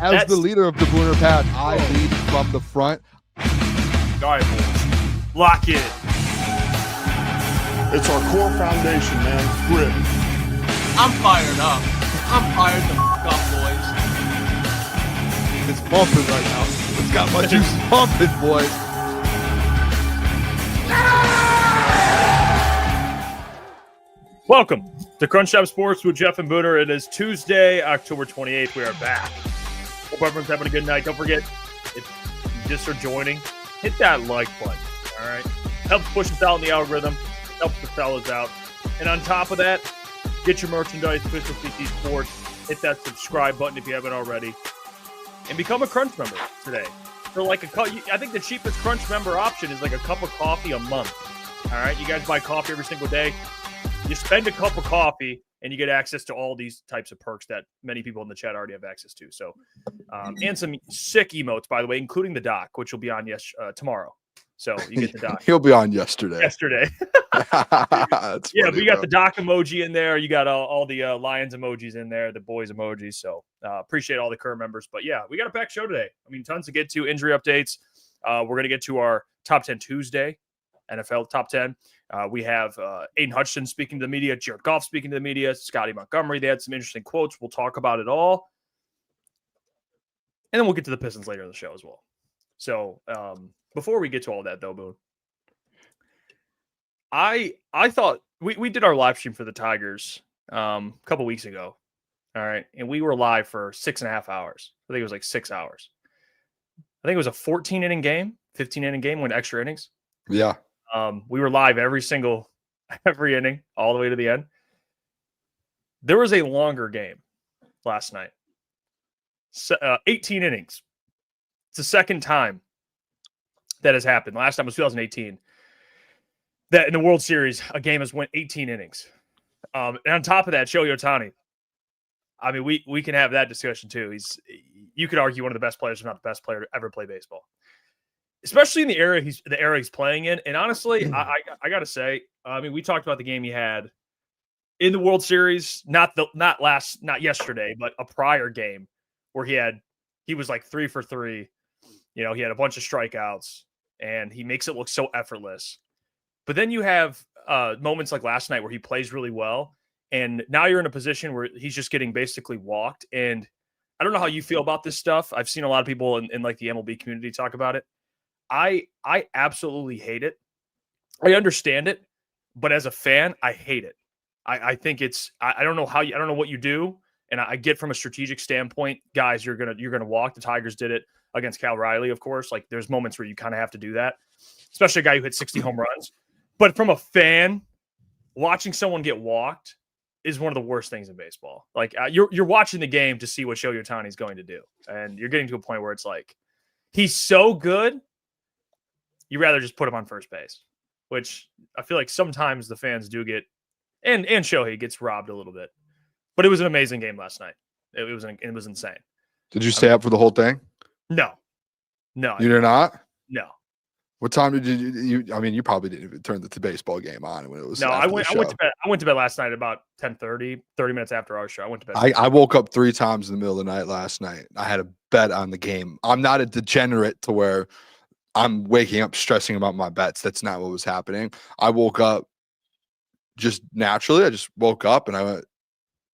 As the leader of the Booner Pad, I lead from the front. All right, boys. Lock in. It's our core foundation, man. Grit. I'm fired up. I'm fired the f*** up, boys. It's pumping right now. It's got my juice pumping, boys. Welcome to Crunch Time Sports with Jeff and Booner. It is Tuesday, October 28th. We are back. Hope everyone's having a good night. Don't forget, if you just are joining, hit that like button, all right? Helps push us out in the algorithm, helps the fellas out. And on top of that, get your merchandise, Official CT Sports. Hit that subscribe button if you haven't already. And become a Crunch member today. For like I think the cheapest Crunch member option is like a cup of coffee a month. All right? You guys buy coffee every single day. You spend a cup of coffee, and you get access to all these types of perks that many people in the chat already have access to. So, and some sick emotes, by the way, including the doc, which will be on tomorrow. So you get the doc. He'll be on yesterday. Yeah, but you got bro. the doc emoji in there. You got all the lions emojis in there, the boys emojis. So appreciate all the current members. But yeah, we got a packed show today. I mean, tons to get to. Injury updates. We're going to get to our Top 10 Tuesday, NFL Top 10. We have Aidan Hutchinson speaking to the media, Jared Goff speaking to the media, Scotty Montgomery. They had some interesting quotes. We'll talk about it all. And then we'll get to the Pistons later in the show as well. So before we get to all that, though, Boone, I thought we did our live stream for the Tigers a couple weeks ago. All right. And we were live for 6.5 hours. I think it was like 6 hours. I think it was a 14-inning game, 15-inning game, went extra innings. Yeah. We were live every inning, all the way to the end. There was a longer game last night. 18 innings. It's the second time that has happened. Last time was 2018. That in the World Series, a game has went 18 innings. And on top of that, Shohei Ohtani. I mean, we can have that discussion too. You could argue one of the best players, if not the best player to ever play baseball. Especially in the era he's playing in. And honestly, I got to say, I mean, we talked about the game he had in the World Series, not yesterday, but a prior game where he was like 3 for 3. You know, he had a bunch of strikeouts and he makes it look so effortless. But then you have moments like last night where he plays really well. And now you're in a position where he's just getting basically walked. And I don't know how you feel about this stuff. I've seen a lot of people in like the MLB community talk about it. I absolutely hate it. I understand it, but as a fan, I hate it. I think it's I don't know I don't know what you do, and I get from a strategic standpoint, guys, you're gonna walk. The Tigers did it against Cal Riley, of course. Like there's moments where you kind of have to do that, especially a guy who hit 60 home runs. But from a fan, watching someone get walked is one of the worst things in baseball. Like you're watching the game to see what Shohei Ohtani is going to do, and you're getting to a point where it's like he's so good. You rather just put him on first base, which I feel like sometimes the fans do get, and Shohei gets robbed a little bit. But it was an amazing game last night. It was insane. Did you stay up for the whole thing? No. You did not? No. What time did you? I mean, you probably didn't even turn the baseball game on when it was. No, I went to bed. I went to bed last night about 10:30, 30 minutes after our show. I went to bed. I woke up 3 times in the middle of the night last night. I had a bet on the game. I'm not a degenerate to where I'm waking up stressing about my bets. That's not what was happening. I woke up just naturally. I just woke up and I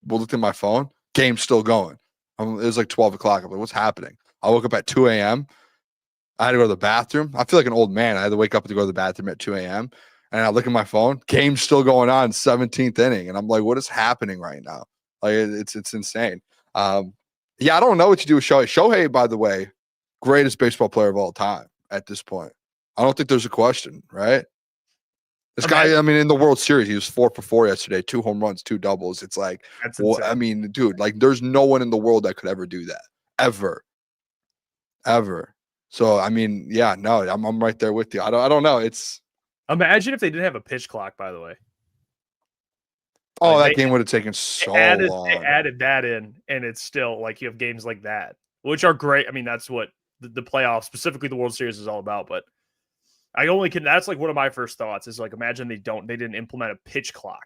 looked at my phone. Game's still going. It was like 12 o'clock. I'm like, what's happening? I woke up at 2 a.m. I had to go to the bathroom. I feel like an old man. I had to wake up to go to the bathroom at 2 a.m. And I look at my phone. Game's still going on, 17th inning. And I'm like, what is happening right now? Like, it's insane. Yeah, I don't know what you do with Shohei. Shohei, by the way, greatest baseball player of all time at this point. I don't think there's a question, right? This guy, I mean, in the World Series, he was 4 for 4 yesterday, 2 home runs, 2 doubles. It's like, well, I mean, dude, like there's no one in the world that could ever do that. Ever. So, I mean, yeah, no, I'm right there with you. I don't know. It's imagine if they didn't have a pitch clock, by the way. Oh, that game would have taken so long. They added that in, and it's still like you have games like that, which are great. I mean, that's what the playoffs, specifically the World Series, is all about. But that's like one of my first thoughts is like, imagine they didn't implement a pitch clock.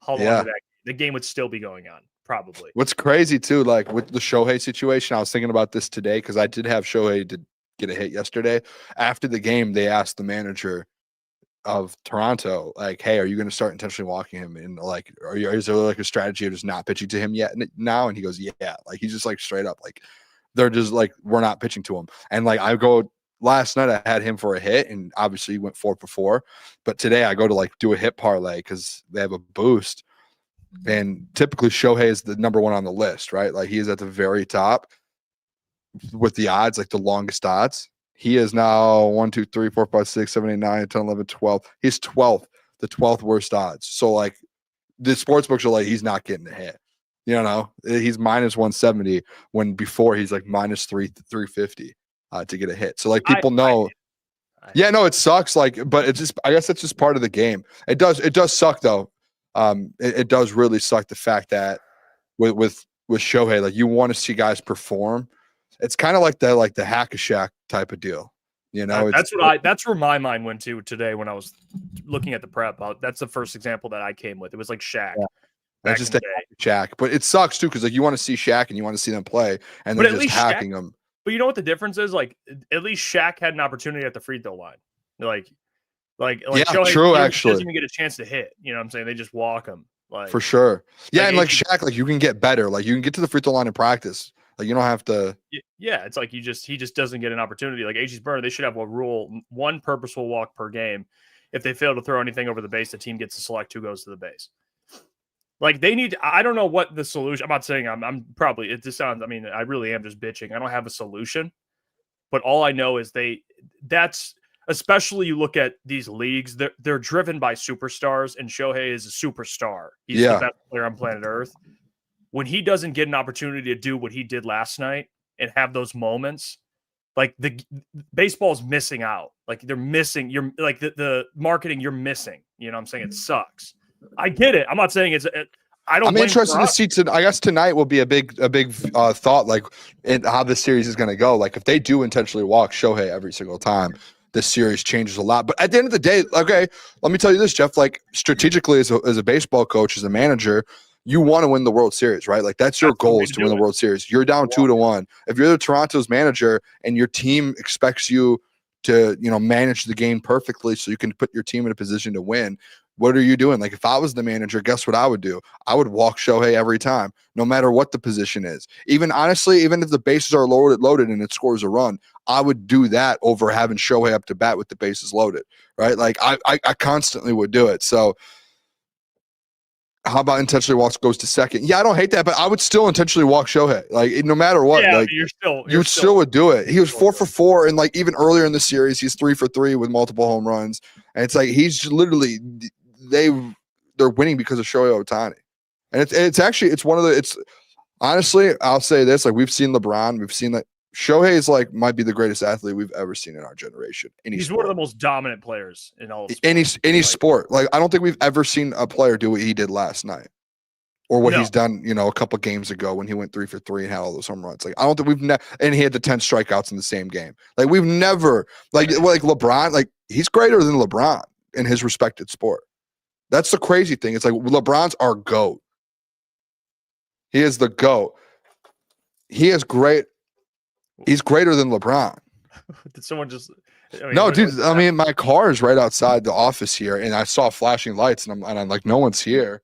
How long the game would still be going on? probably. What's crazy too, like with the Shohei situation, I was thinking about this today because I did have Shohei to get a hit yesterday. After the game, they asked the manager of Toronto, like, "Hey, are you going to start intentionally walking him? And like, is there like a strategy of just not pitching to him yet now?" And he goes, "Yeah." Like he's just like straight up, like they're just like, we're not pitching to him. And like I go last night, I had him for a hit, and obviously he went 4 for 4. But today I go to like do a hit parlay because they have a boost. And typically Shohei is the number 1 on the list, right? Like he is at the very top with the odds, like the longest odds. He is now 1, 2, 3, 4, 5, 6, 7, 8, 9, 10, 11, 12. He's 12th, the 12th worst odds. So like the sports books are like, he's not getting a hit. You know, he's minus 170 when before he's like minus 350 to get a hit. So like people know. Yeah, no, it sucks. Like, but it's just, I guess it's just part of the game. It does suck though. It does really suck the fact that with Shohei, like you want to see guys perform. It's kind of like the hack-a-shack type of deal, you know. That's where my mind went to today when I was looking at the prep. That's the first example that I came with. It was like Shaq. Yeah. That's just a Shaq, but it sucks too because like you want to see Shaq and you want to see them play, and they're just hacking them. But you know what the difference is? Like at least Shaq had an opportunity at the free throw line. Like yeah, Shohei, true. Actually, doesn't even get a chance to hit. You know what I'm saying? They just walk him. Like for sure. Yeah, like and like Shaq, like you can get better. Like you can get to the free throw line in practice. Like you don't have to. Yeah, it's like he just doesn't get an opportunity. Like AG's Burner, they should have a rule: 1 purposeful walk per game. If they fail to throw anything over the base, the team gets to select who goes to the base. Like they need. I don't know what the solution. I'm not saying I'm probably. It just sounds. I mean, I really am just bitching. I don't have a solution, but all I know is that's. Especially you look at these leagues, they're driven by superstars, and Shohei is a superstar. He's the best player on planet Earth. When he doesn't get an opportunity to do what he did last night and have those moments, like the baseball's missing out. Like they're missing. You're like the marketing. You're missing. You know what I'm saying? It sucks. I get it. I'm not saying it's. I'm interested to see. I guess tonight will be a big thought, like in how this series is going to go. Like if they do intentionally walk Shohei every single time, this series changes a lot. But at the end of the day, okay, let me tell you this, Jeff, like strategically as a baseball coach, as a manager, you want to win the World Series, right? Like that's your goal is to win the World Series. You're down 2-1. If you're the Toronto's manager and your team expects you to, manage the game perfectly so you can put your team in a position to win, what are you doing? Like if I was the manager, guess what I would do? I would walk Shohei every time, no matter what the position is. Even honestly, even if the bases are loaded and it scores a run, I would do that over having Shohei up to bat with the bases loaded, right? Like I constantly would do it. So how about intentionally walks goes to second? Yeah, I don't hate that, but I would still intentionally walk Shohei. Like no matter what, like you still would do it. He was 4 for 4, and like even earlier in the series, he's 3 for 3 with multiple home runs. And it's like he's literally they're winning because of Shohei Ohtani. And it's one of the honestly, I'll say this, like we've seen LeBron, we've seen that Shohei is like might be the greatest athlete we've ever seen in our generation. He's one of the most dominant players in all of sports. Any sport. Like I don't think we've ever seen a player do what he did last night. Or what he's done, a couple games ago when he went 3 for 3 and had all those home runs. Like I don't think and he had the 10 strikeouts in the same game. Like we've never like LeBron, like he's greater than LeBron in his respected sport. That's the crazy thing. It's like LeBron's our GOAT. He is the GOAT. He is great. He's greater than LeBron. Did someone just? No, dude. I mean, my car is right outside the office here, and I saw flashing lights, and I'm like, no one's here.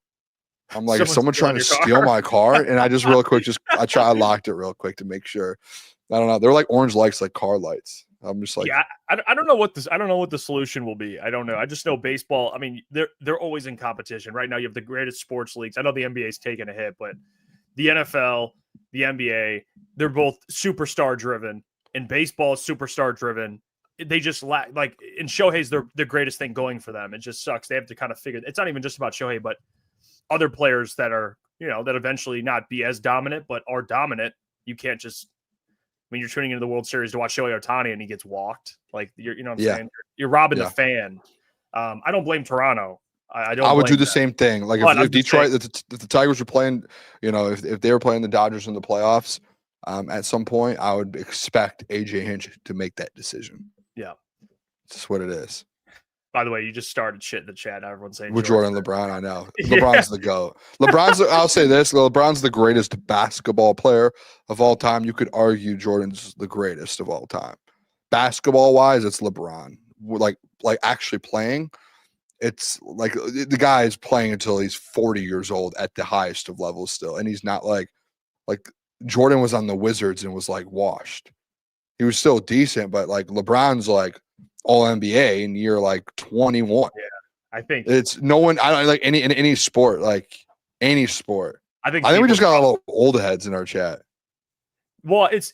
I'm like, is someone trying to steal my car? And I just real quick, I locked it real quick to make sure. I don't know. They're like orange lights, like car lights. I'm just like, yeah, I don't know what this. I don't know what the solution will be. I don't know. I just know baseball. I mean, they're always in competition right now. You have the greatest sports leagues. I know the NBA is taking a hit, but the NFL, the NBA, they're both superstar driven, and baseball is superstar driven. They just lack, like in Shohei's the greatest thing going for them. It just sucks. They have to kind of figure. It's not even just about Shohei, but other players that are that eventually not be as dominant, but are dominant. You can't just. When you're tuning into the World Series to watch Shohei Ohtani and he gets walked, like what I'm saying? You're robbing the fan. I don't blame Toronto. I would do the same thing. Like if Detroit, if the Tigers were playing, if they were playing the Dodgers in the playoffs, at some point, I would expect AJ Hinch to make that decision. Yeah, that's what it is. By the way, you just started shit in the chat. Everyone's saying With Jordan, LeBron, I know. LeBron's the GOAT. I'll say this, LeBron's the greatest basketball player of all time. You could argue Jordan's the greatest of all time. Basketball-wise, it's LeBron. Like actually playing, it's like the guy is playing until he's 40 years old at the highest of levels still. And he's not like Jordan was on the Wizards and was like washed. He was still decent, but like LeBron's like all NBA in year like 21. Yeah, I think it's no one. I don't like in any sport, like any sport. I think we just got a lot of old heads in our chat. Well, it's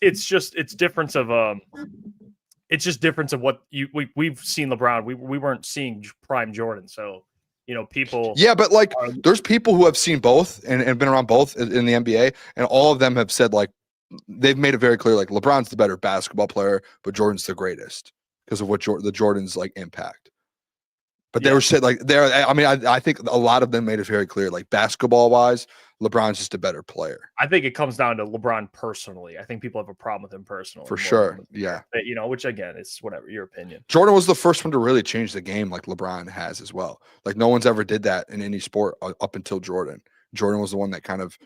difference of it's just difference of what we've seen LeBron. We weren't seeing prime Jordan, so people. Yeah, but like there's people who have seen both and been around both in the NBA, and all of them have said like they've made it very clear like LeBron's the better basketball player, but Jordan's the greatest because of what the Jordan's like impact. But they were said like I think a lot of them made it very clear like basketball wise, LeBron's just a better player. I think it comes down to LeBron personally. I think people have a problem with him personally. For sure. Yeah. Which again, it's whatever your opinion. Jordan was the first one to really change the game like LeBron has as well. Like no one's ever did that in any sport up until Jordan. Jordan was the one that kind of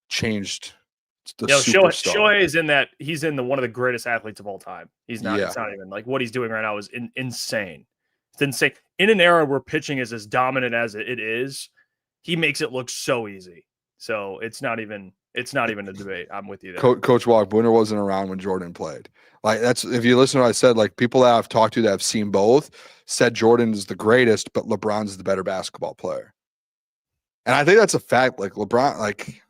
changed the superstar. Shohei is in that. He's in one of the greatest athletes of all time. He's not. Yeah. It's not even like what he's doing right now is insane. It's insane. In an era where pitching is as dominant as it is, he makes it look so easy. So it's not even a debate. I'm with you there. Coach Walk, Booner wasn't around when Jordan played. Like that's if you listen to what I said, like people that I've talked to that have seen both said Jordan is the greatest, but LeBron's the better basketball player. And I think that's a fact. Like LeBron, like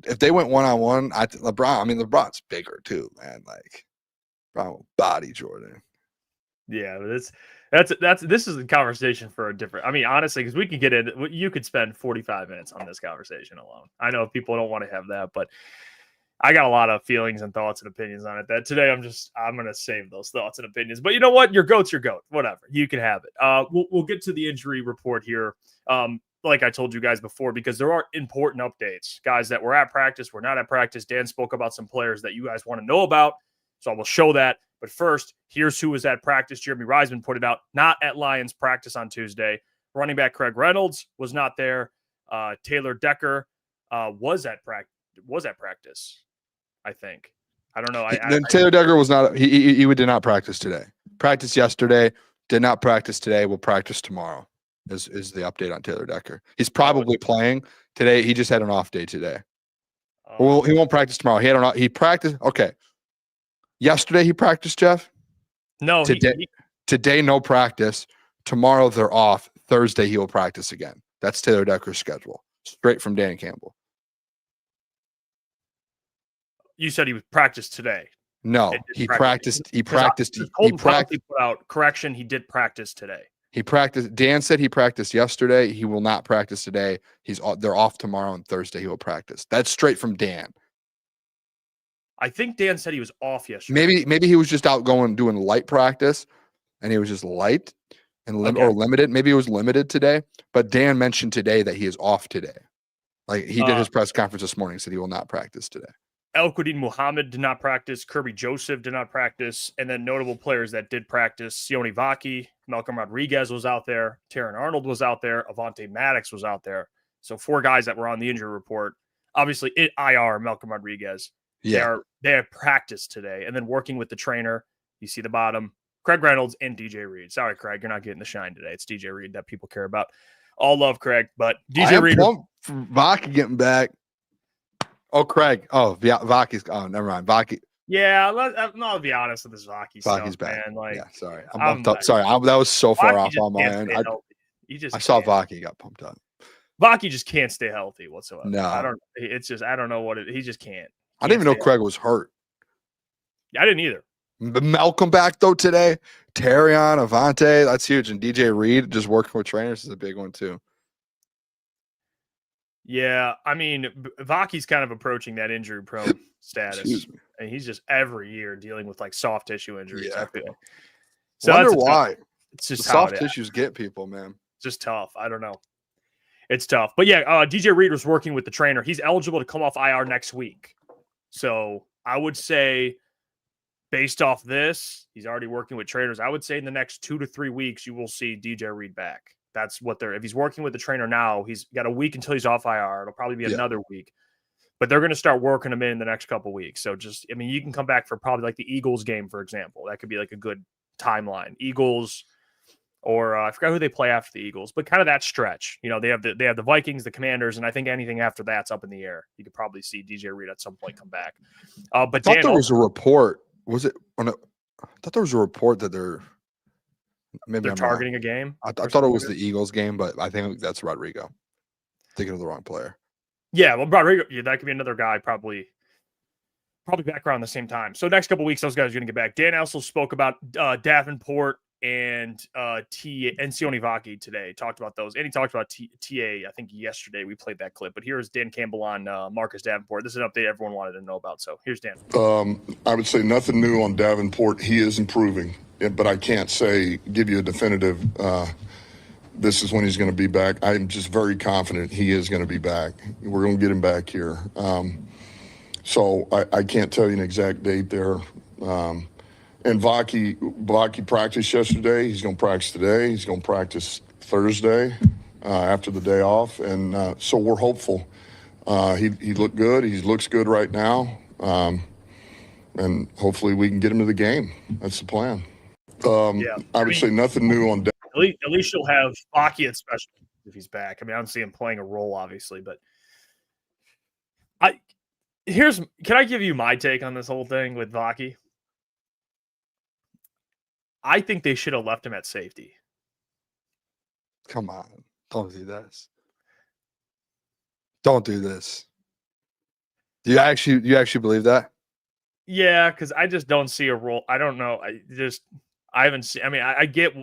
if they went one-on-one, LeBron's bigger too, man. Like LeBron will body Jordan. Yeah, but this is a conversation for a different. I mean, honestly, because we could get in. You could spend 45 minutes on this conversation alone. I know people don't want to have that, but I got a lot of feelings and thoughts and opinions on it. That today I'm going to save those thoughts and opinions. But you know what? Your goat's your goat. Whatever, you can have it. We'll get to the injury report here. Like I told you guys before, because there are important updates. Guys that were at practice, were not at practice. Dan spoke about some players that you guys want to know about, so I will show that. But first, here's who was at practice. Jeremy Reisman put it out. Not at Lions practice on Tuesday. Running back Craig Reynolds was not there. Taylor Decker was at practice, I think. I don't know. Taylor Decker was not. He did not practice today. Practiced yesterday. Did not practice today. Will practice tomorrow. Is the update on Taylor Decker? He's probably playing today. He just had an off day today. Well, he won't practice tomorrow. He practiced. Okay. Yesterday he practiced, Jeff? No. Today, no practice. Tomorrow they're off. Thursday he will practice again. That's Taylor Decker's schedule. Straight from Dan Campbell. You said he was practiced today. No, he practiced. He practiced. He put out correction. He did practice today. He practiced. Dan said he practiced yesterday. He will not practice today. They're off tomorrow and Thursday he will practice. That's straight from Dan. I think Dan said he was off yesterday. Maybe he was just out doing light practice, and he was just light and or limited. Maybe it was limited today. But Dan mentioned today that he is off today. Like he did his press conference this morning, said he will not practice today. El-Quadin Muhammad did not practice. Kirby Joseph did not practice. And then notable players that did practice: Sione Vaki, Malcolm Rodriguez was out there. Taron Arnold was out there. Avante Maddox was out there. So 4 guys that were on the injury report. Obviously, IR Malcolm Rodriguez. Yeah. They have practiced today, and then working with the trainer. You see the bottom, Craig Reynolds and DJ Reed. Sorry, Craig, you're not getting the shine today. It's DJ Reed that people care about. All love Craig, but DJ Reed. Vaki getting back. Oh, Craig. Oh, Vaki's. Oh, never mind. Vaki. Yeah, I'll be honest with this Vaki stuff, Vaki's back. Man. Like, yeah, sorry, I'm pumped up. Sorry, that was so far off on my end. I saw Vaki got pumped up. Vaki just can't stay healthy whatsoever. No, I don't know what he just can't. I didn't even know Craig was hurt. I didn't either. Malcolm back though today. Terrion, Avante, that's huge. And DJ Reed just working with trainers is a big one too. Yeah, I mean, Vaki's kind of approaching that injury-prone status, and he's just every year dealing with like soft tissue injuries. Yeah. I feel. So wonder why. It's just soft tissues get people, man. Just tough. I don't know. It's tough, but yeah, DJ Reed was working with the trainer. He's eligible to come off IR next week. So I would say based off this, he's already working with trainers. I would say in the next 2 to 3 weeks, you will see DJ Reed back. That's what if he's working with the trainer now, he's got a week until he's off IR. It'll probably be another week, but they're going to start working him in the next couple weeks. So you can come back for probably like the Eagles game, for example. That could be like a good timeline. Eagles, or I forgot who they play after the Eagles, but kind of that stretch. They have the Vikings, the Commanders, and I think anything after that's up in the air. You could probably see DJ Reed at some point come back. But I thought there was a report. Was it? I thought there was a report that they're targeting a game. I thought it was the Eagles game, but I think that's Rodrigo. Thinking of the wrong player. Yeah, well, Rodrigo, that could be another guy probably back around the same time. So next couple weeks, those guys are going to get back. Dan also spoke about Davenport and Sione Vaki today. Talked about those, and he talked about TA. I think yesterday we played that clip. But here's Dan Campbell on Marcus Davenport. This is an update everyone wanted to know about. So here's Dan. I would say nothing new on Davenport. He is improving, but I can't give you a definitive. This is when he's going to be back. I'm just very confident he is going to be back. We're going to get him back here. So I can't tell you an exact date there. And Vaki practiced yesterday. He's going to practice today. He's going to practice Thursday after the day off. And so we're hopeful. He looked good. He looks good right now. And hopefully we can get him to the game. That's the plan. I would say nothing new on at least you'll have Vaki at special if he's back. I mean, I don't see him playing a role, obviously, but can I give you my take on this whole thing with Vaki? I think they should have left him at safety. Come on. Don't do this. Don't do this. Do you actually believe that? Yeah, because I just don't see a role. I don't know. I haven't seen. I mean, I get.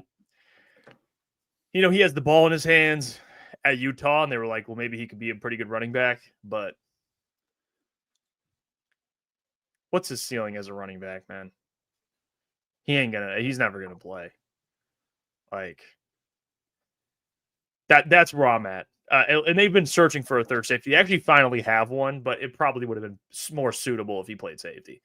He has the ball in his hands at Utah, and they were like, well, maybe he could be a pretty good running back, but what's his ceiling as a running back, man? He's never gonna play. Like that's where I'm at. And they've been searching for a third safety. They actually finally have one, but it probably would have been more suitable if he played safety.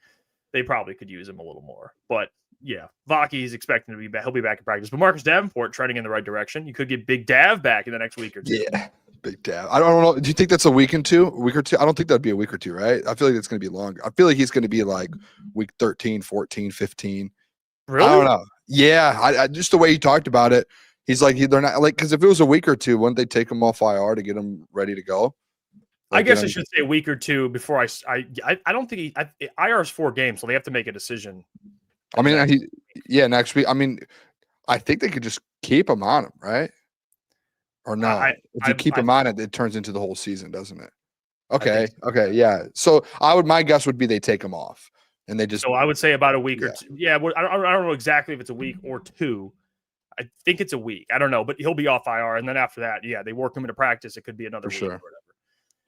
They probably could use him a little more. But yeah, Vaki is expecting to be back. He'll be back in practice. But Marcus Davenport trending in the right direction. You could get Big Dav back in the next week or two. Yeah, Big Dav. I don't know. Do you think that's a week or two? I don't think that'd be a week or two, right? I feel like it's going to be longer. I feel like he's going to be like week 13, 14, 15. Really? I don't know. Yeah, I just the way he talked about it, he's like they're not like because if it was a week or two, wouldn't they take him off IR to get him ready to go? Like, I guess I should say a week or two before I don't think IR is 4 games, so they have to make a decision. I mean, next week. I mean, I think they could just keep him on him, right? Or not? If you keep him on it, it turns into the whole season, doesn't it? Okay, yeah. So my guess would be they take him off. And they just. So I would say about a week or two. Yeah, I don't know exactly if it's a week or two. I think it's a week. I don't know, but he'll be off IR, and then after that, yeah, they work him into practice. It could be another week or whatever.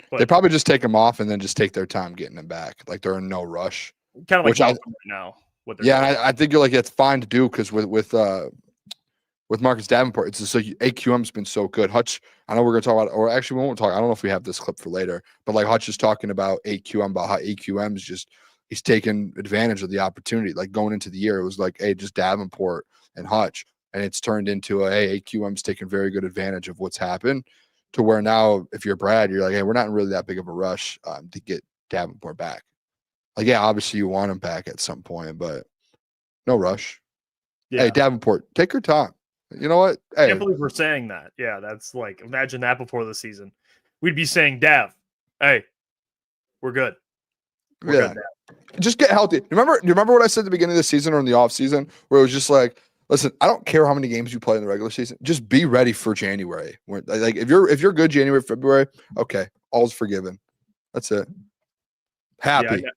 But they probably just take him off and then just take their time getting him back. Like they're in no rush. Kind of like right now. I think you're like it's fine to do because with Marcus Davenport, it's just so AQM's been so good. Hutch, I know we're gonna talk about, or actually we won't talk. I don't know if we have this clip for later, but like Hutch is talking about AQM, about how AQM's just. He's taken advantage of the opportunity. Like going into the year, it was like, hey, just Davenport and Hutch. And it's turned into AQM's taken very good advantage of what's happened to where now, if you're Brad, you're like, hey, we're not really that big of a rush to get Davenport back. Like, yeah, obviously you want him back at some point, but no rush. Yeah. Hey, Davenport, take your time. You know what? Hey. I can't believe we're saying that. Yeah, that's like, imagine that before the season. We'd be saying, Dav, hey, we're good. We're good. Just get healthy. Remember what I said at the beginning of the season or in the off season, where it was just like, listen, I don't care how many games you play in the regular season. Just be ready for January. Like if you're good January, February, okay, all's forgiven. That's it. Happy. Yeah,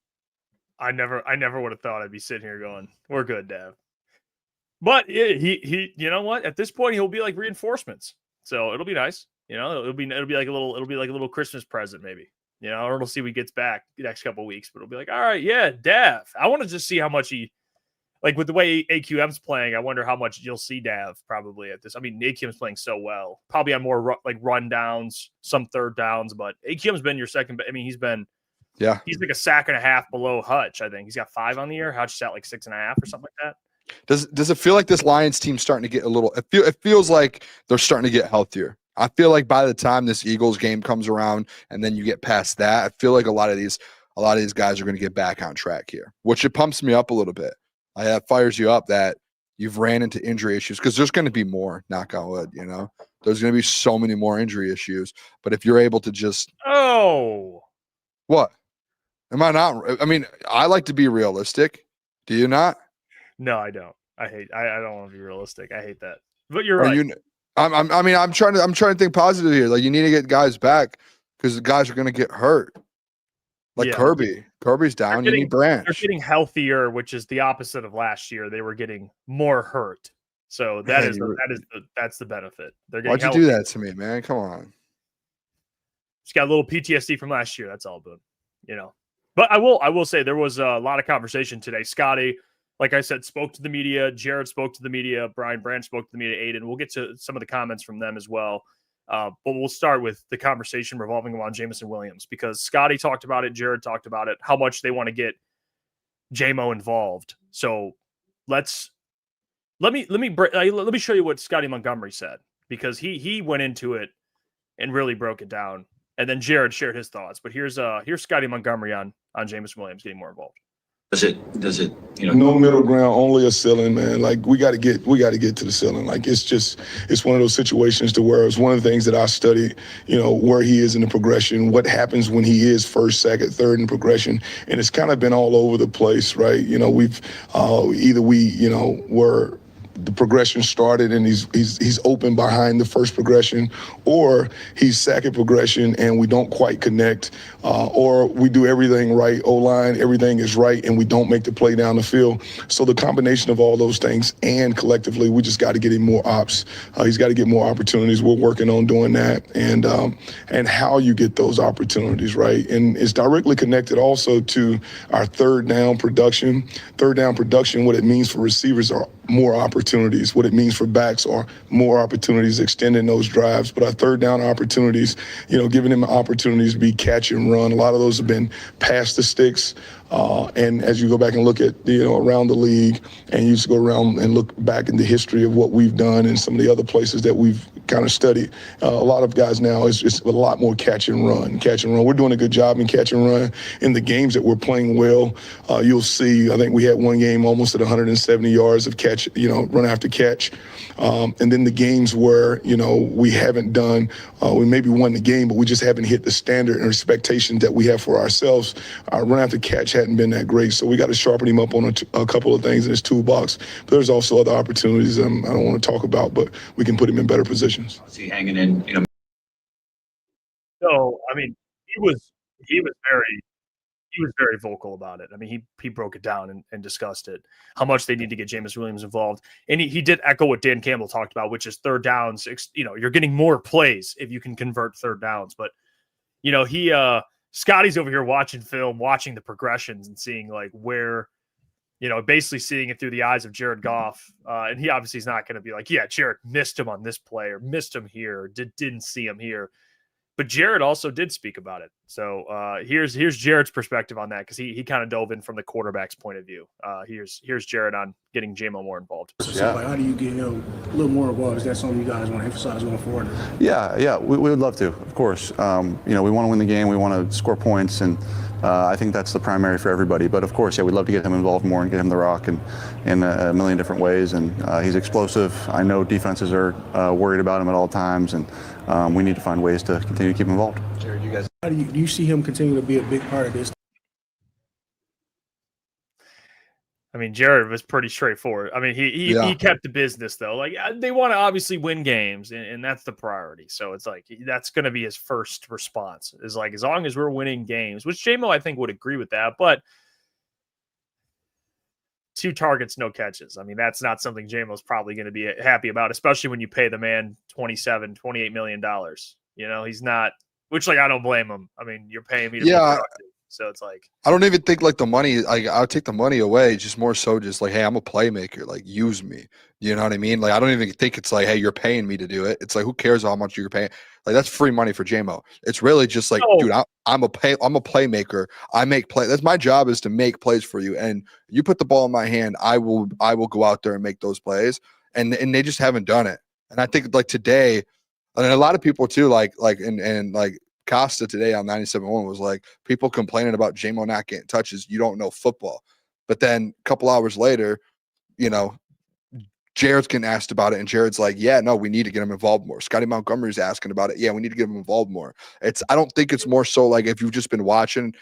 I never would have thought I'd be sitting here going, we're good, Dav. But he you know what? At this point, he'll be like reinforcements. So it'll be nice. It'll be like a little Christmas present, maybe. Or we'll see when he gets back the next couple of weeks, but it'll be like, all right, yeah, Dav. I want to just see how much he, like with the way AQM's playing, I wonder how much you'll see Dav probably at this. I mean, AQM's playing so well, probably on more like run downs, some third downs, but AQM's been your second. I mean, he's been Yeah. He's like a sack and a half below Hutch, I think. He's got 5 on the year. Hutch is at like 6.5 or something like that. Does it feel like this Lions team's starting to get a little it feels like they're starting to get healthier. I feel like by the time this Eagles game comes around and then you get past that, I feel like a lot of these guys are going to get back on track here, which it pumps me up a little bit. That fires you up that you've ran into injury issues because there's going to be more, knock on wood, There's going to be so many more injury issues. But if you're able to just what? Am I not? I mean, I like to be realistic. Do you not? No, I don't. I don't want to be realistic. I hate that. But you're right. I'm trying to think positive here. Like, you need to get guys back because the guys are going to get hurt. Like Kirby's down. You need Branch. They're getting healthier, which is the opposite of last year. They were getting more hurt. So that's the benefit. They're getting Why'd you do that to me, man? Come on. Just got a little PTSD from last year. That's all, but But I will say there was a lot of conversation today. Scotty, like I said, spoke to the media. Jared spoke to the media. Brian Branch spoke to the media. Aidan. We'll get to some of the comments from them as well. But we'll start with the conversation revolving around Jameson Williams because Scotty talked about it. Jared talked about it, how much they want to get Jamo involved. So let me show you what Scotty Montgomery said because he went into it and really broke it down. And then Jared shared his thoughts. But here's Scotty Montgomery on Jameson Williams getting more involved. Does it no middle ground, only a ceiling, man. Like we got to get to the ceiling. Like it's one of those situations to where it's one of the things that I study, where he is in the progression, what happens when he is first, second, third in progression. And it's kind of been all over the place, right? We've were the progression started and he's open behind the first progression, or he's second progression and we don't quite connect, or we do everything right, O-line, everything is right, and we don't make the play down the field. So the combination of all those things and collectively, we just got to get him more ops. He's got to get more opportunities. We're working on doing that, and how you get those opportunities, right? And it's directly connected also to our third down production. Third down production, what it means for receivers are more opportunities. What it means for backs are more opportunities, extending those drives. But our third down opportunities, giving them opportunities to be catch and run. A lot of those have been past the sticks. And as you go back and look at, around the league, and you just go around and look back in the history of what we've done and some of the other places that we've kind of studied, a lot of guys now it's a lot more catch and run. We're doing a good job in catch and run. In the games that we're playing well, you'll see, I think we had one game almost at 170 yards of catch, run after catch. And then the games where, we haven't done, we maybe won the game, but we just haven't hit the standard and expectations that we have for ourselves. Our run after catch hadn't been that great, so we got to sharpen him up on a couple of things in his toolbox. But there's also other opportunities I don't want to talk about, but we can put him in better positions. Is he hanging in? So I mean, he was very vocal about it. I mean, he broke it down and discussed it, how much they need to get Jameson Williams involved. And he did echo what Dan Campbell talked about, which is third downs. You're getting more plays if you can convert third downs. But, Scotty's over here watching film, watching the progressions and seeing like where, basically seeing it through the eyes of Jared Goff. And he obviously is not going to be like, yeah, Jared missed him on this play or missed him here, or didn't see him here. But Jared also did speak about it. So here's Jared's perspective on that, because he kind of dove in from the quarterback's point of view. Here's Jared on getting Jamo more involved. So how do you get him a little more involved? Is that something you guys want to emphasize going forward? Yeah, we would love to, of course. We want to win the game. We want to score points, and I think that's the primary for everybody. But of course, we'd love to get him involved more and get him the rock in a million different ways. And he's explosive. I know defenses are worried about him at all times, and we need to find ways to continue to keep him involved. Jared, do you see him continue to be a big part of this? I mean, Jared was pretty straightforward. I mean, he kept the business, though. Like, they want to obviously win games, and that's the priority. So it's like that's going to be his first response, is like, as long as we're winning games, which Jamo, I think, would agree with that. But 2 targets, no catches. I mean, that's not something Jamo's probably going to be happy about, especially when you pay the man $28 million. He's not, which, like, I don't blame him. I mean, you're paying me to be productive. So it's like, I don't even think like the money, I'll take the money away. Just more so just like, hey, I'm a playmaker, like use me. You know what I mean? Like, I don't even think it's like, hey, you're paying me to do it. It's like, who cares how much you're paying? Like that's free money for Jamo. It's really just like, No. dude, I'm a playmaker. I make play. That's my job, is to make plays for you. And you put the ball in my hand, I will go out there and make those plays. And they just haven't done it. And I think like today, and a lot of people too, like Costa today on 97.1 was like, people complaining about Jamo not getting touches. You don't know football. But then a couple hours later, you know, Jared's getting asked about it, and Jared's like, yeah, no, we need to get him involved more. Scotty Montgomery's asking about it. Yeah, we need to get him involved more. I don't think it's more so like, if you've just been watching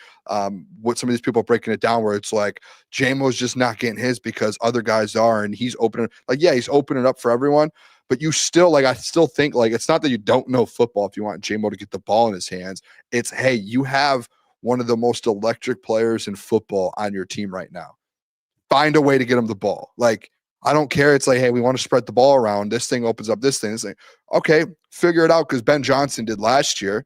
what some of these people are breaking it down, where it's like Jamo's just not getting his because other guys are, and he's opening, like, yeah, he's opening up for everyone. But you still, like, I still think, like, it's not that you don't know football if you want Jamo to get the ball in his hands. It's, hey, you have one of the most electric players in football on your team right now. Find a way to get him the ball. Like, I don't care. It's like, hey, we want to spread the ball around. This thing opens up this thing. It's like, okay, figure it out, because Ben Johnson did last year.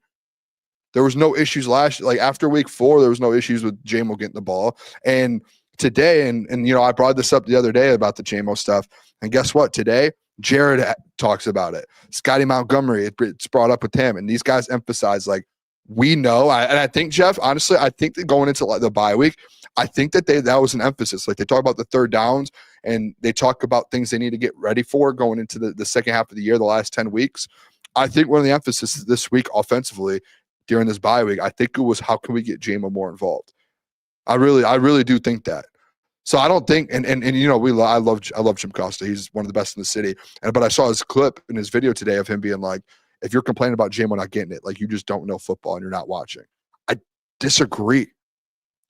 There was no issues last year. Like, after week 4, there was no issues with Jamo getting the ball. And today, and you know, I brought this up the other day about the Jamo stuff. And guess what? Today, Jared talks about it. Scotty Montgomery, it's brought up with him. And these guys emphasize, like, we know. And I think, Jeff, honestly, I think that going into the bye week, I think that that was an emphasis. Like, they talk about the third downs, and they talk about things they need to get ready for going into the second half of the year, the last 10 weeks. I think one of the emphasis this week offensively during this bye week, I think it was, how can we get Jamo more involved? I really do think that. So I don't think, and you know, I love Jim Costa. He's one of the best in the city. But I saw his clip in his video today of him being like, if you're complaining about Jamo not getting it, like, you just don't know football and you're not watching. I disagree.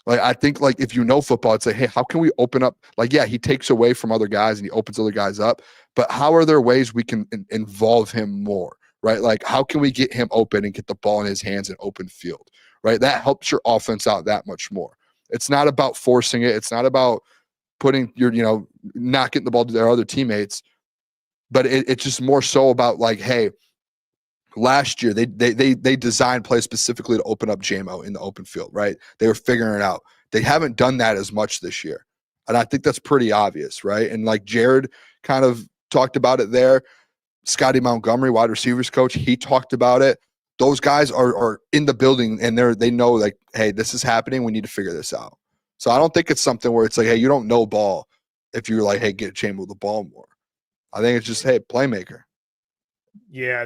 Like, I think, like, if you know football, it's like, hey, how can we open up? Like, yeah, he takes away from other guys and he opens other guys up, but how are there ways we can involve him more, right? Like, how can we get him open and get the ball in his hands in open field, right? That helps your offense out that much more. It's not about forcing it. It's not about putting your, you know, not getting the ball to their other teammates, but it's just more so about, like, hey, last year, they designed plays specifically to open up Jamo in the open field, right? They were figuring it out. They haven't done that as much this year. And I think that's pretty obvious, right? And like Jared kind of talked about it there. Scotty Montgomery, wide receivers coach, he talked about it. Those guys are in the building, and they know, like, hey, this is happening. We need to figure this out. So I don't think it's something where it's like, hey, you don't know ball if you're like, hey, get Jamo the ball more. I think it's just, hey, playmaker. Yeah,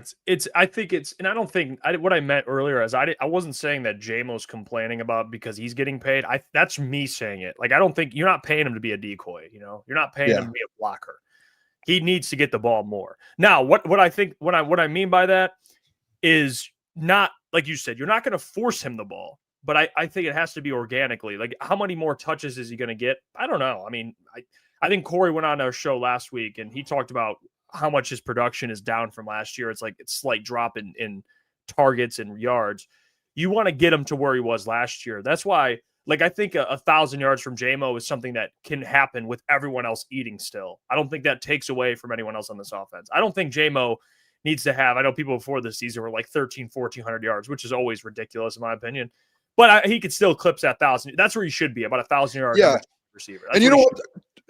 I think it's, and I don't think what I meant earlier is I wasn't saying that Jamo's complaining about because he's getting paid. That's me saying it. Like, I don't think you're not paying him to be a decoy. You know, you're not paying him to be a blocker. He needs to get the ball more. Now, what I think, what I mean by that is not, like you said, you're not going to force him the ball, but I think it has to be organically. Like, how many more touches is he going to get? I don't know. I mean, I think Corey went on our show last week and he talked about how much his production is down from last year. It's like it's slight drop in targets and yards. You want to get him to where he was last year. That's why, like, I think 1,000 yards from Jamo is something that can happen with everyone else eating still. I don't think that takes away from anyone else on this offense. I don't think Jamo needs to have, I know people before this season were like 1,400 yards, which is always ridiculous in my opinion. But he could still eclipse that 1,000. That's where he should be, about 1,000 yards. Yeah. Receiver. And you know what?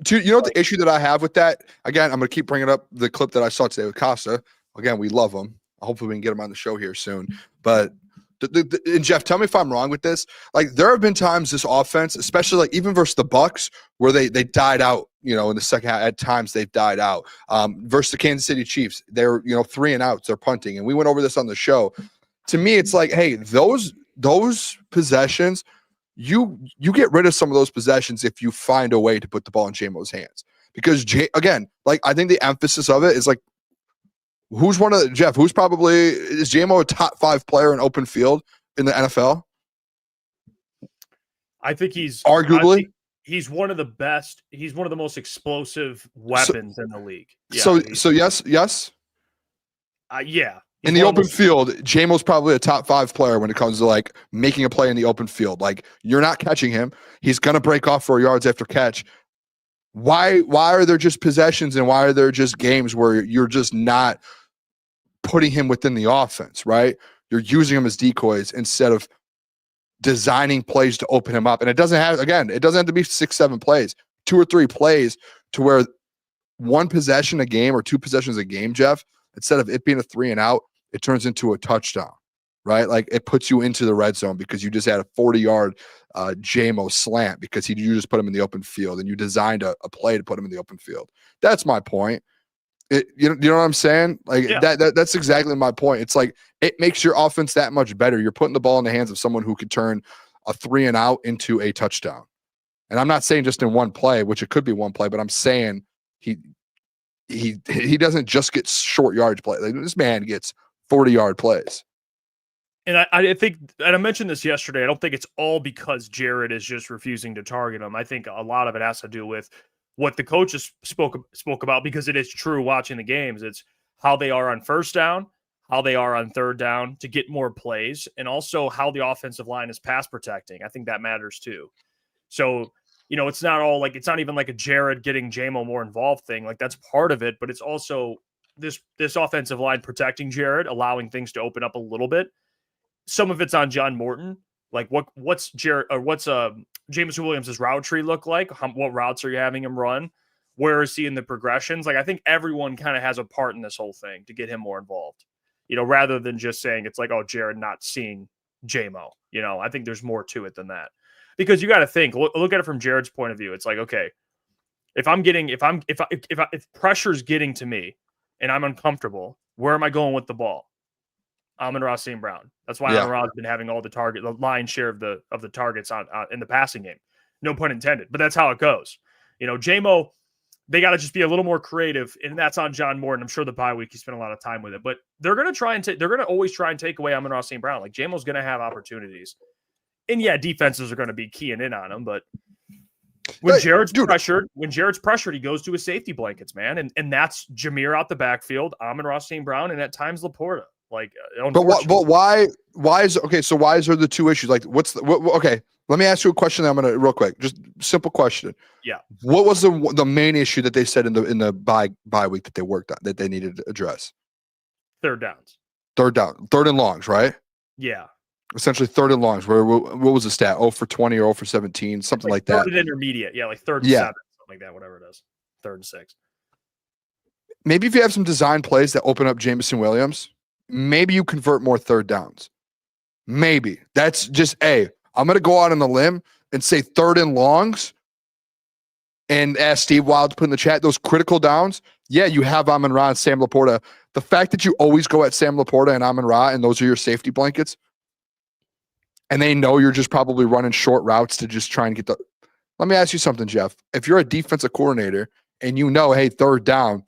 You know what the issue that I have with that? Again, I'm going to keep bringing up the clip that I saw today with Costa. Again, we love him. Hopefully we can get him on the show here soon. But and Jeff, tell me if I'm wrong with this. Like, there have been times this offense, especially like even versus the Bucs, where they died out. You know, in the second half, at times they've died out. Versus the Kansas City Chiefs, they're 3 and outs, they're punting, and we went over this on the show. To me, it's like, hey, those possessions. You get rid of some of those possessions if you find a way to put the ball in Jamo's hands. Because, again, like, I think the emphasis of it is, like, who's Jamo a top 5 player in open field in the NFL? I think he's arguably. He's one of the best. He's one of the most explosive weapons in the league. Yeah, so yes. Yeah. In the open field, Jamo's probably a top 5 player when it comes to, like, making a play in the open field. Like, you're not catching him. He's going to break off 4 yards after catch. Why are there just possessions and why are there just games where you're just not putting him within the offense, right? You're using him as decoys instead of designing plays to open him up. And it doesn't have to be 6-7 plays, 2 or 3 plays to where one possession a game or 2 possessions a game, Jeff, instead of it being a 3 and out, it turns into a touchdown, right? Like it puts you into the red zone because you just had a 40-yard Jamo slant because you just put him in the open field and you designed a play to put him in the open field. That's my point. You know what I'm saying? Like that's exactly my point. It's like it makes your offense that much better. You're putting the ball in the hands of someone who can turn a 3-and-out into a touchdown. And I'm not saying just in one play, which it could be one play, but I'm saying he doesn't just get short yardage play. Like this man gets 40-yard plays. And I think, and I mentioned this yesterday, I don't think it's all because Jared is just refusing to target him. I think a lot of it has to do with what the coaches spoke about, because it is true watching the games. It's how they are on first down, how they are on third down to get more plays, and also how the offensive line is pass protecting. I think that matters too. So, it's not all like, it's not even like a Jared getting Jamo more involved thing. Like that's part of it, but it's also this offensive line protecting Jared, allowing things to open up a little bit. Some of it's on John Morton. Like what's Jared or what's Jameson Williams' route tree look like? What routes are you having him run? Where is he in the progressions? Like I think everyone kind of has a part in this whole thing to get him more involved. Rather than just saying it's like, oh, Jared not seeing Jamo. I think there's more to it than that. Because you got to think, look at it from Jared's point of view. It's like, okay, if pressure's getting to me and I'm uncomfortable, where am I going with the ball? Amon-Ra St. Brown. That's why Amon-Ra's been having all the lion's share of the targets on in the passing game. No pun intended, but that's how it goes. Jamo, they got to just be a little more creative, and that's on John Morton. I'm sure the bye week he spent a lot of time with it, but they're going to always try and take away Amon-Ra St. Brown. Like Jamo's going to have opportunities, and defenses are going to be keying in on him. But when Jared's pressured, he goes to his safety blankets, man, and that's Jameer out the backfield, Amon-Ra St. Brown, and at times Laporta. Like, but why is okay? So why is there the two issues? Like, okay? Let me ask you a question. I'm gonna real quick, just simple question. Yeah. What was the main issue that they said in the bye week that they worked on that they needed to address? Third downs. Third and longs, right? Yeah. Essentially third and longs. What was the stat? 0 for 20 or 0 for 17, something like that. Third and intermediate, like third and 7, something like that, whatever it is. 3rd and 6. Maybe if you have some design plays that open up Jameson Williams. Maybe you convert more third downs. Maybe. That's just I'm going to go out on the limb and say third and longs and ask Steve Wild to put in the chat those critical downs. Yeah, you have Amon-Ra and Sam Laporta. The fact that you always go at Sam Laporta and Amon-Ra and those are your safety blankets, and they know you're just probably running short routes to just try and get the – let me ask you something, Jeff. If you're a defensive coordinator and hey, third down,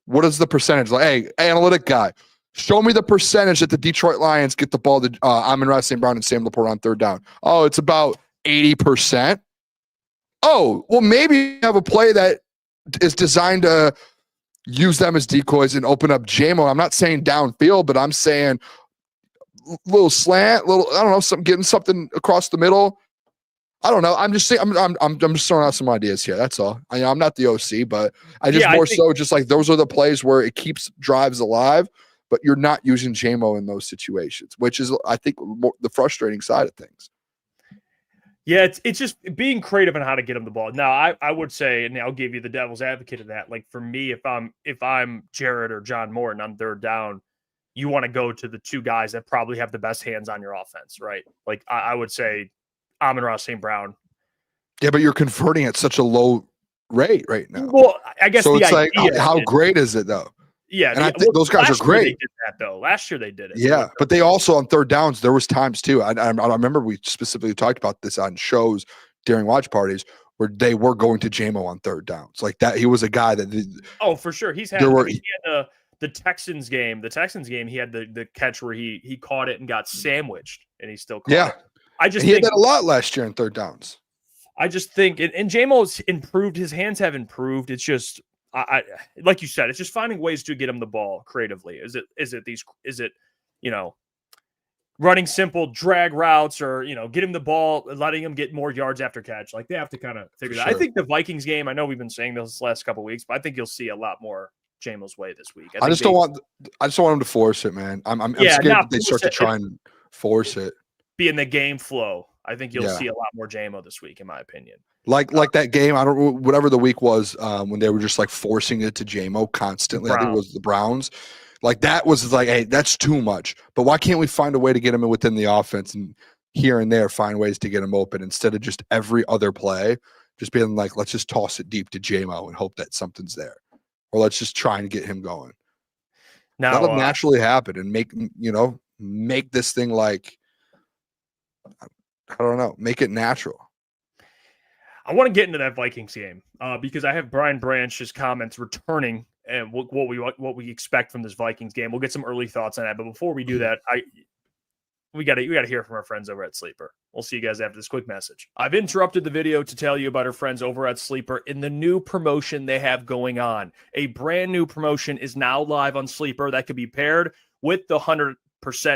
what is the percentage? Like, hey, analytic guy, show me the percentage that the Detroit Lions get the ball to Amon-Ra St. Brown and Sam Laporta on third down. Oh, it's about 80%. Oh, well, maybe you have a play that is designed to use them as decoys and open up Jamo. I'm not saying downfield, but I'm saying little slant, I don't know, getting something across the middle. I don't know. I'm just saying. I'm just throwing out some ideas here. That's all. I'm not the OC, but I think so just like those are the plays where it keeps drives alive. But you're not using Jamo in those situations, which is, I think, the frustrating side of things. Yeah, it's just being creative on how to get him the ball. Now, I would say, and I'll give you the devil's advocate of that. Like for me, if I'm Jared or John Morton on third down, you want to go to the two guys that probably have the best hands on your offense, right? Like I would say Amon-Ra St. Brown. Yeah, but you're converting at such a low rate right now. Well, I guess so. It's like, how great is it though? Yeah, and I think those guys are great. They did that though. Last year they did it. Yeah, but they also on third downs there was times too. I remember we specifically talked about this on shows during watch parties where they were going to Jamo on third downs like that. He was a guy that. Oh, for sure. He had the Texans game. The Texans game. He had the catch where he caught it and got sandwiched, and he still caught it. He had that a lot last year in third downs. I just think, and Jamo's improved. His hands have improved. It's just. I like you said, it's just finding ways to get him the ball creatively. Is it running simple drag routes or get him the ball, letting him get more yards after catch? Like they have to kind of figure that. I think the Vikings game, I know we've been saying this last couple of weeks, but I think you'll see a lot more Jamo's way this week. I just don't want him to force it, man. I'm scared that they start to try and force it. Be in the game flow. I think you'll see a lot more Jamo this week, in my opinion. Like that game, I don't whatever the week was when they were just like forcing it to Jamo constantly. I think it was the Browns. Like that was like, hey, that's too much. But why can't we find a way to get him within the offense and here and there find ways to get him open instead of just every other play, just being like, let's just toss it deep to Jamo and hope that something's there. Or let's just try and get him going. Now, Let him naturally happen and make this thing like, I don't know, make it natural. I want to get into that Vikings game because I have Brian Branch's comments returning and what we expect from this Vikings game. We'll get some early thoughts on that, but before we do that, we got to hear from our friends over at Sleeper. We'll see you guys after this quick message. I've interrupted the video to tell you about our friends over at Sleeper in the new promotion they have going on. A brand new promotion is now live on Sleeper that could be paired with the 100%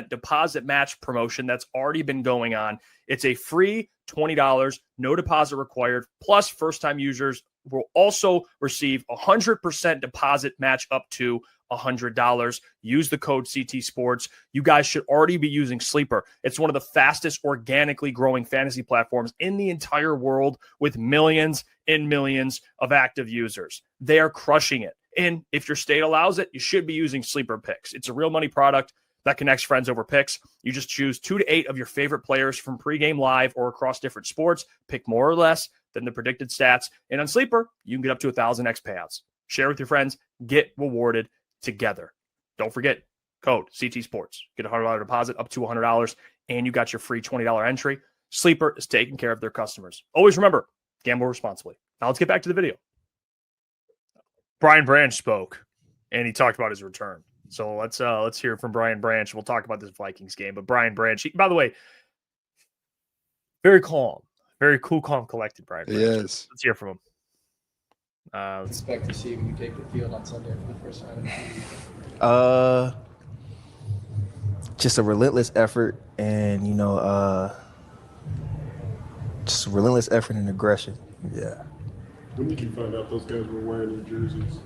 deposit match promotion that's already been going on. It's a free $20, no deposit required, plus first-time users will also receive 100% deposit match up to $100. Use the code CT Sports. You guys should already be using Sleeper. It's one of the fastest organically growing fantasy platforms in the entire world with millions and millions of active users. They are crushing it. And if your state allows it, you should be using Sleeper Picks. It's a real money product that connects friends over picks. You just choose 2 to 8 of your favorite players from pregame live or across different sports. Pick more or less than the predicted stats. And on Sleeper, you can get up to 1,000x payouts. Share with your friends. Get rewarded together. Don't forget, code CT Sports. Get a $100 deposit up to $100, and you got your free $20 entry. Sleeper is taking care of their customers. Always remember, gamble responsibly. Now let's get back to the video. Brian Branch spoke, and he talked about his return. So let's hear from Brian Branch. We'll talk about this Vikings game. But Brian Branch, by the way, very calm, very cool, calm, collected. Brian Branch. Yes. Let's hear from him. Expect to see when you take the field on Sunday for the first time? Just a relentless effort, and just relentless effort and aggression. Yeah. When did you find out those guys were wearing their jerseys?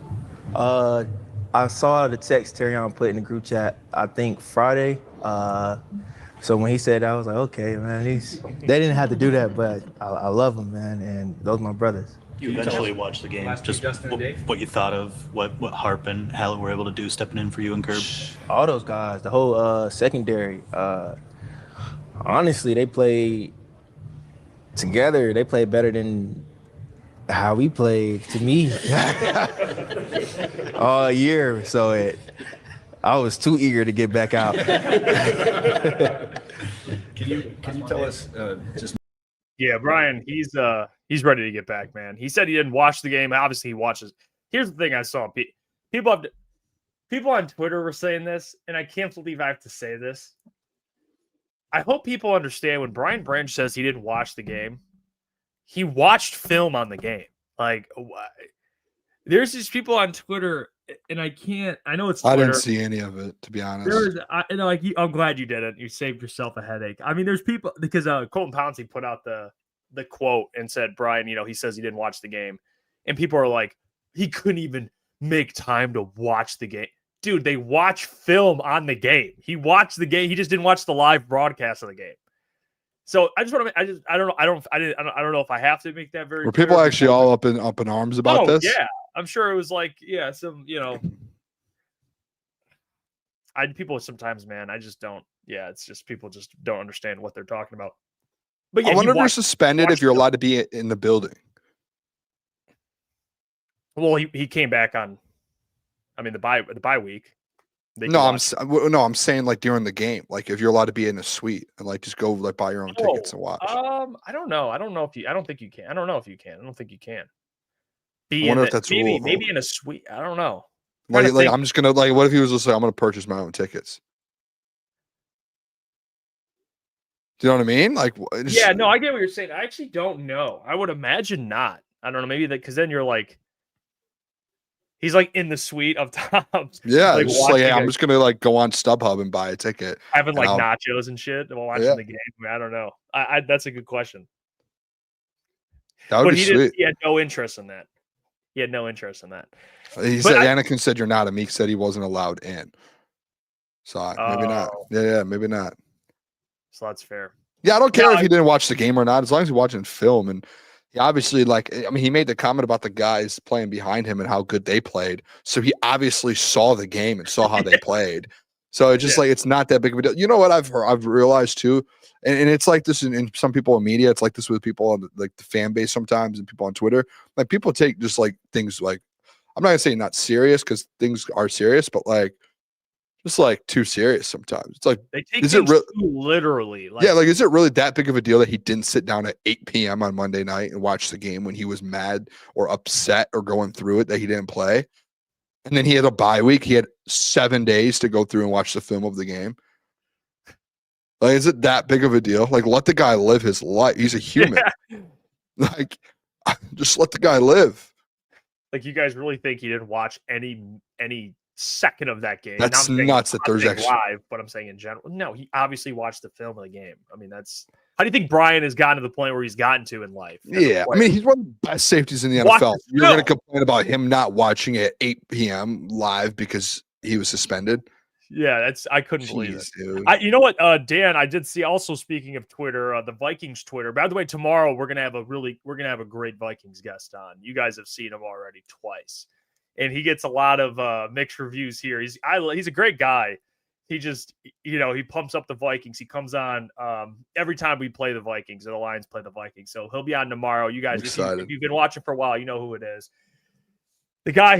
I saw the text Terrion put in the group chat, I think Friday. So when he said that, I was like, okay, man, they didn't have to do that, but I love them, man, and those are my brothers. You eventually watched the game. Just what you thought of what Harp and Hallett were able to do stepping in for you and Curb? All those guys, the whole secondary. Honestly, they played together. They played better than how we played, to me, all year. So I was too eager to get back out. Can you tell us just? Yeah, Brian, he's ready to get back, man. He said he didn't watch the game. Obviously, he watches. Here's the thing I saw. People on Twitter were saying this, and I can't believe I have to say this. I hope people understand when Brian Branch says he didn't watch the game, he watched film on the game. Like, there's these people on Twitter, and I know it's Twitter. I didn't see any of it, to be honest. I'm glad you didn't. You saved yourself a headache. I mean, there's people, because Colton Pouncey put out the quote and said, Brian, he says he didn't watch the game. And people are like, he couldn't even make time to watch the game. Dude, they watch film on the game. He watched the game. He just didn't watch the live broadcast of the game. So I just want to. I don't know if I have to make that very. Were people actually all up in arms about this? Yeah, I'm sure it was like, some, people sometimes, man, I just don't. Yeah, it's just people just don't understand what they're talking about. But yeah, I wonder if you're suspended if you're allowed to be in the building. Well, he came back on. I mean, the bye week. I'm saying like during the game, like if you're allowed to be in a suite and like just go like buy your own tickets and watch. I don't know. I don't know if you. I don't think you can. I don't know if you can. I don't think you can. I wonder if that's maybe in a suite. I don't know. Like I'm just gonna like. What if he was just like, I'm gonna purchase my own tickets? Do you know what I mean? Like, yeah, no, I get what you're saying. I actually don't know. I would imagine not. I don't know. Maybe that because then you're like. He's like in the suite of tops. Yeah, like just like, hey, I'm just gonna like go on StubHub and buy a ticket, having like nachos and shit while watching the game. I don't know. I that's a good question. That would be sweet. He had no interest in that. He said Anakin said you're not. Meek said he wasn't allowed in. So maybe not. Yeah, maybe not. So that's fair. Yeah, I don't care if he didn't watch the game or not, as long as he's watching film and He obviously, like, I mean, he made the comment about the guys playing behind him and how good they played. So he obviously saw the game and saw how they played. So it's just like, it's not that big of a deal. You know what I've realized too, and it's like this in some people in media. It's like this with people on the fan base sometimes, and people on Twitter. Like, people take just like things like, I'm not gonna say not serious, because things are serious, but like, just like too serious sometimes. It's like, they take is things it too literally? yeah, like, is it really that big of a deal that he didn't sit down at 8 p.m. on Monday night and watch the game when he was mad or upset or going through it that he didn't play? And then he had a bye week. He had 7 days to go through and watch the film of the game. Like, is it that big of a deal? Like, let the guy live his life. He's a human. Yeah. Like, just let the guy live. Like, you guys really think he didn't watch any second of that game? That's nuts that there's actually live, but I'm saying in general. No, he obviously watched the film of the game. I mean, that's how do you think Brian has gotten to the point where he's gotten to in life? Yeah, I mean, he's one of the best safeties in the NFL. You're going to complain about him not watching it at 8 p.m. live because he was suspended? Yeah, I couldn't believe it. Dude. You know what, Dan? I did see. Also, speaking of Twitter, the Vikings Twitter. By the way, tomorrow we're gonna have a great Vikings guest on. You guys have seen him already twice, and he gets a lot of mixed reviews here. He's a great guy. He just, he pumps up the Vikings. He comes on every time we play the Vikings or the Lions play the Vikings. So he'll be on tomorrow. You guys, if you've been watching for a while, you know who it is. The guy,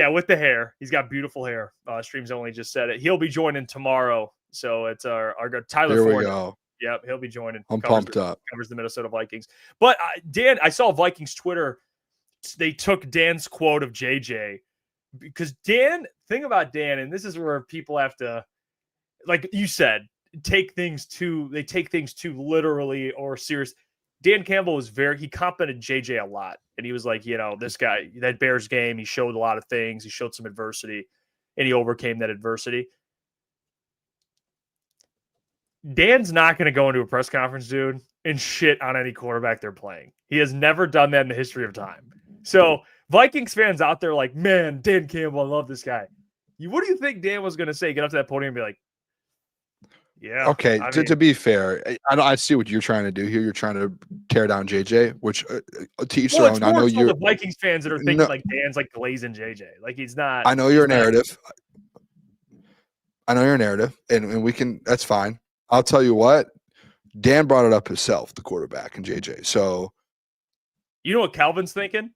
with the hair. He's got beautiful hair. Streams Only just said it. He'll be joining tomorrow. So it's our Tyler Here Ford. we go. Yep, he'll be joining. I'm pumped up. Covers the Minnesota Vikings. But Dan, I saw Vikings Twitter. They took Dan's quote of JJ because thing about Dan, and this is where people have to, like you said, take things too literally or serious. Dan Campbell he complimented JJ a lot. And he was like, this guy, that Bears game, he showed a lot of things. He showed some adversity, and he overcame that adversity. Dan's not going to go into a press conference, dude, and shit on any quarterback they're playing. He has never done that in the history of time. So Vikings fans out there like, man, Dan Campbell, I love this guy. What do you think Dan was going to say? Get up to that podium and be like, yeah. Okay. To be fair, I see what you're trying to do here. You're trying to tear down JJ, which to each their own. I know you're the Vikings fans that are thinking like Dan's like glazing JJ. Like he's not. I know your narrative. I know your narrative, and we can. That's fine. I'll tell you what. Dan brought it up himself, the quarterback, and JJ. So, you know what Calvin's thinking?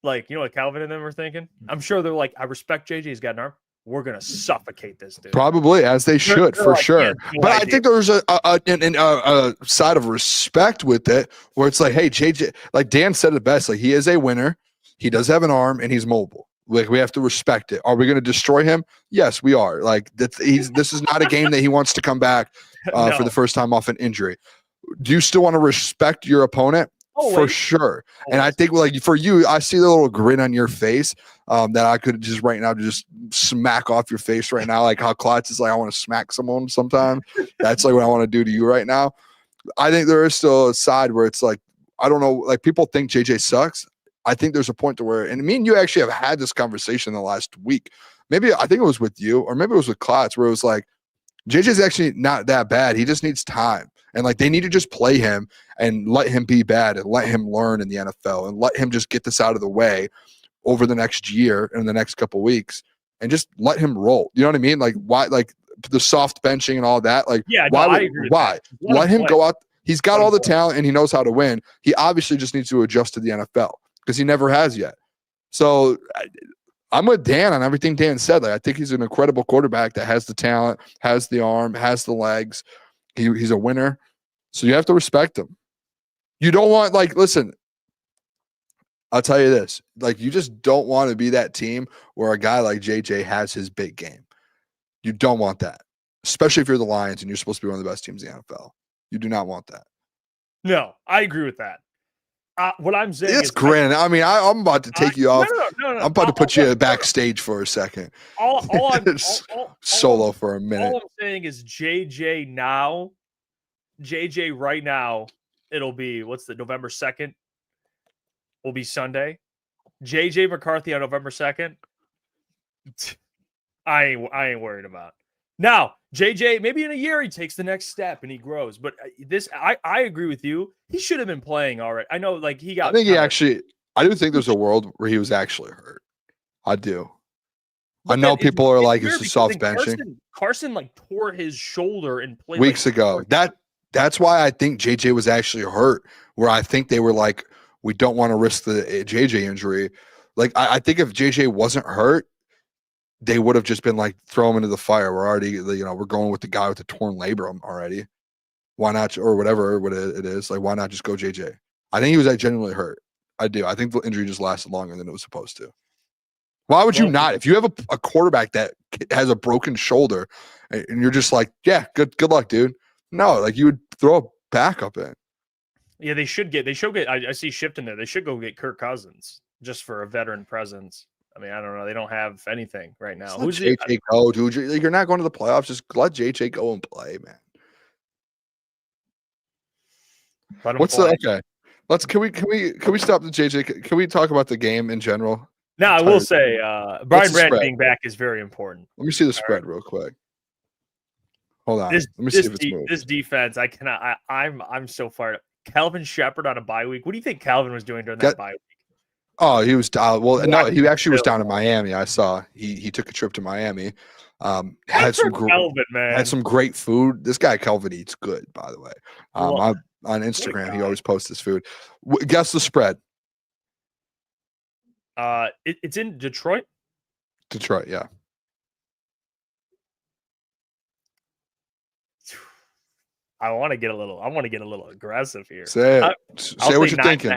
Like, you know what Calvin and them are thinking? I'm sure they're like, I respect JJ. He's got an arm. We're gonna suffocate this dude. Probably, as they should, for sure. But I think there's a side of respect with it, where it's like, hey, JJ, like Dan said it best. Like, he is a winner. He does have an arm, and he's mobile. Like, we have to respect it. Are we going to destroy him? Yes, we are. Like, this is not a game that he wants to come back for the first time off an injury. Do you still want to respect your opponent? For sure. And I think, like, for you, I see the little grin on your face that I could just right now just smack off your face right now. Like how Klotz is like, I want to smack someone sometime. That's like what I want to do to you right now. I think there is still a side where it's like, I don't know, like people think JJ sucks. I think there's a point to where, and me and you actually have had this conversation the last week. Maybe I think it was with you, or maybe it was with Klotz, where it was like, JJ's actually not that bad. He just needs time. And like they need to just play him and let him be bad and let him learn in the NFL and let him just get this out of the way over the next year and the next couple of weeks and just let him roll. You know what I mean? Like why, like the soft benching and all that. Like why? Let him go out. He's got all the talent and he knows how to win. He obviously just needs to adjust to the NFL because he never has yet. So I'm with Dan on everything Dan said. Like I think he's an incredible quarterback that has the talent, has the arm, has the legs. He's a winner. So you have to respect him. You don't want, like, listen, I'll tell you this. Like, you just don't want to be that team where a guy like JJ has his big game. You don't want that, especially if you're the Lions and you're supposed to be one of the best teams in the NFL. You do not want that. No, I agree with that. What I'm saying is grin. I mean, I'm about to take you off. No. I'm about to put you backstage for a second. Solo for a minute. All I'm saying is JJ right now, it'll be, November 2nd? Will be Sunday. JJ McCarthy on November 2nd. I ain't worried about. Now, JJ, maybe in a year he takes the next step and he grows. But I agree with you. He should have been playing already. I know, like he got. I do think there's a world where he was actually hurt. I do. I know people are like, it's just soft benching. Carson like tore his shoulder and played weeks ago. That's why I think JJ was actually hurt. Where I think they were like, we don't want to risk the JJ injury. Like I think if JJ wasn't hurt, they would have just been like, throw him into the fire. We're already, we're going with the guy with the torn labrum already. Why not, or whatever it is? Like, why not just go JJ? I think he was like genuinely hurt. I do. I think the injury just lasted longer than it was supposed to. Why would you not? If you have a quarterback that has a broken shoulder and you're just like, yeah, good luck, dude. No, like you would throw a backup in. Yeah, they should get. I see Shipton there. They should go get Kirk Cousins just for a veteran presence. I mean, I don't know. They don't have anything right now. Who's JJ go, dude? You're not going to the playoffs. Just let JJ go and play, man. Okay? Can we stop the JJ? Can we talk about the game in general? No, I will say Brian Brandt being back is very important. Let me see the spread real quick. Hold on. Let me see if it's moved. This defense, I cannot. I'm so fired up. Calvin Shepard on a bye week. What do you think Calvin was doing during that bye week? Oh, he was no, he actually was down in Miami. I saw he took a trip to Miami. Had some great food. This guy Calvin eats good, by the way. On Instagram, he always posts his food. Guess the spread. It's in Detroit. Detroit, yeah. I want to get a little aggressive here. Say it. Say what you're thinking.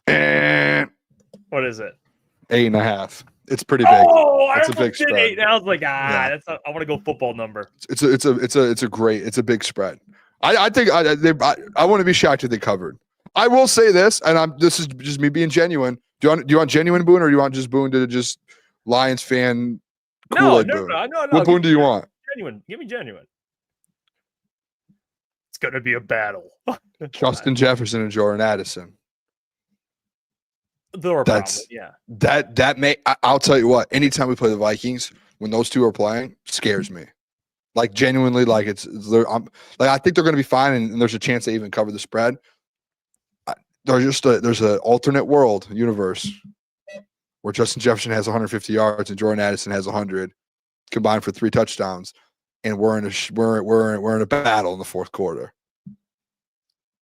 And what is it? 8.5. It's pretty big. Oh, it's a big spread. 8. And I was like, I want to go football number. It's a big spread. I think I want to be shocked if they covered. I will say this, and this is just me being genuine. Do you want genuine Boone, or do you want just Boone to just Lions fan? No. What Boone do you want? Genuine. Give me genuine. It's gonna be a battle. Justin Jefferson and Jordan Addison. I'll tell you what. Anytime we play the Vikings, when those two are playing, scares me. Like genuinely, like I think they're going to be fine, and there's a chance they even cover the spread. There's an alternate world universe where Justin Jefferson has 150 yards and Jordan Addison has 100 combined for 3 touchdowns, and we're in a battle in the fourth quarter.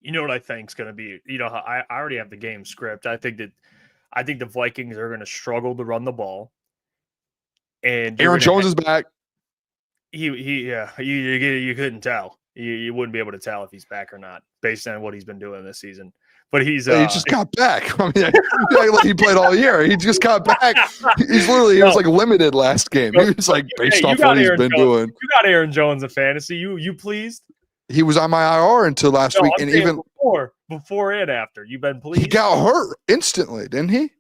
You know what I think is going to be? You know, I already have the game script. I think the Vikings are going to struggle to run the ball. And Aaron Jones is back. You couldn't tell. You wouldn't be able to tell if he's back or not based on what he's been doing this season. But he just got back. I mean, he played all year. He just got back. He was like limited last game. He was like based off what he's been doing. You got Aaron Jones in fantasy. You pleased? He was on my IR until last week, and even before and after. You've been pleased. He got hurt instantly, didn't he?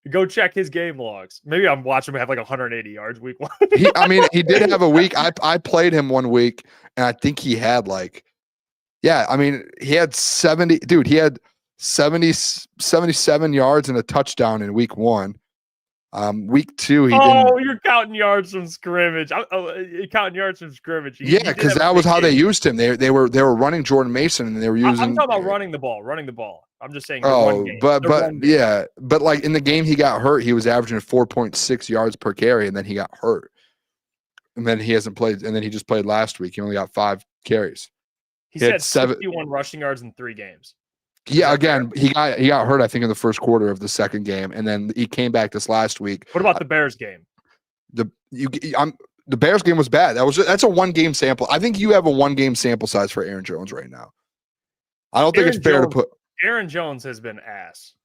Go check his game logs. Maybe I'm watching him have like 180 yards week 1. He did have a week. I played him one week, and I think he had he had 70. Dude, he had 77 yards and a touchdown in week 1. Week 2, he didn't. You're counting yards from scrimmage. You're counting yards from scrimmage. Yeah, because that was how they used him. They were running Jordan Mason, and they were using. I'm talking about running the ball. I'm just saying. But like in the game he got hurt, he was averaging 4.6 yards per carry, and then he got hurt, and then he hasn't played, and then he just played last week. He only got 5 carries. He had 71 rushing yards in 3 games. Yeah, again, he got hurt, I think, in the first quarter of the second game, and then he came back this last week. What about the Bears game? The Bears game was bad. That's a 1-game sample. I think you have a 1-game sample size for Aaron Jones right now. I don't think it's fair to put. Aaron Jones has been ass.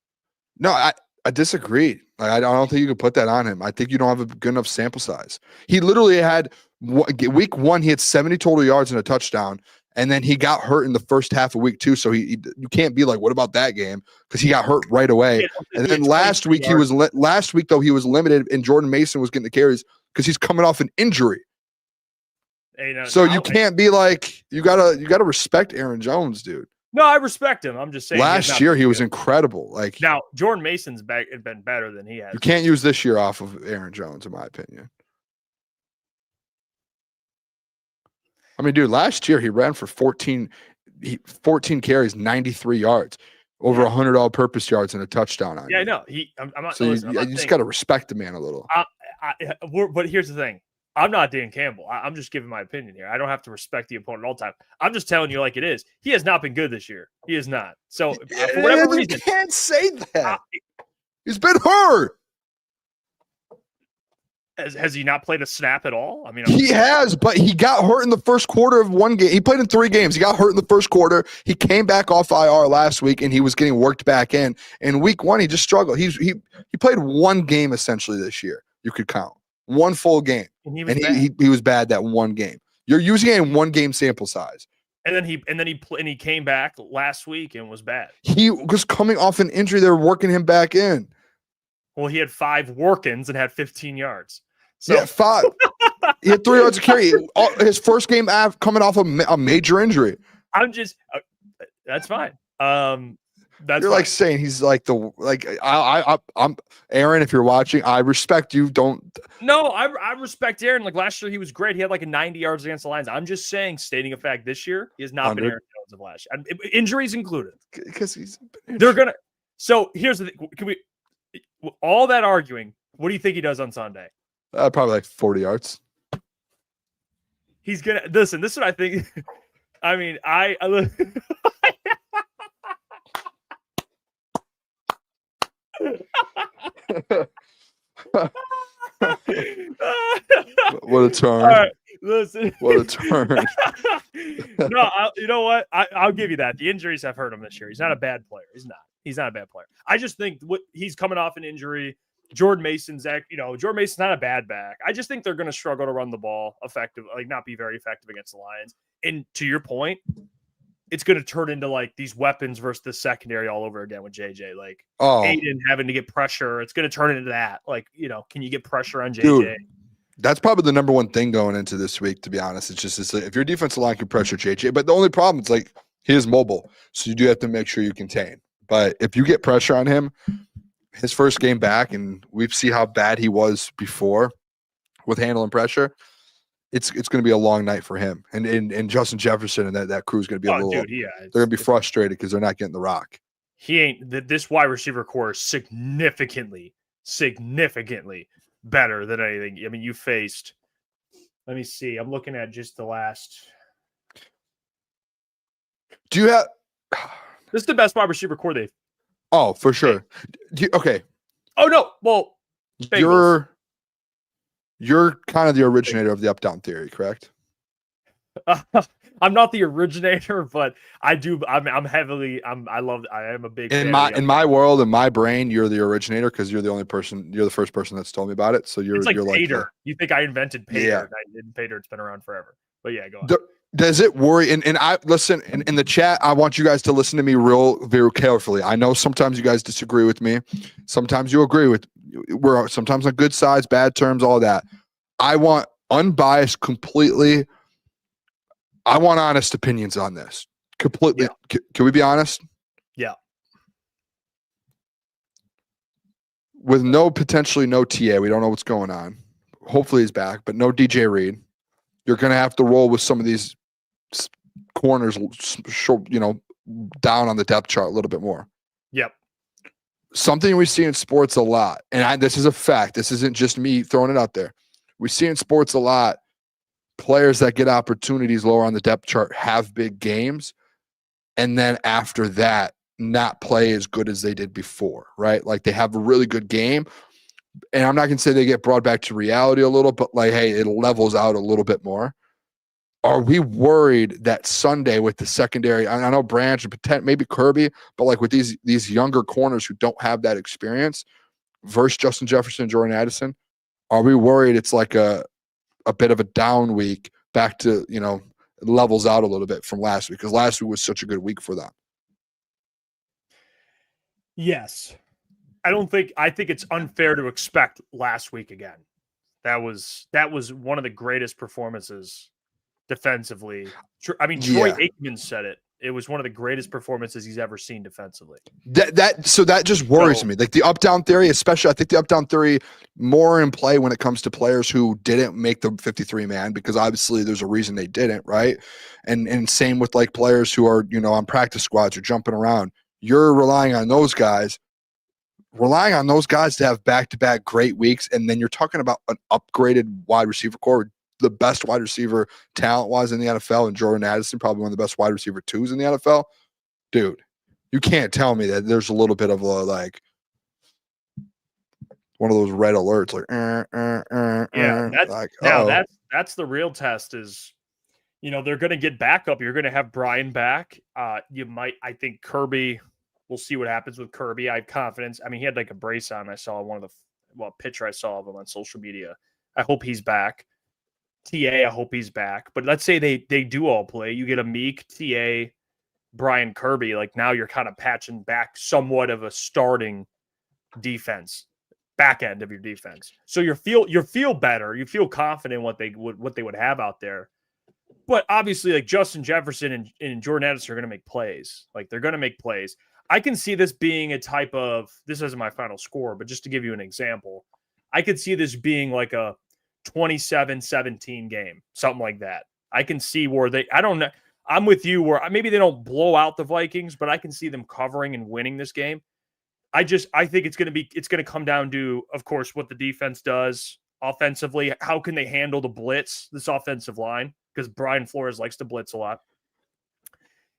No, I disagree. I don't think you can put that on him. I think you don't have a good enough sample size. He literally had week 1, he had 70 total yards and a touchdown. And then he got hurt in the first half of week 2, so you can't be like, what about that game? Because he got hurt right away. And then last week he was limited, and Jordan Mason was getting the carries because he's coming off an injury. You can't be like, you gotta respect Aaron Jones, dude. No, I respect him. I'm just saying. Last year he was incredible. Like now, Jordan Mason's been better than he has. You can't use this year off of Aaron Jones, in my opinion. I mean, dude, last year he ran for 14 carries, 93 yards, over 100 all-purpose yards and a touchdown on Yeah, I you. know. I'm not. So Listen, I'm not you just saying- got to respect the man a little. But here's the thing. I'm not Dan Campbell. I'm just giving my opinion here. I don't have to respect the opponent all the time. I'm just telling you like it is. He has not been good this year. He is not. So for whatever reason, you can't say that. He's been hurt. Has he not played a snap at all? I mean, He has, but he got hurt in the first quarter of one game. He played in 3 games. He got hurt in the first quarter. He came back off IR last week, and he was getting worked back in. In week 1, he just struggled. He played 1 game essentially this year. You could count 1 full game, and he was bad that 1 game. You're using it in 1 game sample size. And then he came back last week and was bad. He was coming off an injury. They were working him back in. Well, he had 5 work-ins and had 15 yards. So. Yeah, 5. He had 3 yards of carry. His first game coming off a major injury. I'm just that's fine. That's you're fine. like saying he's like I'm Aaron. If you're watching, I respect you. Don't. No, I respect Aaron. Like last year, he was great. He had like a 90 yards against the Lions. I'm just saying, stating a fact. This year, he has not been Aaron Jones of last year. Injuries included. Because they're gonna. So here's the thing. Can we? All that arguing. What do you think he does on Sunday? Probably like 40 yards. He's gonna listen. This is what I think. I mean, I what a turn! All right, listen. What a turn! No, you know what? I'll give you that. The injuries have hurt him this year. He's not a bad player. He's not a bad player. I just think he's coming off an injury. Jordan Mason's not a bad back. I just think they're going to struggle to run the ball effective, like not be very effective against the Lions. And to your point, it's going to turn into like these weapons versus the secondary all over again with JJ. Like Aidan having to get pressure. It's going to turn into that. Like, can you get pressure on JJ? Dude, that's probably the number one thing going into this week, to be honest. It's like, if your defensive line can pressure JJ, but the only problem is like he is mobile. So you do have to make sure you contain. But if you get pressure on him, his first game back, and we see how bad he was before with handling pressure, it's going to be a long night for him. And Justin Jefferson and that crew is going to be they're going to be frustrated because they're not getting the rock. This wide receiver core is significantly better than anything. I mean, you faced, let me see. I'm looking at just the last. Do you have, this is the best wide receiver core they've. Oh, for sure. Okay. Oh no. Well, Bengals. You're kind of the originator of the up-down theory, correct? I'm not the originator, but I do. I am a big in my world, in my brain, you're the originator because you're the first person that's told me about it. So you're Pater. Like you think I invented Pater? Yeah. I didn't. Pater. It's been around forever. But yeah, go on. Does it worry? And I listen in the chat. I want you guys to listen to me very carefully. I know sometimes you guys disagree with me. Sometimes you agree with. We're sometimes on good sides, bad terms, all that. I want unbiased, completely. I want honest opinions on this. Completely. Yeah. Can we be honest? Yeah. With potentially no TA, we don't know what's going on. Hopefully he's back, but no DJ Reed. You're going to have to roll with some of these corners, down on the depth chart a little bit more. Yep. Something we see in sports a lot, and this is a fact. This isn't just me throwing it out there. We see in sports a lot, players that get opportunities lower on the depth chart have big games, and then after that, not play as good as they did before, right? Like they have a really good game, and I'm not going to say they get brought back to reality a little, but like, hey, it levels out a little bit more. Are we worried that Sunday with the secondary, I know Branch and maybe Kirby, but like with these younger corners who don't have that experience versus Justin Jefferson and Jordan Addison, are we worried it's like a bit of a down week back to, it levels out a little bit from last week? Because last week was such a good week for them. Yes. I think it's unfair to expect last week again. That was one of the greatest performances defensively. I mean, Troy Aikman said it it was one of the greatest performances he's ever seen defensively. That just worries me. Like the up down theory, especially, I think the up down theory more in play when it comes to players who didn't make the 53 man, because obviously there's a reason they didn't, right? And same with like players who are, on practice squads or jumping around. You're relying on those guys to have back-to-back great weeks, and then you're talking about an upgraded wide receiver core, the best wide receiver talent-wise in the NFL, and Jordan Addison, probably one of the best wide receiver twos in the NFL. Dude, you can't tell me that there's a little bit of a, like, one of those red alerts, like, that's the real test is, they're going to get back up. You're going to have Brian back. I think Kirby, we'll see what happens with Kirby. I have confidence. I mean, he had like a brace on. I saw picture I saw of him on social media. I hope he's back. TA, I hope he's back. But let's say they do all play. You get a Meek, TA, Brian, Kirby. Like now you're kind of patching back somewhat of a starting defense, back end of your defense. So you feel better. You feel confident what they would have out there. But obviously, like Justin Jefferson and Jordan Addison are going to make plays. Like they're going to make plays. I can see this being a type of, this isn't my final score, but just to give you an example, I could see this being like a 27-17 game, something like that. I can see where I don't know. I'm with you where maybe they don't blow out the Vikings, but I can see them covering and winning this game. I think it's going to come down to, of course, what the defense does offensively. How can they handle the blitz, this offensive line? Because Brian Flores likes to blitz a lot.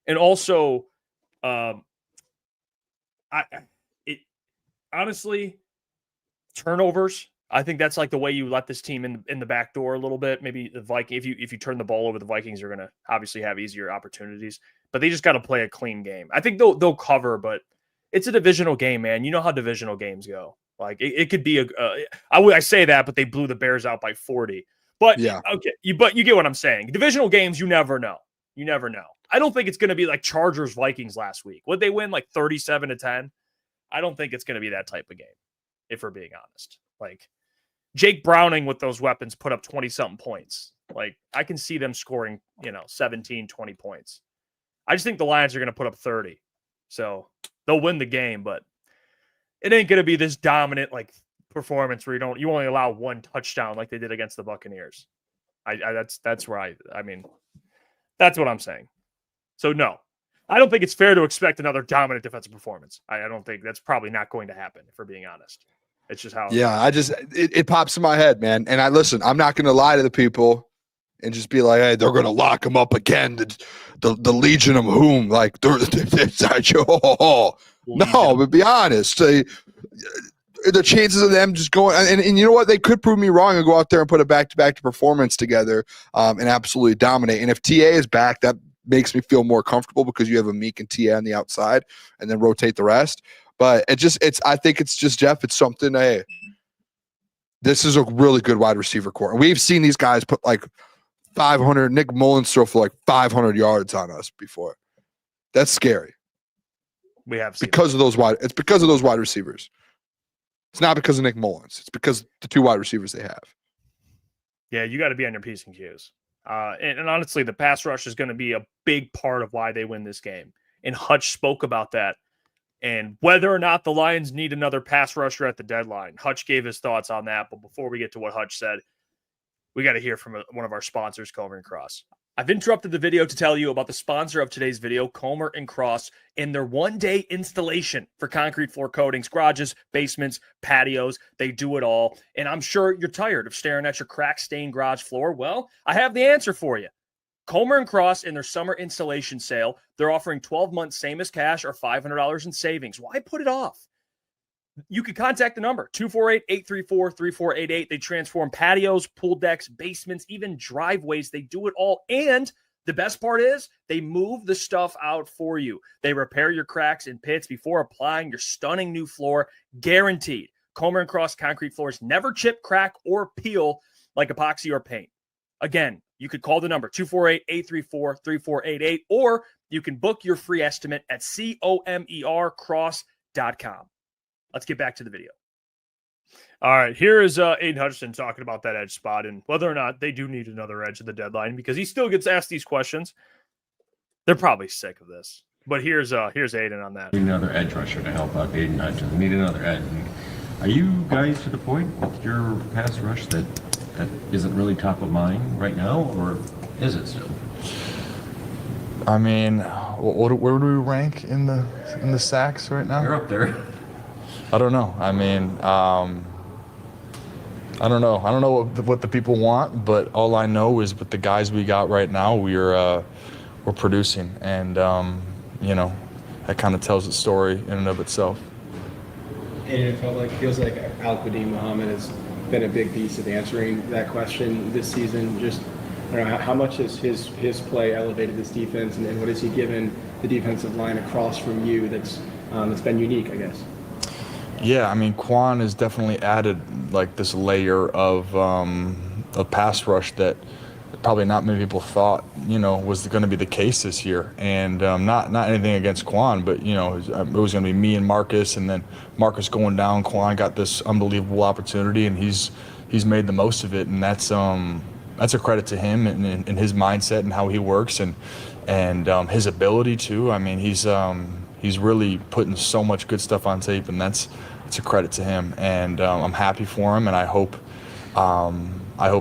And also, honestly, turnovers. I think that's like the way you let this team in the back door a little bit. Maybe the Viking, if you turn the ball over, the Vikings are going to obviously have easier opportunities. But they just got to play a clean game. I think they'll cover, but it's a divisional game, man. You know how divisional games go. Like it could be I say that, but they blew the Bears out by 40. But yeah, okay, but you get what I'm saying. Divisional games, you never know. You never know. I don't think it's going to be like Chargers Vikings last week. Would they win like 37-10? I don't think it's going to be that type of game, if we're being honest. Like Jake Browning with those weapons put up 20-something points. Like I can see them scoring, 17, 20 points. I just think the Lions are going to put up 30. So they'll win the game, but it ain't going to be this dominant like performance where you only allow one touchdown like they did against the Buccaneers. That's where that's what I'm saying. So no, I don't think it's fair to expect another dominant defensive performance. I don't think that's probably not going to happen, if we're being honest. It's just how. Yeah, it pops in my head, man. And I'm not going to lie to the people and just be like, hey, they're going to lock him up again. The Legion of whom? Like, no, but be honest. The chances of them just going and you know what, they could prove me wrong and go out there and put a back-to-back performance together and absolutely dominate. And if TA is back, that makes me feel more comfortable because you have a Meek and TA on the outside and then rotate the rest. But I think it's just, Jeff, it's something. Hey, this is a really good wide receiver core, and we've seen these guys put like 500. Nick Mullins throw for like 500 yards on us before. That's scary. We have because of those wide. It's because of those wide receivers. It's not because of Nick Mullins. It's because the two wide receivers they have. Yeah, you got to be on your P's and Q's. And honestly, the pass rush is going to be a big part of why they win this game. And Hutch spoke about that. And whether or not the Lions need another pass rusher at the deadline, Hutch gave his thoughts on that. But before we get to what Hutch said, we got to hear from one of our sponsors, Comer & Cross. I've interrupted the video to tell you about the sponsor of today's video, Comer & Cross, and their one-day installation for concrete floor coatings, garages, basements, patios. They do it all. And I'm sure you're tired of staring at your crack-stained garage floor. Well, I have the answer for you. Comer & Cross in their summer installation sale, they're offering 12 months same as cash or $500 in savings. Why put it off? You can contact the number, 248-834-3488. They transform patios, pool decks, basements, even driveways. They do it all. And the best part is they move the stuff out for you. They repair your cracks and pits before applying your stunning new floor, guaranteed. Comer & Cross concrete floors never chip, crack, or peel like epoxy or paint. Again, you could call the number, 248-834-3488, or you can book your free estimate at comercross.com. Let's get back to the video. All right, here is Aidan Hutchinson talking about that edge spot and whether or not they do need another edge at the deadline, because he still gets asked these questions. They're probably sick of this. But here's Aidan on that. Need another edge rusher to help out Aidan Hutchinson. Need another edge. Are you guys to the point with your pass rush that isn't really top of mind right now, or is it still? I mean, where would we rank in the sacks right now? You're up there. I don't know. I mean, I don't know. I don't know what the people want, but all I know is with the guys we got right now, we're producing, and you know, that kind of tells the story in and of itself. And it feels like Al-Qadim Muhammad has been a big piece of answering that question this season. Just, I don't know, how much has his play elevated this defense, and what has he given the defensive line across from you that's been unique, I guess? Yeah, I mean, Quan has definitely added like this layer of a pass rush that probably not many people thought, you know, was going to be the case this year. And not anything against Quan, but, you know, it was going to be me and Marcus, and then Marcus going down. Quan got this unbelievable opportunity, and he's made the most of it. And that's a credit to him and his mindset and how he works and his ability too. I mean, he's really putting so much good stuff on tape, and it's a credit to him. And I'm happy for him, and I hope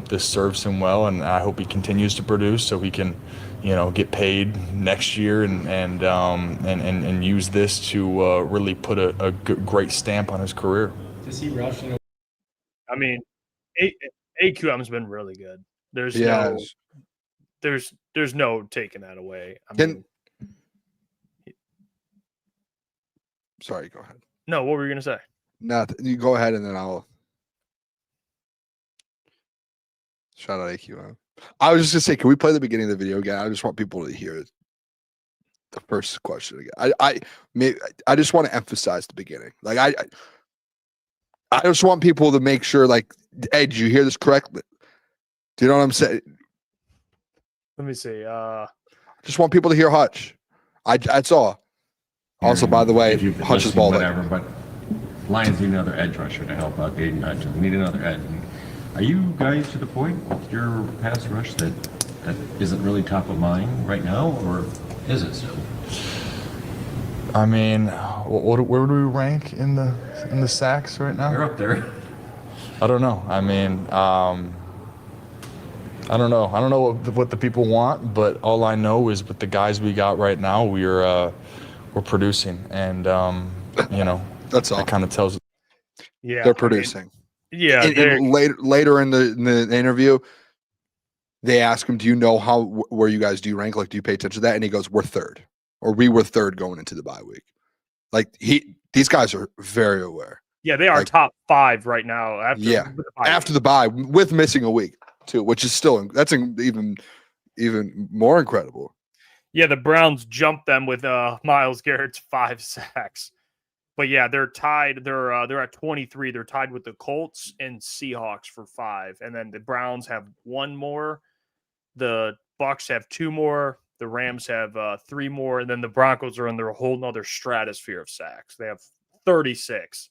this serves him well, and I hope he continues to produce so he can, you know, get paid next year and use this to really put a great stamp on his career. To see rush, I mean, AQM's been really good. There's no taking that away. Sorry, go ahead. No, what were you gonna say? Nothing. You go ahead, and then I'll shout out AQM. I was just gonna say, can we play the beginning of the video again? I just want people to hear the first question again. I just want to emphasize the beginning. Like I just want people to make sure, like, hey, did you hear this correctly? Do you know what I'm saying? Let me see. Just want people to hear Hutch. That's all. Also, by the way, Hutch is ball. Whatever, but Lions need another edge rusher to help out Aidan Hutchinson. Need another edge. Are you guys to the point with your pass rush that isn't really top of mind right now, or is it still? I mean, where would we rank in the sacks right now? You're up there. I don't know. I mean, I don't know. I don't know what the people want, but all I know is with the guys we got right now, we're producing, and you know, that's all. That kind of tells. Yeah, they're producing. Yeah. And later in the interview, they ask him, "Do you know where you guys do rank? Like, do you pay attention to that?" And he goes, "We're third, or we were third going into the bye week." Like these guys are very aware. Yeah, they are like, top 5 right now. After the bye, with missing a week too, which is still that's even more incredible. Yeah, the Browns jumped them with Myles Garrett's 5 sacks. But yeah, they're tied. They're at 23. They're tied with the Colts and Seahawks for 5, and then the Browns have 1 more. The Bucs have 2 more. The Rams have 3 more, and then the Broncos are in their whole nother stratosphere of sacks. They have 36.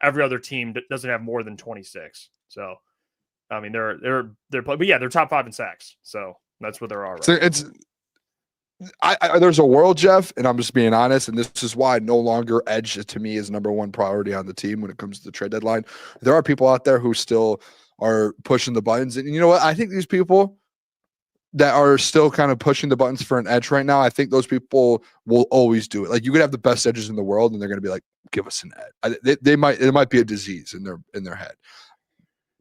Every other team doesn't have more than 26. So, I mean, they're but yeah, they're top 5 in sacks. So that's what they're all right. So there's a world, Jeff, and I'm just being honest, and this is why no longer edge to me is number 1 priority on the team when it comes to the trade deadline. There are people out there who still are pushing the buttons, and you know what? I think these people that are still kind of pushing the buttons for an edge right now, I think those people will always do it. Like, you could have the best edges in the world, and they're going to be like, "Give us an edge." It might be a disease in their head,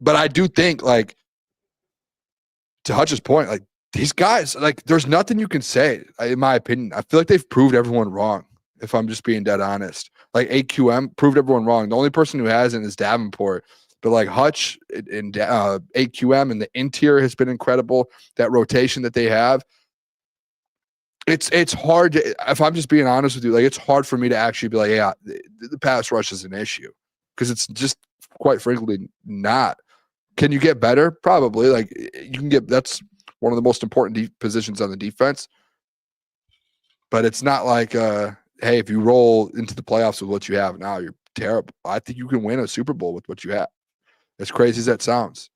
but I do think, like, to Hutch's point, like, these guys, like, there's nothing you can say, in my opinion. I feel like they've proved everyone wrong, if I'm just being dead honest. Like, AQM proved everyone wrong. The only person who hasn't is Davenport. But, like, Hutch and AQM and the interior has been incredible. That rotation that they have. It's hard to, if I'm just being honest with you, like, it's hard for me to actually be like, yeah, the pass rush is an issue. Because it's just, quite frankly, not. Can you get better? Probably. Like, you can get, that's one of the most important positions on the defense. But it's not like, hey, if you roll into the playoffs with what you have now, you're terrible. I think you can win a Super Bowl with what you have. As crazy as that sounds.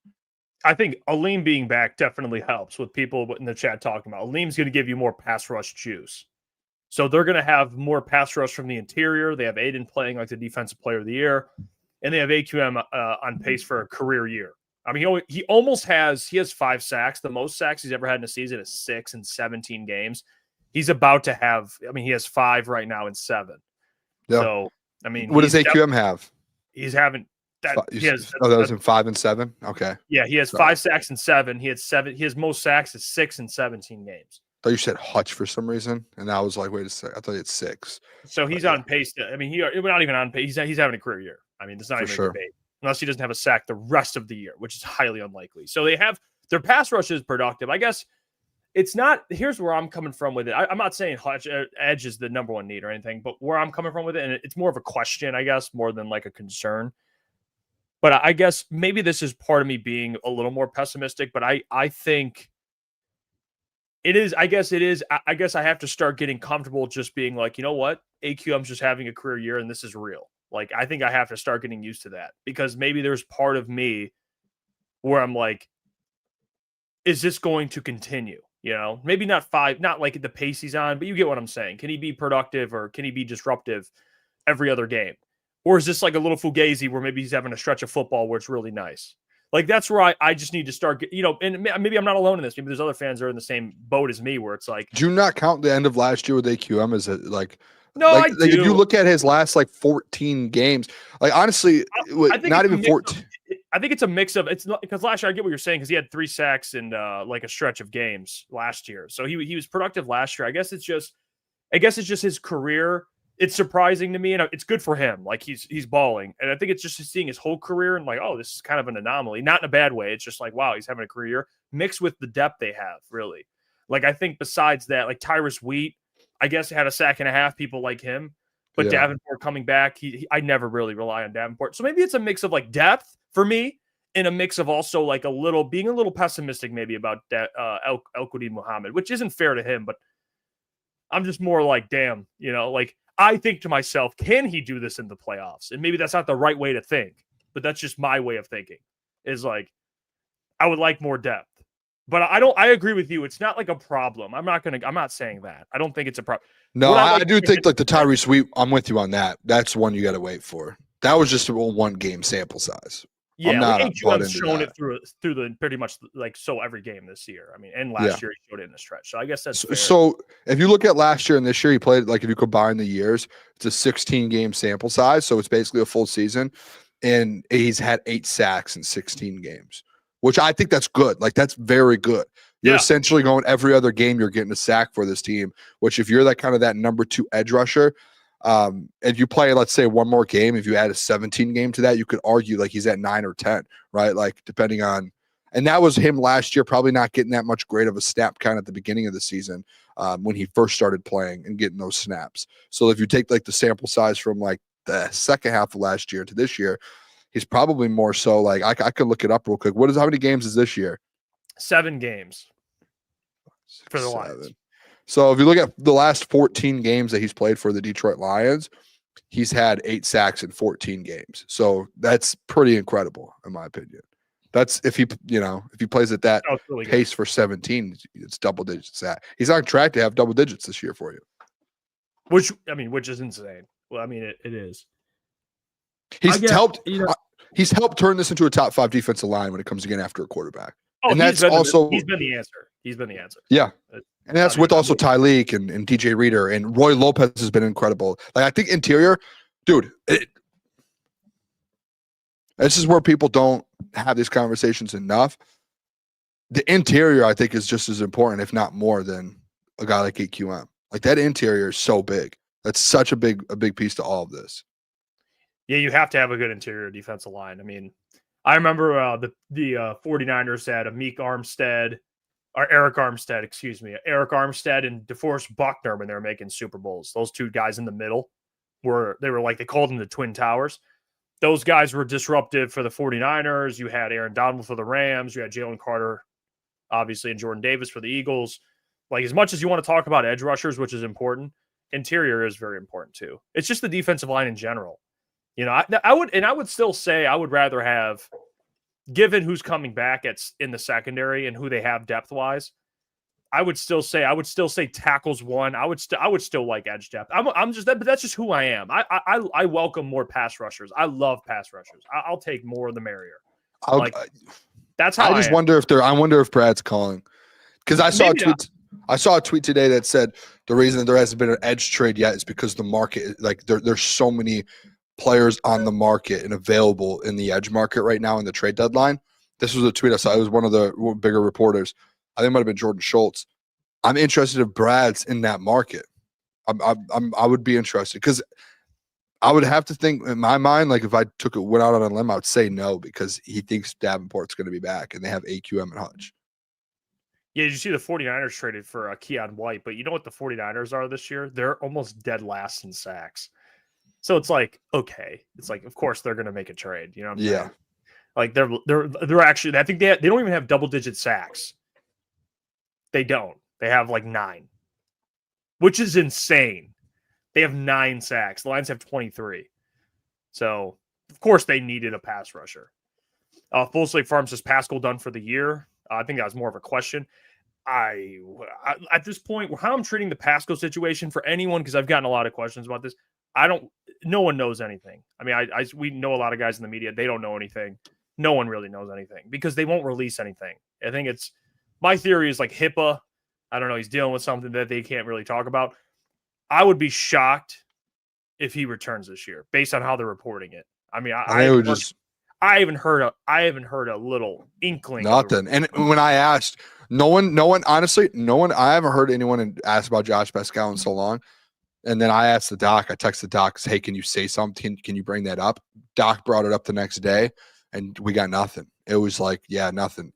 I think Aleem being back definitely helps with people in the chat talking about. Aleem's going to give you more pass rush juice. So they're going to have more pass rush from the interior. They have Aidan playing like the defensive player of the year, and they have AQM on pace for a career year. I mean, he has 5 sacks. The most sacks he's ever had in a season is 6 in 17 games. He's about to have, he has 5 right now in 7. Yeah. So, I mean, what does AQM have? He's having that. That was in 5 and 7. Okay. Yeah, he has 5 sacks and 7. He had 7. His most sacks is 6 in 17 games. I thought you said Hutch for some reason, and I was like, wait a second. I thought it's 6. So he's on pace to. We're not even on pace. He's having a career year. It's not even a debate, unless he doesn't have a sack the rest of the year, which is highly unlikely. So they have their pass rush is productive. I guess it's not. Here's where I'm coming from with it. I'm not saying Hutch edge is the number 1 need or anything, but where I'm coming from with it, and it's more of a question, I guess, more than like a concern. But I guess maybe this is part of me being a little more pessimistic, but I think it is. I guess it is. I guess I have to start getting comfortable just being like, you know what? AQM's just having a career year and this is real. Like, I think I have to start getting used to that because maybe there's part of me where I'm like, is this going to continue? Maybe not 5, not like the pace he's on, but you get what I'm saying. Can he be productive or can he be disruptive every other game? Or is this like a little fugazi where maybe he's having a stretch of football where it's really nice? Like, that's where I just need to start, and maybe I'm not alone in this. Maybe there's other fans that are in the same boat as me where it's like. Do you not count the end of last year with AQM as like. No, I do. If you look at his last 14 games, honestly, not even 14. I think it's a mix of it's not because last year I get what you're saying because he had 3 sacks and like a stretch of games last year, so he was productive last year. I guess it's just his career. It's surprising to me, and it's good for him. Like he's balling, and I think it's just seeing his whole career and like, oh, this is kind of an anomaly, not in a bad way. It's just like, wow, he's having a career year mixed with the depth they have. Really, like I think besides that, like Tyrus Wheat, I guess had a sack and a half. People like him, but Davenport coming back, I nenever really rely on Davenport. So maybe it's a mix of like depth for me, and a mix of also like being a little pessimistic maybe about El-Quadin Muhammad, which isn't fair to him. But I'm just more like, damn, like. I think to myself, can he do this in the playoffs? And maybe that's not the right way to think, but that's just my way of thinking is like, I would like more depth, but I agree with you. It's not like a problem. I'm not saying that. I don't think it's a problem. No, I do think like the Tyrese Sweet, I'm with you on that. That's one you got to wait for. That was just a 1 game sample size. Yeah, AQM's shown it through the pretty much like every game this year. And last year he showed it in the stretch. So I guess that's fair. So if you look at last year and this year, he played like if you combine the years, it's a 16 game sample size. So it's basically a full season, and he's had 8 sacks in 16 games, which I think that's good. Like that's very good. You're essentially going every other game you're getting a sack for this team. Which if you're that number 2 edge rusher. And you play, let's say, one more game. If you add a 17 game to that, you could argue like he's at 9 or 10, right? Like depending on, and that was him last year, probably not getting that much great of a snap count at the beginning of the season when he first started playing and getting those snaps. So if you take like the sample size from like the second half of last year to this year, he's probably more so like I could look it up real quick. How many games is this year? 7 games for the Lions. So if you look at the last 14 games that he's played for the Detroit Lions, he's had 8 sacks in 14 games. So that's pretty incredible, in my opinion. That's if he plays at that really pace for 17, it's double digits. He's on track to have double digits this year for you. Which is insane. Well, it is. He's helped turn this into a top 5 defensive line when it comes to getting after a quarterback. Oh, and he's been the answer. Yeah. And that's with also Tyleek and DJ Reader, and Roy Lopez has been incredible. Like I think interior, dude, this is where people don't have these conversations enough. The interior, I think, is just as important, if not more, than a guy like AQM. Like that interior is so big. That's such a big piece to all of this. Yeah, you have to have a good interior defensive line. I remember the 49ers had Eric Armstead and DeForest Buckner when they were making Super Bowls. Those 2 guys in the middle they called them the Twin Towers. Those guys were disruptive for the 49ers. You had Aaron Donald for the Rams. You had Jalen Carter, obviously, and Jordan Davis for the Eagles. Like as much as you want to talk about edge rushers, which is important, interior is very important too. It's just the defensive line in general. I would still say I would rather have given who's coming back in the secondary and who they have depth wise, I would still say tackles one. I would still like edge depth. But that's just who I am. I welcome more pass rushers. I love pass rushers. I'll take more the merrier. That's how I wonder if Brad's calling, because I saw a tweet today that said the reason there hasn't been an edge trade yet is because the market, like there's so many players on the market and available in the edge market right now in the trade deadline. This was a tweet I saw. It was one of the bigger reporters. I think it might have been Jordan Schultz. I'm interested if Brad's in that market. I would be interested, because I would have to think in my mind, like if I went out on a limb, I would say no, because he thinks Davenport's going to be back and they have AQM and Hutch. Yeah, did you see the 49ers traded for Keon White? But you know what the 49ers are this year? They're almost dead last in sacks. So it's like, okay. It's like, of course they're going to make a trade. You know what I'm saying? Like they're actually, I think they don't even have double-digit sacks. They don't. They have like 9, which is insane. They have 9 sacks. The Lions have 23. So, of course, they needed a pass rusher. Full Slate Farm says Paschal done for the year. I think that was more of a question. I at this point, how I'm treating the Paschal situation for anyone, because I've gotten a lot of questions about this. No one knows anything. I mean, we know a lot of guys in the media. They don't know anything. No one really knows anything because they won't release anything. I think my theory is like HIPAA. I don't know. He's dealing with something that they can't really talk about. I would be shocked if he returns this year based on how they're reporting it. I mean, I haven't heard a little inkling. Nothing. And when I asked, no one, honestly, I haven't heard anyone ask about Josh Paschal in so long. And then I asked the doc, I texted the doc, hey, can you say something? Can you bring that up? Doc brought it up the next day and we got nothing. It was like, yeah, nothing.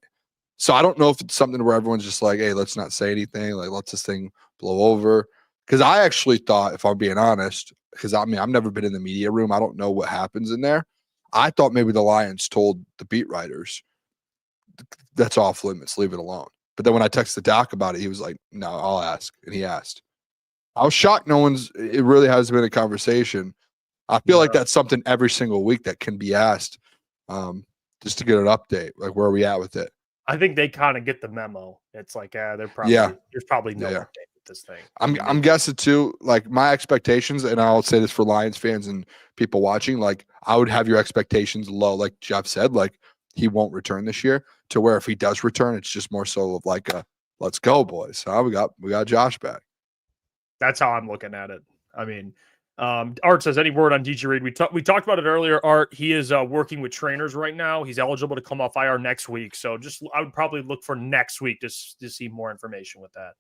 So I don't know if it's something where everyone's just like, hey, let's not say anything. Like, let this thing blow over. Because I actually thought, if I'm being honest, because I mean, I've never been in the media room. I don't know what happens in there. I thought maybe the Lions told the beat writers, that's off limits, leave it alone. But then when I texted Doc about it, he was like, no, I'll ask. And he asked. I was shocked it really has been a conversation. I feel like that's something every single week that can be asked, just to get an update. Like, where are we at with it? I think they kind of get the memo. It's like, there's probably no update with this thing. I'm guessing too, like my expectations, and I'll say this for Lions fans and people watching, like I would have your expectations low, like Jeff said, like he won't return this year, to where if he does return, it's just more so of like let's go, boys. We got Josh back. That's how I'm looking at it. I mean, Art says, any word on DJ Reed? We talked about it earlier, Art. He is working with trainers right now. He's eligible to come off IR next week. So I would probably look for next week to see more information with that.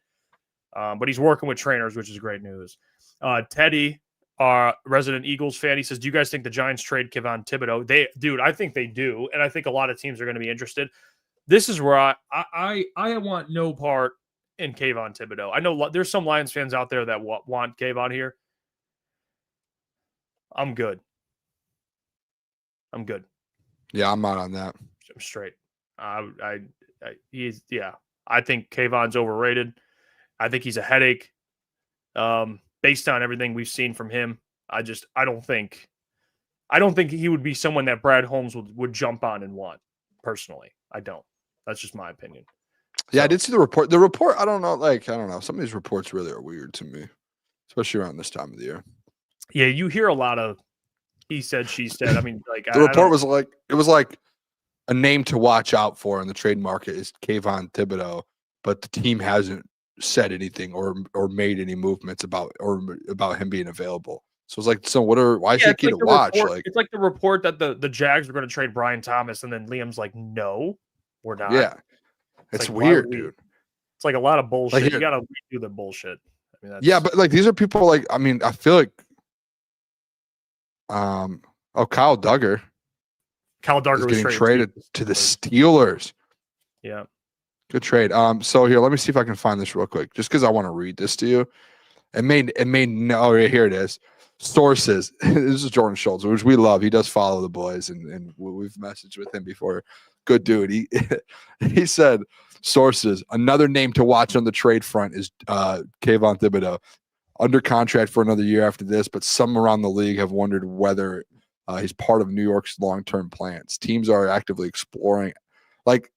But he's working with trainers, which is great news. Teddy, our resident Eagles fan, he says, do you guys think the Giants trade Kayvon Thibodeaux? I think they do. And I think a lot of teams are going to be interested. This is where I want no part in Kayvon Thibodeaux. I know there's some Lions fans out there that want Kayvon here. I'm good. Yeah, I'm not on that. I'm straight. I think Kayvon's overrated. I think he's a headache. Based on everything we've seen from him, I don't think he would be someone that Brad Holmes would jump on and want. Personally, I don't. That's just my opinion. Yeah, I did see the report. The report, I don't know. Some of these reports really are weird to me, especially around this time of the year. Yeah, you hear a lot of he said, she said. I mean, like the report was like a name to watch out for in the trade market is Kayvon Thibodeaux, but the team hasn't said anything or made any movements about him being available. So it's like, why is he key to watch? It's like the report that the Jags were going to trade Brian Thomas, and then Liam's like, no, we're not. Yeah, it's like, weird, dude. It's like a lot of bullshit. Like, you got to redo the bullshit. I mean, yeah, but like these are people like, I mean, I feel like, Kyle Duggar. Kyle Duggar was getting traded to the Steelers. Yeah. Good trade. So here, let me see if I can find this real quick, just because I want to read this to you. Here it is. Sources. This is Jordan Schultz, which we love. He does follow the boys, and we've messaged with him before. Good dude. He said, sources, another name to watch on the trade front is Kayvon Thibodeaux. Under contract for another year after this, but some around the league have wondered whether He's part of New York's long-term plans. Teams are actively exploring, like,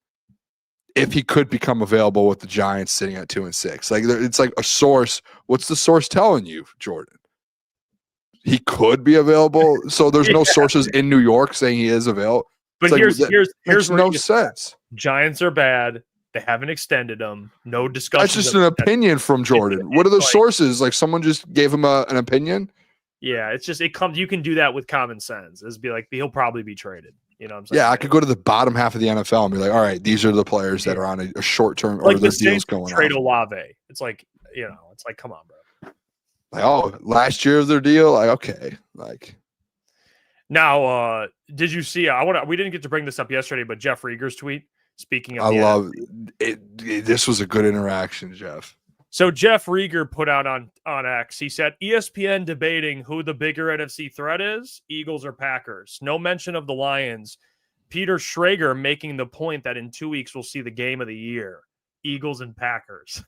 if he could become available with the Giants sitting at 2-6. Like, it's like a source. What's the source telling you, Jordan? He could be available. So there's no sources in New York saying he is available. But it's here's makes where no sense. Giants are bad. They haven't extended him. No discussion. That's just an opinion from Jordan. What are the sources? Like, someone just gave him an opinion? Yeah, it's just, it comes, you can do that with common sense. It's be like, he'll probably be traded. You know what I'm saying? Yeah, I could go to the bottom half of the NFL and be like, all right, these are the players that are on a short term or like their the deals Saints going trade on. Olave. It's like, it's like, come on, bro. Like, oh, last year of their deal? Like, okay. Like, now, did you see, we didn't get to bring this up yesterday, but Jeff Rieger's tweet, speaking of I love it. This was a good interaction, Jeff. So Jeff Rieger put out on X, he said, ESPN debating who the bigger NFC threat is, Eagles or Packers. No mention of the Lions. Peter Schrager making the point that in 2 weeks we'll see the game of the year, Eagles and Packers.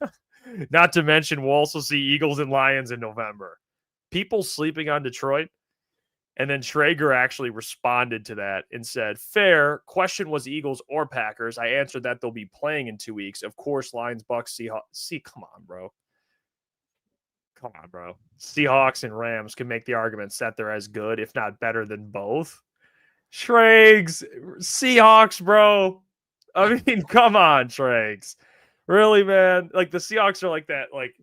Not to mention we'll also see Eagles and Lions in November. People sleeping on Detroit. And then Schrager actually responded to that and said, fair. Question was Eagles or Packers. I answered that they'll be playing in 2 weeks. Of course, Lions, Bucks, Seahawks. Come on, bro. Come on, bro. Seahawks and Rams can make the arguments that they're as good, if not better than both. Schrags, Seahawks, bro. I mean, come on, Schrags. Really, man? Like, the Seahawks are like that. Like,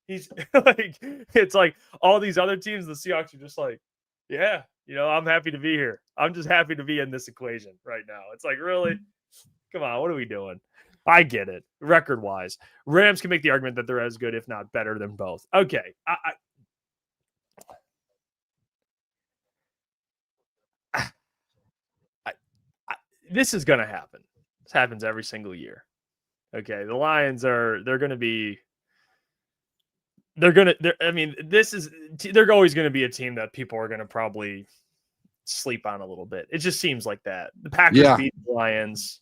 he's like, it's like all these other teams, the Seahawks are just like, yeah, I'm happy to be here. I'm just happy to be in this equation right now. It's like, really? Come on, what are we doing? I get it. Record-wise, Rams can make the argument that they're as good, if not better than both. Okay. This is going to happen. This happens every single year. Okay, the Lions they're always going to be a team that people are going to probably sleep on a little bit. It just seems like that. The Packers beat the Lions.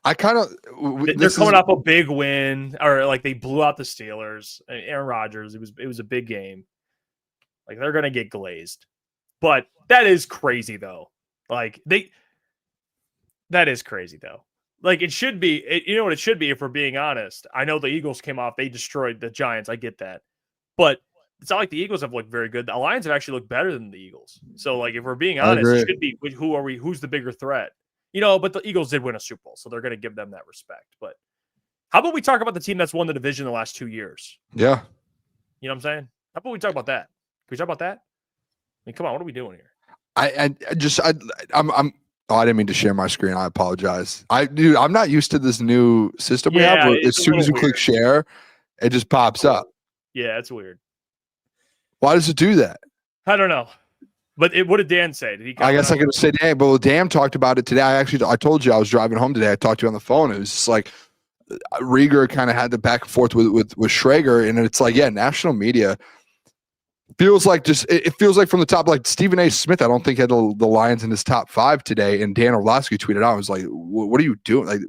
I kind of they're coming off a big win, or like they blew out the Steelers. Aaron Rodgers. It was a big game. Like, they're going to get glazed, but that is crazy though. That is crazy though. Like, it should be, you know what it should be, if we're being honest. I know the Eagles came off, they destroyed the Giants. I get that. But it's not like the Eagles have looked very good. The Lions have actually looked better than the Eagles. So, like, if we're being honest, it should be, who's the bigger threat? But the Eagles did win a Super Bowl, so they're going to give them that respect. But how about we talk about the team that's won the division the last 2 years? Yeah. You know what I'm saying? How about we talk about that? Can we talk about that? I mean, come on, what are we doing here? Oh, I didn't mean to share my screen. I apologize. I'm not used to this new system we have where as soon as you click share, it just pops up. Yeah, it's weird. Why does it do that? I don't know. But what did Dan say? Did he? I guess I could say Dan, but Dan talked about it today. I told you I was driving home today. I talked to you on the phone. It was just like Rieger kind of had the back and forth with Schrager, and it's like, national media feels like it feels like from the top, like Stephen A. Smith, I don't think had the Lions in his top 5 today. And Dan Orlovsky tweeted out, I was like, what are you doing? Like,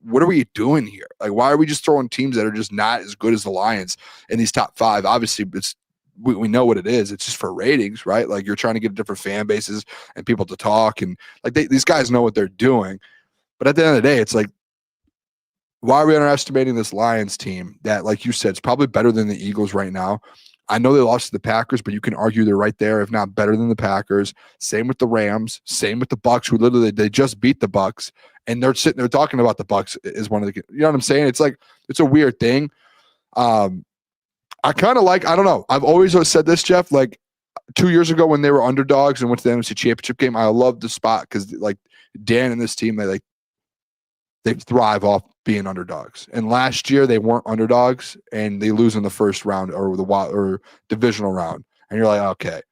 what are we doing here? Like, why are we just throwing teams that are just not as good as the Lions in these top 5? Obviously, we know what it is. It's just for ratings, right? Like, you're trying to get different fan bases and people to talk. And like, these guys know what they're doing. But at the end of the day, it's like, why are we underestimating this Lions team that, like you said, is probably better than the Eagles right now? I know they lost to the Packers, but you can argue they're right there, if not better than the Packers. Same with the Rams. Same with the Bucks, who literally they just beat the Bucks, and they're sitting there talking about the Bucks is one of the. You know what I'm saying? It's like it's a weird thing. I kind of like. I don't know. I've always said this, Jeff. Like 2 years ago when they were underdogs and went to the NFC Championship game, I loved the spot because like Dan and this team, they thrive off being underdogs. And last year they weren't underdogs and they lose in the first round or divisional round. And you're like, okay.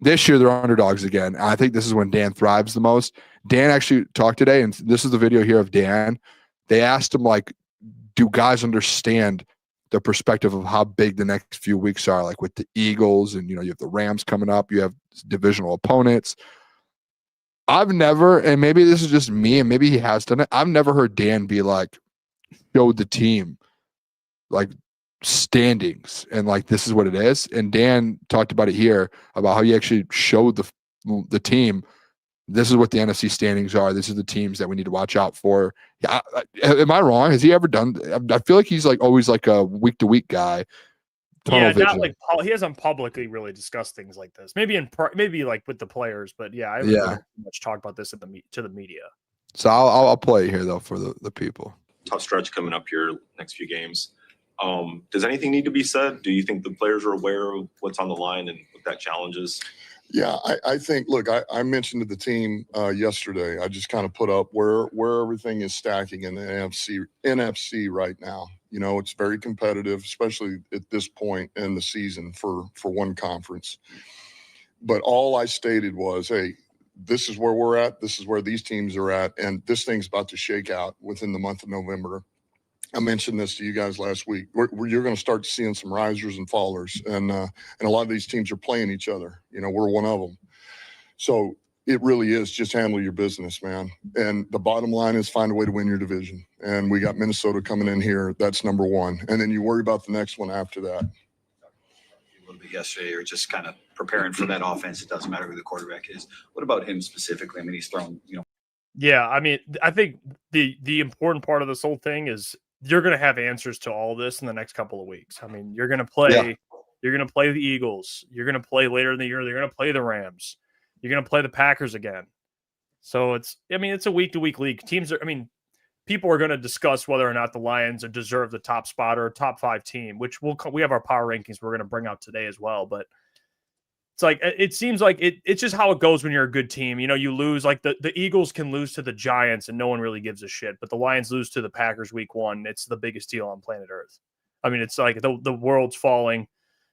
This year they're underdogs again. And I think this is when Dan thrives the most. Dan actually talked today, and this is the video here of Dan. They asked him, like, do guys understand the perspective of how big the next few weeks are? Like with the Eagles and, you have the Rams coming up. You have divisional opponents. I've never, and maybe this is just me, and maybe he has done it. I've never heard Dan be like, showed the team like standings and like this is what it is. And Dan talked about it here about how he actually showed the team, this is what the NFC standings are. This is the teams that we need to watch out for. Yeah, am I wrong? Has he ever done? I feel like he's like always like a week to week guy. Yeah, not like he hasn't publicly really discussed things like this. Maybe maybe like with the players, but yeah, I haven't really much talk about this to the media. So I'll play here though for the people. Tough stretch coming up here next few games. Does anything need to be said? Do you think the players are aware of what's on the line and what that challenge is? Yeah, I think, look, I mentioned to the team yesterday, I just kind of put up where everything is stacking in the NFC right now. You know, it's very competitive, especially at this point in the season for one conference. But all I stated was, hey, this is where we're at. This is where these teams are at. And this thing's about to shake out within the month of November. I mentioned this to you guys last week. You're going to start seeing some risers and fallers. And a lot of these teams are playing each other. You know, we're one of them. So it really is just handle your business, man. And the bottom line is find a way to win your division. And we got Minnesota coming in here. That's number one. And then you worry about the next one after that. A little bit yesterday, or just kind of preparing for that offense. It doesn't matter who the quarterback is. What about him specifically? I mean, he's thrown, you know. Yeah, I mean, I think the important part of this whole thing is you're going to have answers to all this in the next couple of weeks. I mean, you're going to play. Yeah. You're going to play the Eagles. You're going to play later in the year. They're going to play the Rams. You're going to play the Packers again. So it's a week-to-week league. People are going to discuss whether or not the Lions deserve the top spot or top 5 team, which we have our power rankings we're going to bring out today as well. But it's like, it seems like it's just how it goes when you're a good team. You know, you lose, like the Eagles can lose to the Giants and no one really gives a shit, but the Lions lose to the Packers week 1. It's the biggest deal on planet Earth. I mean, it's like the world's falling.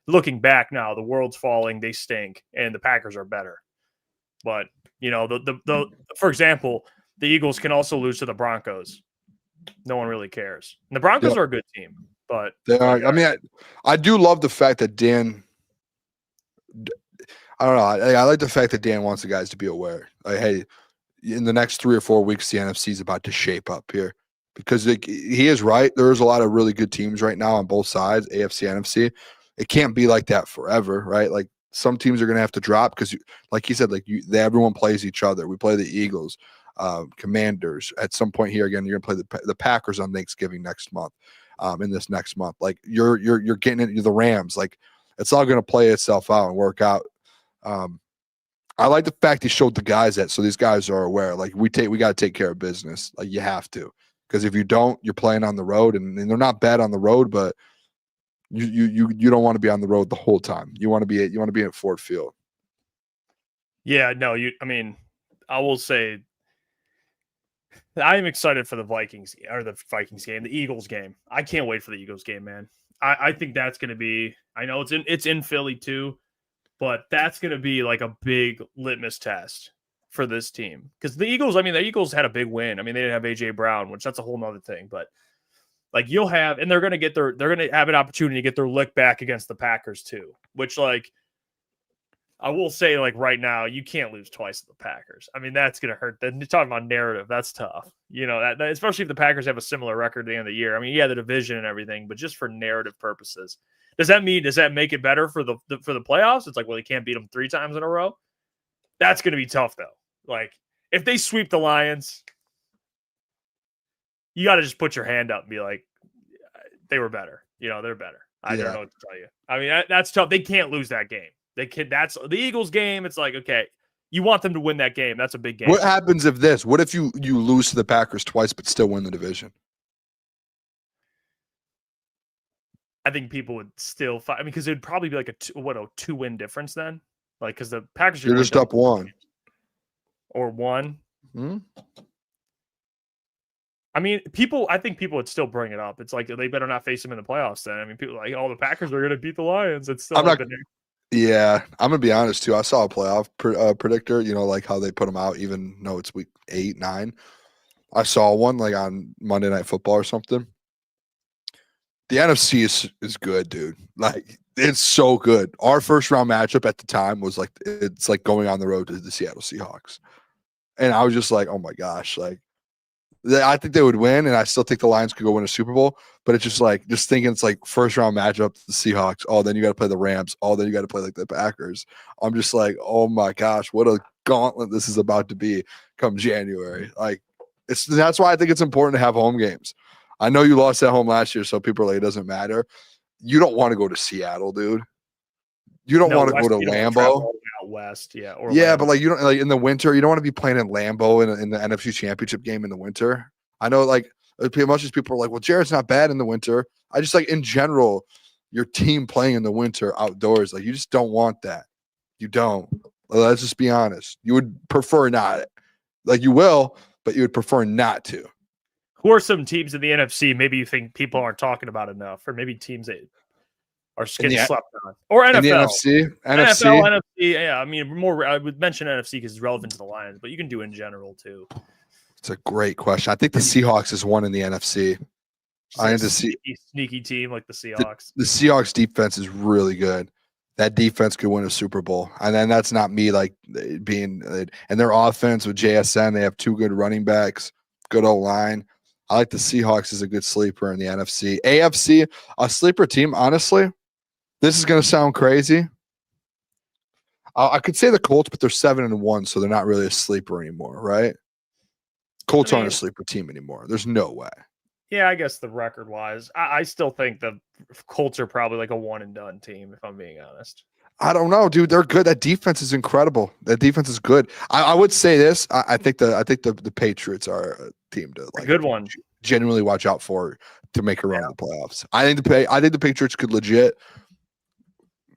Looking back now, the world's falling. They stink, and the Packers are better. But, you know, for example, the Eagles can also lose to the Broncos. No one really cares. And the Broncos are a good team, but they are. I mean, I do love the fact that Dan. I don't know. I like the fact that Dan wants the guys to be aware. Like, hey, in the next 3 or 4 weeks, the NFC is about to shape up here, because he is right. There's a lot of really good teams right now on both sides, AFC, NFC. It can't be like that forever, right? Like, some teams are going to have to drop because, like you said, everyone plays each other. We play the Eagles, Commanders. At some point here, again, you're going to play the Packers on Thanksgiving next month. In this next month, like you're getting into the Rams. Like, it's all going to play itself out and work out. I like the fact he showed the guys that, so these guys are aware. Like, we got to take care of business. Like, you have to, because if you don't, you're playing on the road, and they're not bad on the road, but you don't want to be on the road the whole time. You want to be at Ford Field. Yeah, no, I will say I am excited for the Vikings game, the Eagles game. I can't wait for the Eagles game, man. I think that's going to be, I know it's in Philly too, but that's going to be like a big litmus test for this team. Because the Eagles had a big win. I mean, they didn't have AJ Brown, which that's a whole nother thing, but like they're going to have an opportunity to get their lick back against the Packers too, which, like, I will say, like, right now, you can't lose twice to the Packers. I mean, that's going to hurt. Then you're talking about narrative. That's tough. You know, that especially if the Packers have a similar record at the end of the year. I mean, yeah, the division and everything, but just for narrative purposes. Does that make it better for the playoffs? It's like, well, you can't beat them 3 times in a row. That's going to be tough, though. Like, if they sweep the Lions, you got to just put your hand up and be like, they were better. You know, they're better. I don't know what to tell you. I mean, that's tough. They can't lose that game. That's the Eagles game. It's like, okay, you want them to win that game. That's a big game. What happens what if you lose to the Packers twice but still win the division? I think people would still fight. I mean, because it'd probably be like a 2-win difference then. Like, because the Packers are just up 1 or 1. Hmm? I mean, I think people would still bring it up. It's like, they better not face them in the playoffs then. I mean, people like, oh, the Packers are going to beat the Lions. It's still Yeah, I'm gonna be honest too. I saw a playoff predictor. You know, like how they put them out, even though it's week 8, 9. I saw one like on Monday Night Football or something. The NFC is good, dude. Like, it's so good. Our first round matchup at the time was like, it's like going on the road to the Seattle Seahawks, and I was just like, oh my gosh, like I think they would win, and I still think the Lions could go win a Super Bowl. But it's just thinking it's like first round matchup, the Seahawks. Oh, then you got to play the Rams. Oh, then you got to play like the Packers. I'm just like, oh my gosh, what a gauntlet this is about to be come January. Like, that's why I think it's important to have home games. I know you lost at home last year, so people are like, it doesn't matter. You don't want to go to Seattle, dude. You don't want to go to Lambeau. Out west, yeah. Yeah, but like you don't like in the winter. You don't want to be playing in Lambeau in the NFC Championship game in the winter. I know, like as much as people are like, "Well, Jared's not bad in the winter." I just like in general, your team playing in the winter outdoors, like you just don't want that. You don't. Let's just be honest. You would prefer not. Like you will, but you would prefer not to. Who are some teams in the NFC maybe you think people aren't talking about enough, or maybe teams that are getting slept on, or NFL, NFC. Yeah, I mean, more. I would mention NFC because it's relevant to the Lions, but you can do in general too. It's a great question. I think the Seahawks is one in the NFC. I need to see sneaky team like the Seahawks. The Seahawks defense is really good. That defense could win a Super Bowl, and then that's not me like being. And their offense with JSN, they have 2 good running backs, good O-line. I like the Seahawks as a good sleeper in the NFC. AFC, a sleeper team, honestly. This is going to sound crazy. I could say the Colts, but they're 7-1, so they're not really a sleeper anymore, right? Colts aren't a sleeper team anymore. There's no way. Yeah, I guess the record-wise, I still think the Colts are probably like a one-and-done team, if I'm being honest. I don't know, dude. They're good. That defense is incredible. That defense is good. I would say this. I think the Patriots are a team to like a good one. Genuinely watch out for to make a run in the playoffs. I think the Patriots could legit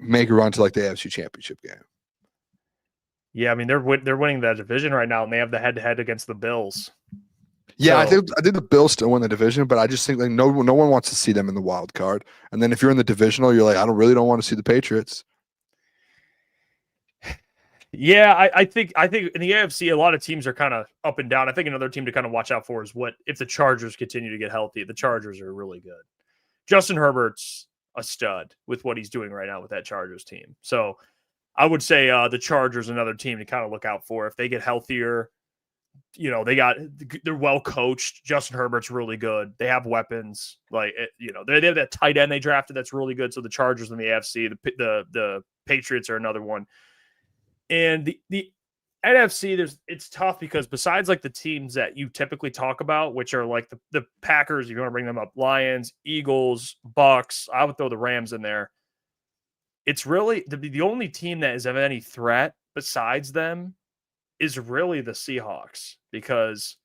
make a run to like the AFC Championship game. Yeah, I mean they're winning that division right now, and they have the head-to-head against the Bills. Yeah, so, I think the Bills still win the division, but I just think like no one wants to see them in the wild card. And then if you're in the divisional, you're like, I don't want to see the Patriots. Yeah, I think in the AFC, a lot of teams are kind of up and down. I think another team to kind of watch out for is what if the Chargers continue to get healthy. The Chargers are really good. Justin Herbert's a stud with what he's doing right now with that Chargers team. So I would say the Chargers another team to kind of look out for if they get healthier. You know, they're well coached. Justin Herbert's really good. They have weapons. Like they have that tight end they drafted that's really good. So the Chargers in the AFC, the Patriots are another one. And the NFC, it's tough because besides like the teams that you typically talk about, which are like the Packers, if you want to bring them up, Lions, Eagles, Bucks, I would throw the Rams in there. It's really the only team that is of any threat besides them is really the Seahawks, because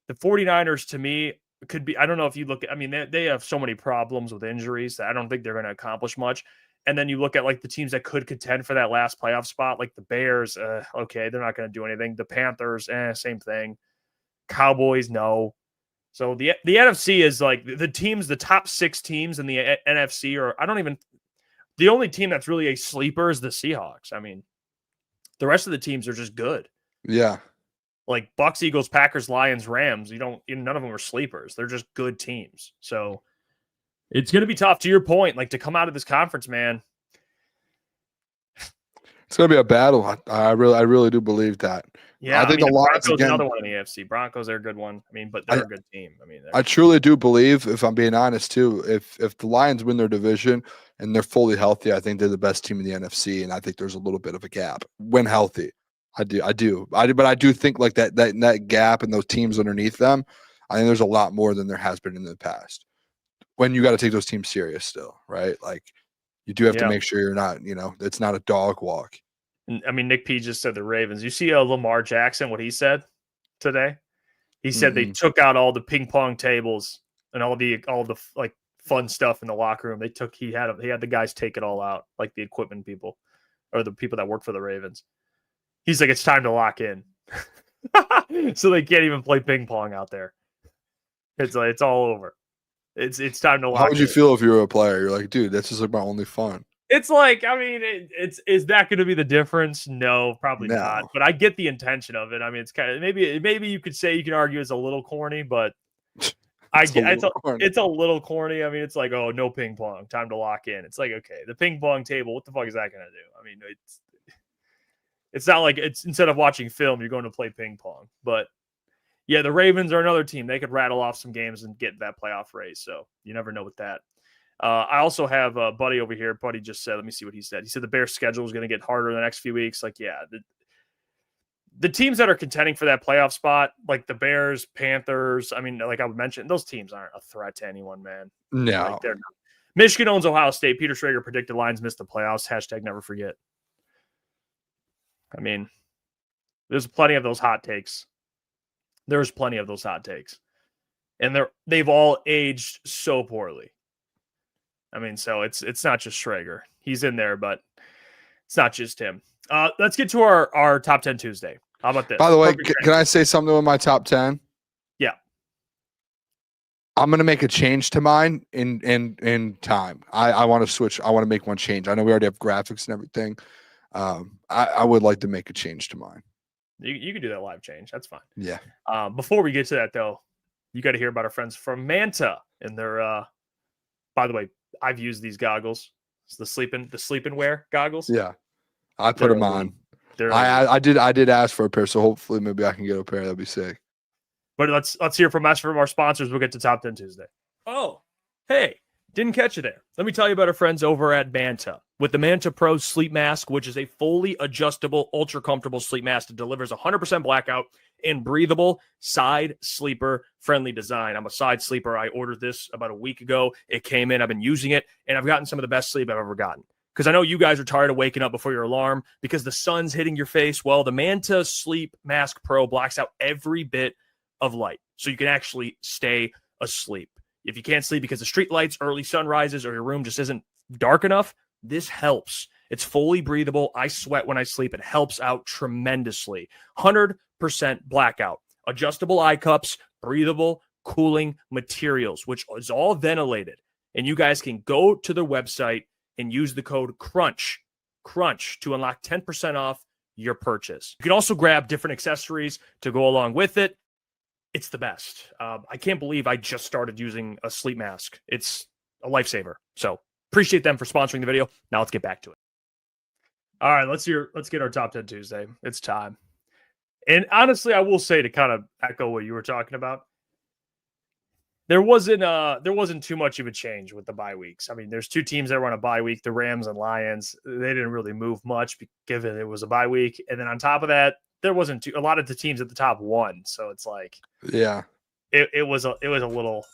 the 49ers to me could be, I don't know if you look at, I mean, they have so many problems with injuries that I don't think they're going to accomplish much. And then you look at like the teams that could contend for that last playoff spot, like the Bears, okay, they're not going to do anything. The Panthers, same thing. Cowboys, no. So the NFC is like the top 6 teams in the NFC are, the only team that's really a sleeper is the Seahawks. I mean, the rest of the teams are just good. Yeah. Like Bucks, Eagles, Packers, Lions, Rams, none of them are sleepers. They're just good teams. So it's going to be tough, to your point, like to come out of this conference, man. It's going to be a battle. I really do believe that. Yeah, I think the Lions Broncos another one in the AFC. Broncos are a good one. I mean, but they're a good team. I mean, I truly do believe, if I'm being honest too, if the Lions win their division and they're fully healthy, I think they're the best team in the NFC, and I think there's a little bit of a gap when healthy. I do. But I do think like that gap and those teams underneath them, I think there's a lot more than there has been in the past. When you got to take those teams serious still, right? Like you do have to make sure you're not, it's not a dog walk. I mean, Nick P just said the Ravens. You see Lamar Jackson, what he said today? He said they took out all the ping pong tables and all the like fun stuff in the locker room. He had the guys take it all out, like the equipment people or the people that work for the Ravens. He's like, it's time to lock in. So they can't even play ping pong out there. It's all over. It's time to lock in. How would you feel if you were a player? You're like, dude, that's just like my only fun. It's like, I mean, is that going to be the difference? No, probably not. But I get the intention of it. I mean, it's kind of maybe you could say, you can argue it's a little corny, but it's a little corny. I mean, it's like, oh, no ping pong, time to lock in. It's like, okay, the ping pong table, what the fuck is that going to do? I mean, it's not like it's instead of watching film, you're going to play ping pong. But Yeah, the Ravens are another team. They could rattle off some games and get that playoff race. So you never know with that. I also have a buddy over here. Buddy just said, let me see what he said. He said the Bears' schedule is going to get harder in the next few weeks. Like, yeah, the teams that are contending for that playoff spot, like the Bears, Panthers, I mean, like I would mention, those teams aren't a threat to anyone, man. No. Like, they're not. Michigan owns Ohio State. Peter Schrager predicted Lions missed the playoffs. # never forget. I mean, there's plenty of those hot takes. There's plenty of those hot takes. And they've all aged so poorly. I mean, so it's not just Schrager. He's in there, but it's not just him. Let's get to our top 10 Tuesday. How about this? By the way, can I say something with my top 10? Yeah. I'm going to make a change to mine in time. I want to switch. I want to make one change. I know we already have graphics and everything. I would like to make a change to mine. You can do that live change. That's fine. Yeah. Before we get to that, though, you got to hear about our friends from Manta and their. By the way, I've used these goggles. It's the sleeping wear goggles. Yeah, I put them on. I did ask for a pair, so hopefully maybe I can get a pair. That'd be sick. But let's hear from our sponsors. We'll get to top 10 Tuesday. Oh, hey, didn't catch you there. Let me tell you about our friends over at Manta. With the Manta Pro Sleep Mask, which is a fully adjustable, ultra comfortable sleep mask that delivers 100% blackout and breathable side sleeper friendly design. I'm a side sleeper. I ordered this about a week ago. It came in. I've been using it, and I've gotten some of the best sleep I've ever gotten. Because I know you guys are tired of waking up before your alarm because the sun's hitting your face. Well, the Manta Sleep Mask Pro blocks out every bit of light, so you can actually stay asleep. If you can't sleep because of street lights, early sunrises, or your room just isn't dark enough, this helps. It's fully breathable. I sweat when I sleep. It helps out tremendously. 100% blackout. Adjustable eye cups, breathable, cooling materials, which is all ventilated. And you guys can go to their website and use the code CRUNCH to unlock 10% off your purchase. You can also grab different accessories to go along with it. It's the best. I can't believe I just started using a sleep mask. It's a lifesaver. So appreciate them for sponsoring the video. Now let's get back to it. All right, let's get our top 10 Tuesday. It's time. And honestly, I will say, to kind of echo what you were talking about, there wasn't too much of a change with the bye weeks. I mean, there's two teams that were on a bye week, the Rams and Lions. They didn't really move much given it was a bye week. And then on top of that, there wasn't a lot of the teams at the top won. So it's like, yeah, it was a little,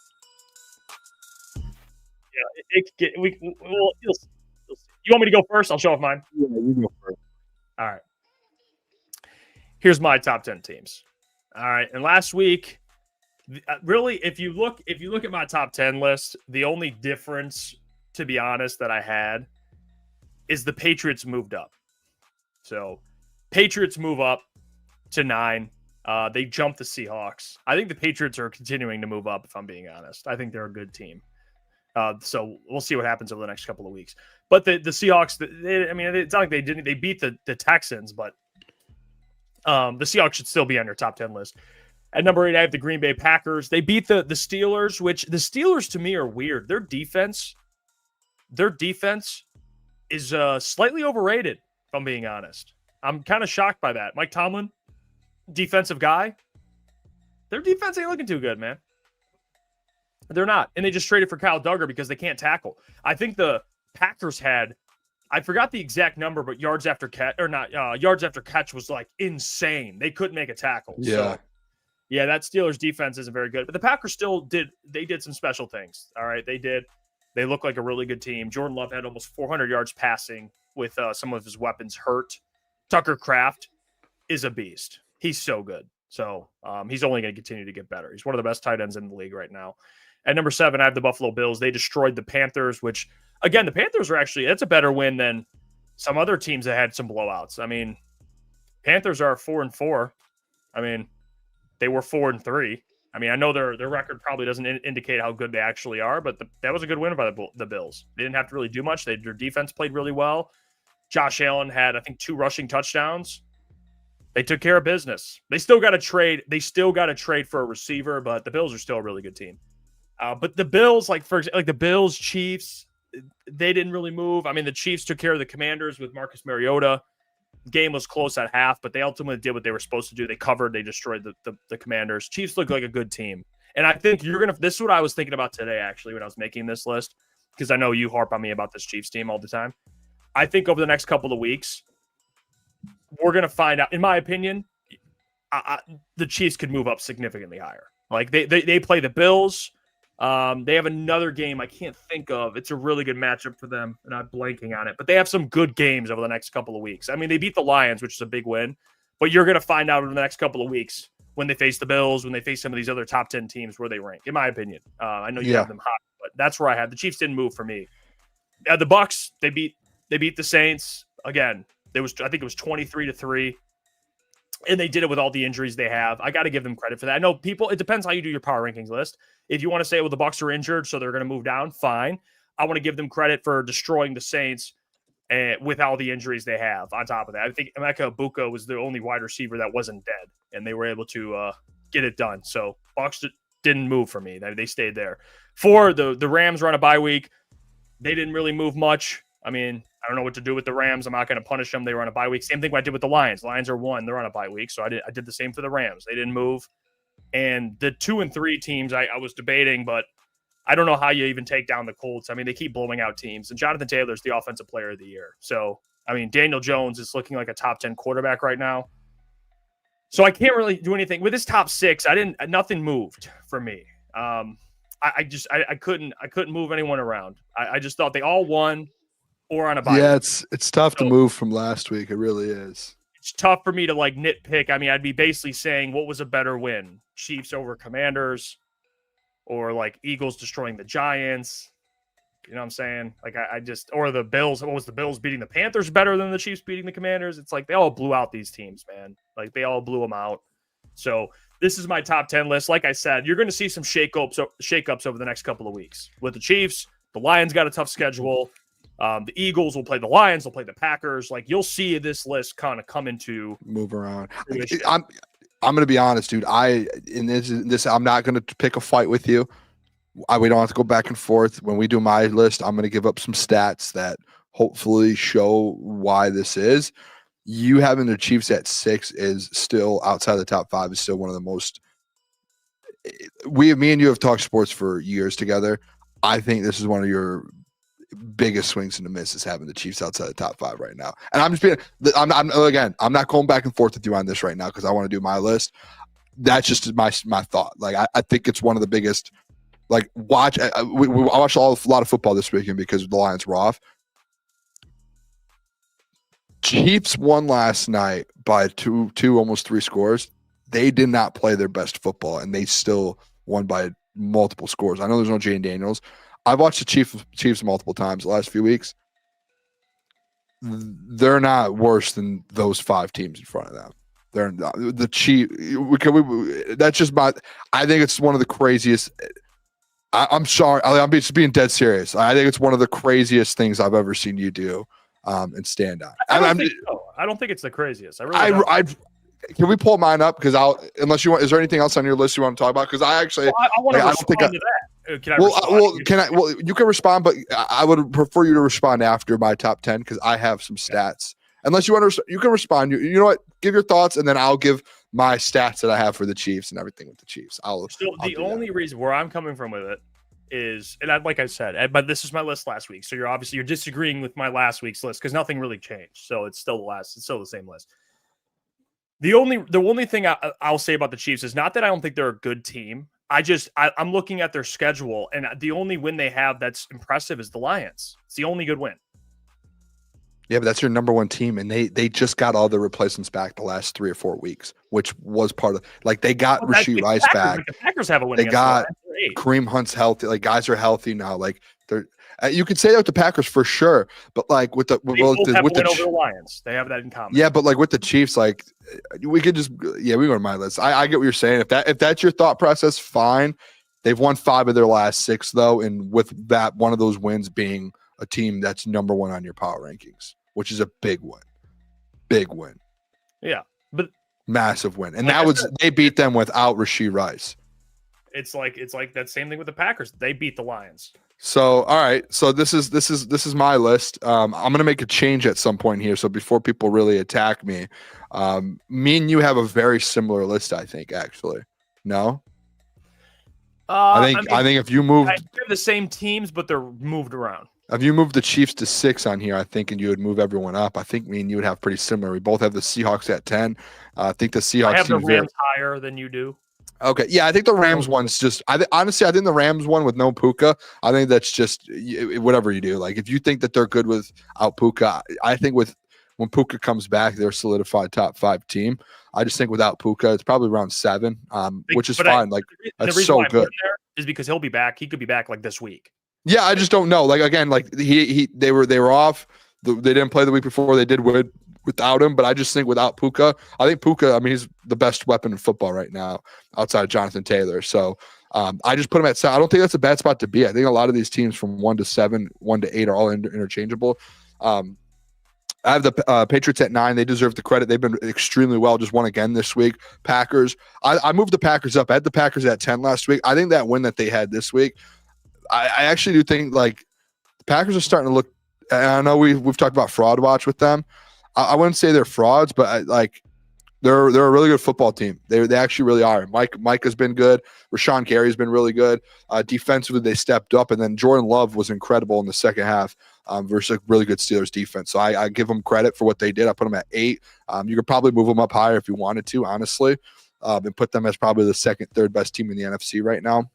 yeah, you'll see. You want me to go first? I'll show off mine. Yeah, you go first. All right. Here's my top 10 teams. All right. And last week, really, if you look at my top 10 list, the only difference, to be honest, that I had is the Patriots moved up. So Patriots move up to 9. They jumped the Seahawks. I think the Patriots are continuing to move up, if I'm being honest. I think they're a good team. So we'll see what happens over the next couple of weeks. But the Seahawks, it's not like they beat the Texans, but the Seahawks should still be on your top 10 list. At number 8, I have the Green Bay Packers. They beat the Steelers, which the Steelers to me are weird. Their defense is slightly overrated, if I'm being honest. I'm kind of shocked by that. Mike Tomlin, defensive guy. Their defense ain't looking too good, man. They're not. And they just traded for Kyle Duggar because they can't tackle. I think the Packers had, I forgot the exact number, but yards after catch was like insane. They couldn't make a tackle. Yeah. So, yeah, that Steelers defense isn't very good. But the Packers still did some special things. All right, they did. They look like a really good team. Jordan Love had almost 400 yards passing with some of his weapons hurt. Tucker Kraft is a beast. He's so good. So he's only going to continue to get better. He's one of the best tight ends in the league right now. At number 7, I have the Buffalo Bills. They destroyed the Panthers, which, again, the Panthers are actually, that's a better win than some other teams that had some blowouts. I mean, Panthers are 4-4. I mean, they were 4-3. I mean, I know their record probably doesn't indicate how good they actually are, but that was a good win by the Bills. They didn't have to really do much. Their defense played really well. Josh Allen had, I think, 2 rushing touchdowns. They took care of business. They still got to trade. They still got to trade for a receiver, but the Bills are still a really good team. But the Bills, like the Bills, Chiefs, they didn't really move. I mean, the Chiefs took care of the Commanders with Marcus Mariota. game was close at half, but they ultimately did what they were supposed to do. They covered, they destroyed the Commanders. Chiefs look like a good team. And I think this is what I was thinking about today, actually, when I was making this list, because I know you harp on me about this Chiefs team all the time. I think over the next couple of weeks, we're going to find out, in my opinion, the Chiefs could move up significantly higher. Like they play the Bills. They have another game I can't think of. It's a really good matchup for them, and I'm blanking on it. But they have some good games over the next couple of weeks. I mean, they beat the Lions, which is a big win. But you're going to find out in the next couple of weeks when they face the Bills, when they face some of these other top 10 teams where they rank, in my opinion. I know you have them high, but that's where I have. The Chiefs didn't move for me. The Bucs, they beat the Saints. Again, I think it was 23-3. And they did it with all the injuries they have. I got to give them credit for that. I know it depends how you do your power rankings list. If you want to say, well, the Bucs are injured, so they're going to move down, fine. I want to give them credit for destroying the Saints with all the injuries they have on top of that. I think Emeka Egbuka was the only wide receiver that wasn't dead, and they were able to get it done. So Bucs didn't move for me. They stayed there. For the Rams were on a bye week. They didn't really move much. I mean, I don't know what to do with the Rams. I'm not going to punish them. They were on a bye week. Same thing I did with the Lions. Lions are 1. They're on a bye week. So I did the same for the Rams. They didn't move. And the 2 and 3 teams, I was debating, but I don't know how you even take down the Colts. I mean, they keep blowing out teams. And Jonathan Taylor's the offensive player of the year. So, I mean, Daniel Jones is looking like a top 10 quarterback right now. So I can't really do anything. With this top 6, nothing moved for me. I couldn't move anyone around. I just thought they all won. Or on a bye. Yeah, it's tough to move from last week. It really is. It's tough for me to nitpick. I mean, I'd be basically saying what was a better win: Chiefs over Commanders, or Eagles destroying the Giants. You know what I'm saying? Or the Bills. What was the Bills beating the Panthers better than the Chiefs beating the Commanders? It's they all blew out these teams, man. They all blew them out. So this is my top 10 list. Like I said, you're going to see some shakeups over the next couple of weeks with the Chiefs. The Lions got a tough schedule. The Eagles will play the Lions. They'll play the Packers. You'll see this list kind of come into move around. I'm going to be honest, dude. I'm not going to pick a fight with you. We don't have to go back and forth. When we do my list, I'm going to give up some stats that hopefully show why this is. You having the Chiefs at 6 is still outside the top 5 is still one of the most. Me and you have talked sports for years together. I think this is one of your biggest swings and a miss is having the Chiefs outside the top 5 right now. And I'm not going back and forth with you on this right now because I want to do my list. That's just my thought. I think it's one of the biggest. I watched a lot of football this weekend because the Lions were off. Chiefs won last night by two, almost 3 scores. They did not play their best football, and they still won by multiple scores. I know there's no Jane Daniels. I've watched the Chiefs multiple times the last few weeks. They're not worse than those 5 teams in front of them. They're not, the Chiefs. That's just my. I think it's one of the craziest. I'm sorry. I'm just being dead serious. I think it's one of the craziest things I've ever seen you do and stand on. I don't think it's the craziest. Can we pull mine up? Because unless you want, is there anything else on your list you want to talk about? Because I want to respond to that. Can I respond? You can respond, but I would prefer you to respond after my top 10 because I have some stats. Unless you want to, you can respond. You know what? Give your thoughts, and then I'll give my stats that I have for the Chiefs and everything with the Chiefs. The only reason where I'm coming from with it is, and like I said, but this is my list last week. So you're disagreeing with my last week's list because nothing really changed. So it's still the same list. The only thing I'll say about the Chiefs is not that I don't think they're a good team. I'm looking at their schedule, and the only win they have that's impressive is the Lions. It's the only good win. Yeah, but that's your number 1 team, and they just got all the replacements back the last 3 or 4 weeks, which was part of they got Rashee Rice back. The Packers have a win. They got Kareem Hunt's healthy. Guys are healthy now. They're. You could say that with the Packers for sure, but with the over the Lions, they have that in common. Yeah, but with the Chiefs, we could just we go to my list. I get what you're saying. If that's your thought process, fine. They've won 5 of their last 6 though, and with that, one of those wins being a team that's number 1 on your power rankings, which is a big win. Big win. Yeah, but massive win, and they beat them without Rashee Rice. It's like that same thing with the Packers. They beat the Lions. So, all right. So this is my list. I'm gonna make a change at some point here. So before people really attack me, me and you have a very similar list. I think actually. No. I think if you moved, they're the same teams, but they're moved around. if you moved the Chiefs to 6 on here, I think, and you would move everyone up, I think me and you would have pretty similar. We both have the Seahawks at 10. I think the Seahawks I have the team Rams higher than you do. Okay, yeah, I think the Rams one's just. Honestly, I think the Rams one with no Puka. I think that's just whatever you do. Like if you think that they're good without Puka, I think when Puka comes back, they're a solidified top 5 team. I just think without Puka, it's probably around 7, which is fine. That's so good. Is because he'll be back. He could be back like this week. Yeah, I just don't know. Like again, like they were off. They didn't play the week before. They did without him, but I just think without Puka, I think Puka. I mean, he's the best weapon in football right now, outside of Jonathan Taylor. So I just put him at 7. I don't think that's a bad spot to be. I think a lot of these teams from 1 to 7, 1 to 8 are all interchangeable. I have the Patriots at 9. They deserve the credit. They've been extremely well. Just won again this week. Packers. I moved the Packers up. I had the Packers at 10 last week. I think that win that they had this week, I actually do think like the Packers are starting to look. And I know we've talked about fraud watch with them. I wouldn't say they're frauds, but they're a really good football team. They actually really are. Mike has been good. Rashawn Gary's been really good. Defensively, they stepped up, and then Jordan Love was incredible in the second half versus a really good Steelers defense. So I give them credit for what they did. I put them at 8. You could probably move them up higher if you wanted to, honestly, and put them as probably the second, third best team in the NFC right now.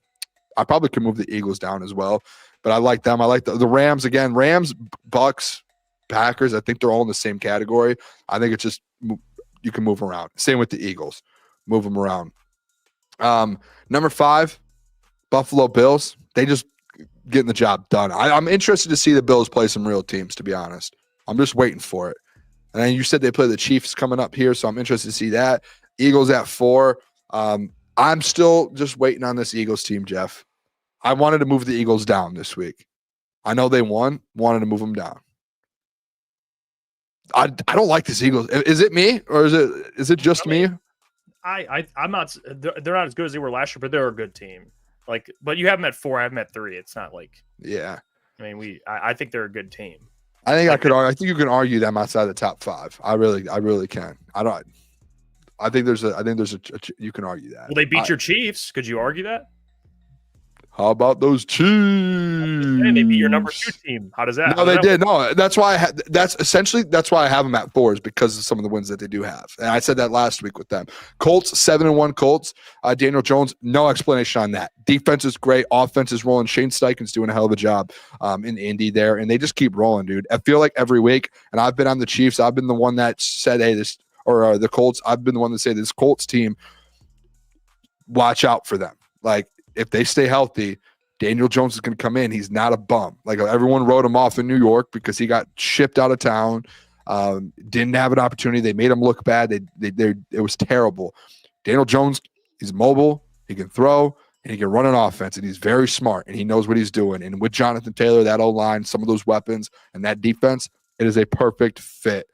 I probably could move the Eagles down as well, but I like them. I like the Rams again. Rams, Bucks, Packers. I think they're all in the same category. I think it's just you can move around. Same with the Eagles. Move them around. Number 5, Buffalo Bills. They just getting the job done. I'm interested to see the Bills play some real teams, to be honest. I'm just waiting for it. And then you said they play the Chiefs coming up here, so I'm interested to see that. Eagles at 4. I'm still just waiting on this Eagles team, Jeff. I wanted to move the Eagles down this week. I know they wanted to move them down. I don't like this Eagles. Is it me or is it just me? I'm not. They're not as good as they were last year, but they're a good team. But you have them at 4. I have them at 3. It's not like. Yeah. I mean, I think they're a good team. I think I think you can argue them outside the top 5. I really can. I think there's a you can argue that. Well, they beat your Chiefs. Could you argue that? How about those Chiefs? And they beat your number 2 team. How does that? No, they did. No, that's why. That's why I have them at 4 is because of some of the wins that they do have. And I said that last week with them. Colts 7-1 Colts. Daniel Jones, no explanation on that. Defense is great. Offense is rolling. Shane Steichen's doing a hell of a job in Indy there, and they just keep rolling, dude. I feel like every week, and I've been on the Chiefs. I've been the one that said, "Hey, this." Or the Colts, I've been the one to say this Colts team, watch out for them. Like, if they stay healthy, Daniel Jones is going to come in. He's not a bum. Like, everyone wrote him off in New York because he got shipped out of town, didn't have an opportunity. They made him look bad. It was terrible. Daniel Jones, he's mobile. He can throw, and he can run an offense, and he's very smart, and he knows what he's doing. And with Jonathan Taylor, that O-line, some of those weapons, and that defense, it is a perfect fit.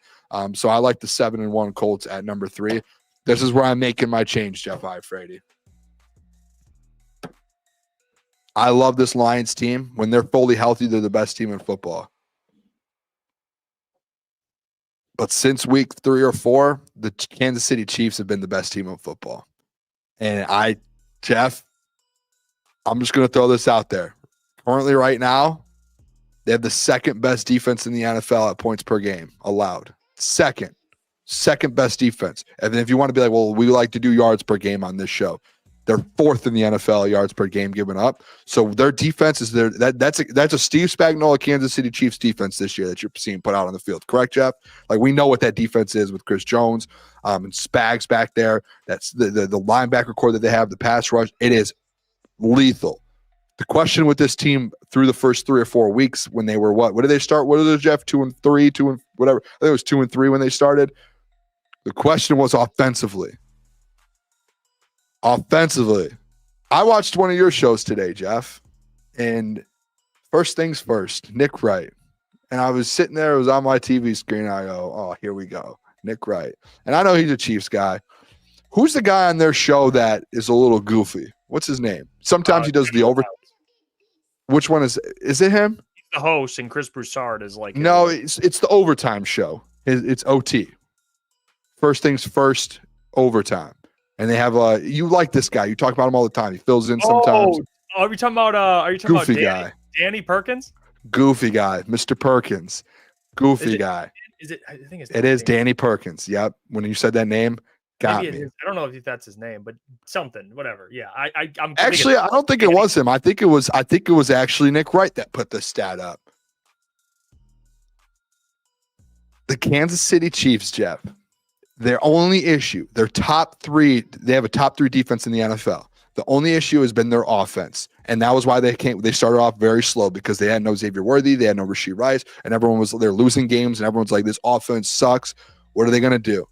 So I like the 7-1 Colts at number 3. This is where I'm making my change, Jeff Iafrate. I love this Lions team. When they're fully healthy, they're the best team in football. But since week 3 or 4, the Kansas City Chiefs have been the best team in football. And Jeff, I'm just going to throw this out there. Currently right now, they have the second best defense in the NFL at points per game allowed. Second best defense. And then if you want to be like, well, we like to do yards per game on this show, they're 4th in the NFL yards per game given up. So their defense is there. That's a Steve Spagnuolo Kansas City Chiefs defense this year that you're seeing put out on the field. Correct, Jeff? Like, we know what that defense is with Chris Jones and Spags back there. That's the linebacker core that they have, the pass rush. It is lethal. The question with this team through the first 3 or 4 weeks when they were what did they start? What are they, Jeff? 2-3, 2 and whatever. I think it was 2-3 when they started. The question was offensively. Offensively. I watched one of your shows today, Jeff. And first things first, Nick Wright. And I was sitting there, it was on my TV screen. I go, oh, here we go. Nick Wright. And I know he's a Chiefs guy. Who's the guy on their show that is a little goofy? What's his name? Sometimes he does the over. Which one is it him? He's the host, and Chris Broussard is like No, it's the overtime show. It's OT. First things first, overtime. And they have you like this guy. You talk about him all the time. He fills in sometimes. Oh, are you talking about Goofy guy. Danny Perkins? Goofy guy, Mr. Perkins. Goofy guy. Is it? I think it is Danny Perkins. Yep. When you said that name, got me. I don't know if that's his name, but something, whatever. Yeah, I'm actually, I don't think it was him. I think it was actually Nick Wright that put the stat up. The Kansas City Chiefs, Jeff. Their only issue, they have a top 3 defense in the NFL. The only issue has been their offense. And that was why they started off very slow, because they had no Xavier Worthy, they had no Rashee Rice, and they're losing games, and everyone's like, this offense sucks. What are they going to do?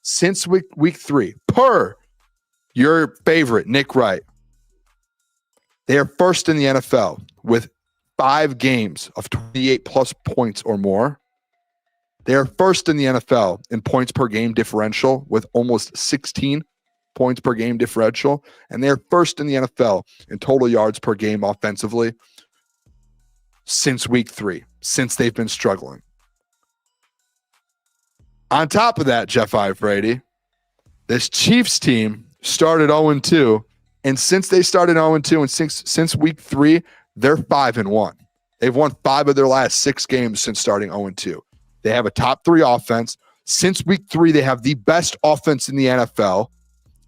Since week 3, per your favorite, Nick Wright, they are first in the NFL with 5 games of 28 plus points or more. They are first in the NFL in points per game differential with almost 16 points per game differential. And they're first in the NFL in total yards per game offensively since week 3, since they've been struggling. On top of that, Jeff Iafrate, this Chiefs team started 0-2. And since they started 0-2 and since week 3, they're 5-1. They've won 5 of their last 6 games since starting 0-2. They have a top 3 offense. Since week 3, they have the best offense in the NFL,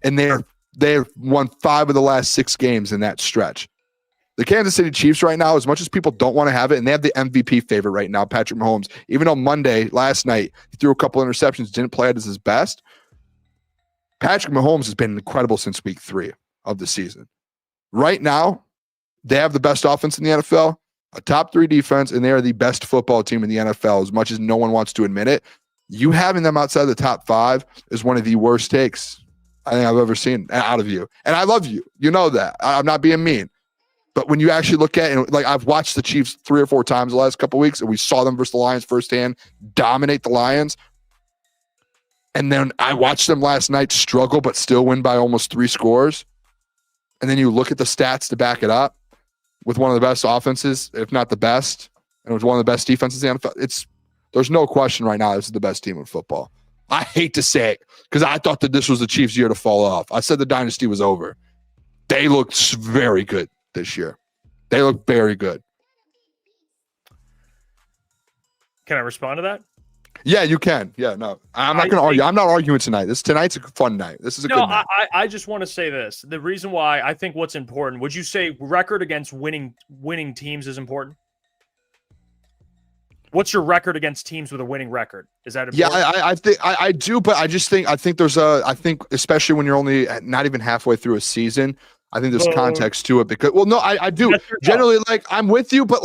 and they've won 5 of the last 6 games in that stretch. The Kansas City Chiefs right now, as much as people don't want to have it, and they have the MVP favorite right now, Patrick Mahomes, even though last night, he threw a couple interceptions, didn't play it as his best. Patrick Mahomes has been incredible since week 3 of the season. Right now, they have the best offense in the NFL, a top 3 defense, and they are the best football team in the NFL, as much as no one wants to admit it. You having them outside the top 5 is one of the worst takes I think I've ever seen out of you. And I love you. You know that. I'm not being mean. But when you actually look at it, like I've watched the Chiefs 3 or 4 times the last couple of weeks, and we saw them versus the Lions firsthand dominate the Lions. And then I watched them last night struggle but still win by almost 3 scores. And then you look at the stats to back it up with one of the best offenses, if not the best, and it was one of the best defenses in the NFL. There's no question right now this is the best team in football. I hate to say it because I thought that this was the Chiefs' year to fall off. I said the dynasty was over. They looked very good this year. They look very good. Can I respond to that? Yeah, you can. Yeah, no. I'm not going to argue. I'm not arguing tonight. Tonight's a fun night. This is a good night. I just want to say this. The reason why I think what's important, would you say record against winning teams is important? What's your record against teams with a winning record? Is that important? Yeah, I think I do, but I think there's especially when you're only not even halfway through a season, I think there's context to it because I do generally I'm with you, but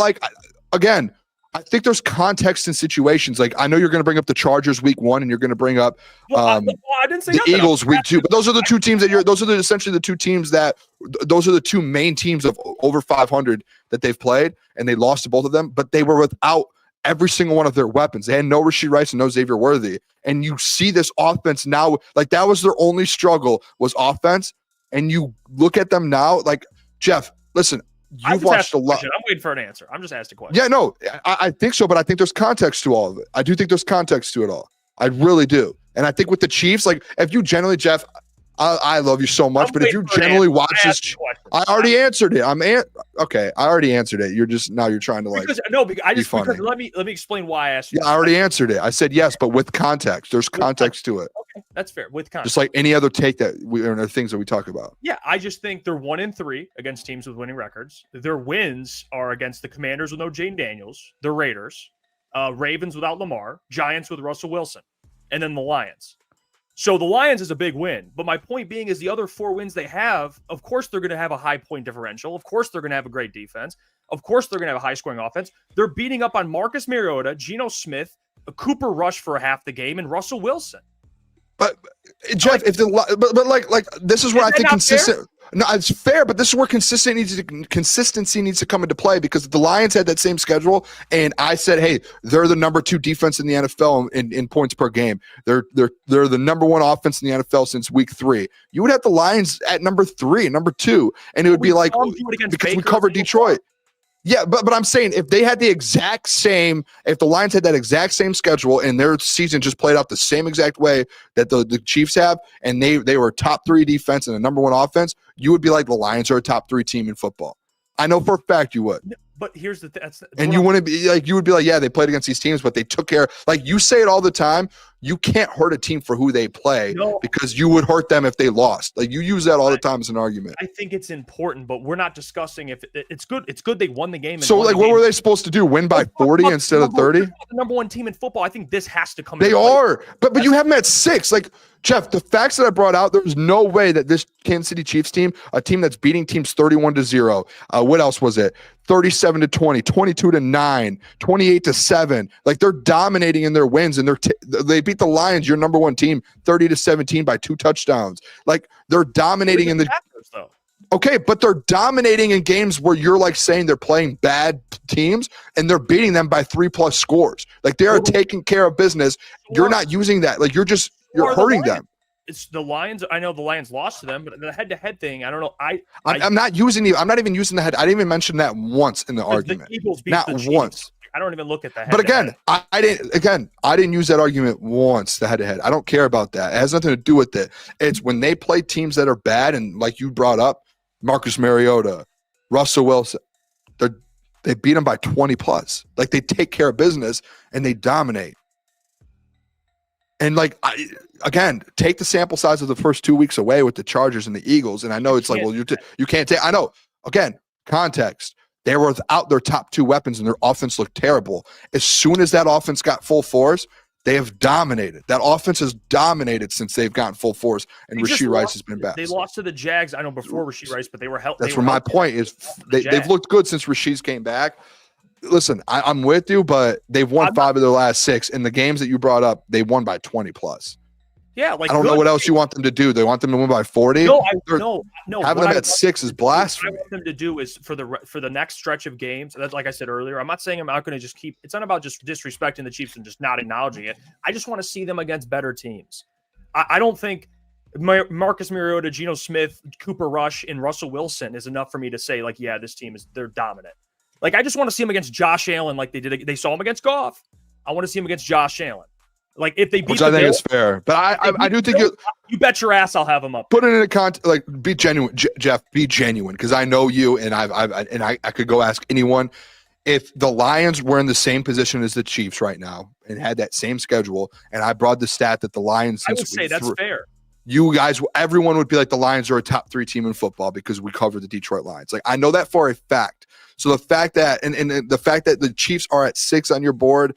again, I think there's context in situations. Like I know you're going to bring up the Chargers week 1, and you're going to bring up I didn't say the Eagles week 2. But those are the 2 teams essentially the 2 teams those are the 2 main teams of over 500 that they've played, and they lost to both of them. But they were without every single one of their weapons. They had no Rashee Rice and no Xavier Worthy. And you see this offense now, that was their only struggle was offense. And you look at them now, Jeff, listen, you've watched a lot. I'm waiting for an answer. I'm just asked a question. Yeah, no, I think so, but I think there's context to all of it. I do think there's context to it all. I really do. And I think with the Chiefs, if you generally, Jeff, I love you so much, but if you generally watch this, I already answered it. Okay. I already answered it. You're just now you're trying to because let me explain why I asked you. Yeah, I already answered it. I said yes, but with context. There's context to it. Okay, that's fair. With context, just like any other take that or things that we talk about. Yeah, I just think they're 1-3 against teams with winning records. Their wins are against the Commanders with no Jane Daniels, the Raiders, Ravens without Lamar, Giants with Russell Wilson, and then the Lions. So the Lions is a big win. But my point being is the other 4 wins they have, of course, they're going to have a high point differential. Of course, they're going to have a great defense. Of course, they're going to have a high-scoring offense. They're beating up on Marcus Mariota, Geno Smith, Cooper Rush for half the game, and Russell Wilson. But Jeff, this is where I think consistent. Fair? No, it's fair, but this is where consistency needs to come into play because the Lions had that same schedule, and I said, hey, they're the number 2 defense in the NFL in points per game. They're the number 1 offense in the NFL since week 3. You would have the Lions at number 3, number 2, and it would be because we covered Detroit. Yeah, but I'm saying if they had the exact same, if the Lions had that exact same schedule and their season just played out the same exact way that the Chiefs have, and they were top 3 defense and the number 1 offense, you would be like the Lions are a top 3 team in football. I know for a fact you would. But here's the thing. And you wouldn't be like, you would be like, yeah, they played against these teams, but they took care. Like you say it all the time. You can't hurt a team for who they play because you would hurt them if they lost. Like you use that all the time as an argument. I think it's important, but we're not discussing if it's good. It's good they won the game. So like, what were they supposed to do? Win by 40 instead of 30? The number 1 team in football. I think this has to come. They are, but you have them at 6. Like Jeff, the facts that I brought out, there's no way that this Kansas City Chiefs team, a team that's beating teams 31-0. What else was it? 37-20, 22-9, 28-7. Like they're dominating in their wins, and they beat the Lions, your number 1 team, 30-17 by 2 touchdowns. Like they're dominating in the Packers, though. Okay, but they're dominating in games where you're like saying they're playing bad teams and they're beating them by 3+ scores. Like they are taking care of business. You're not using that. Like you're hurting them. It's the Lions. I know the Lions lost to them, but the head-to-head thing, I don't know. I'm not using I'm not even using the head. I didn't even mention that once in the argument. The Eagles beat not the Chiefs. Once. I don't even look at that. But again, I didn't use that argument once, the head-to-head. I don't care about that. It has nothing to do with it. It's when they play teams that are bad, and like you brought up, Marcus Mariota, Russell Wilson, they beat them by 20+. Like they take care of business and they dominate. And like, again, take the sample size of the first 2 weeks away with the Chargers and the Eagles. And I know it's like, well, you can't take. I know. Again, context. They were without their top 2 weapons, and their offense looked terrible. As soon as that offense got full force, they have dominated. That offense has dominated since they've gotten full force, and Rashee Rice has been best. They lost to the Jags. I know before Rashee Rice, but they were helped. That's where my point is. They've looked good since Rashee's came back. Listen, I'm with you, but they've won 5 of their last 6. In the games that you brought up, they won by 20+. Yeah, like I don't know what else you want them to do. They want them to win by 40. No. Having them at 6 is blasphemy. What I want them to do is for the next stretch of games. That's like I said earlier. I'm not saying I'm not going to just keep. It's not about just disrespecting the Chiefs and just not acknowledging it. I just want to see them against better teams. I don't think Marcus Mariota, Geno Smith, Cooper Rush, and Russell Wilson is enough for me to say like, yeah, this team they're dominant. Like I just want to see them against Josh Allen, like they did. They saw him against Goff. I want to see him against Josh Allen. Like if they beat, which I think is fair, but I do think you bet your ass I'll have them up. Put it in a context, like be genuine, Jeff. Be genuine, because I know you, and I could go ask anyone. If the Lions were in the same position as the Chiefs right now and had that same schedule, and I brought the stat that the Lions, I would say that's fair. You guys, everyone would be like the Lions are a top 3 team in football because we cover the Detroit Lions. Like I know that for a fact. So the fact that and the fact that the Chiefs are at 6 on your board,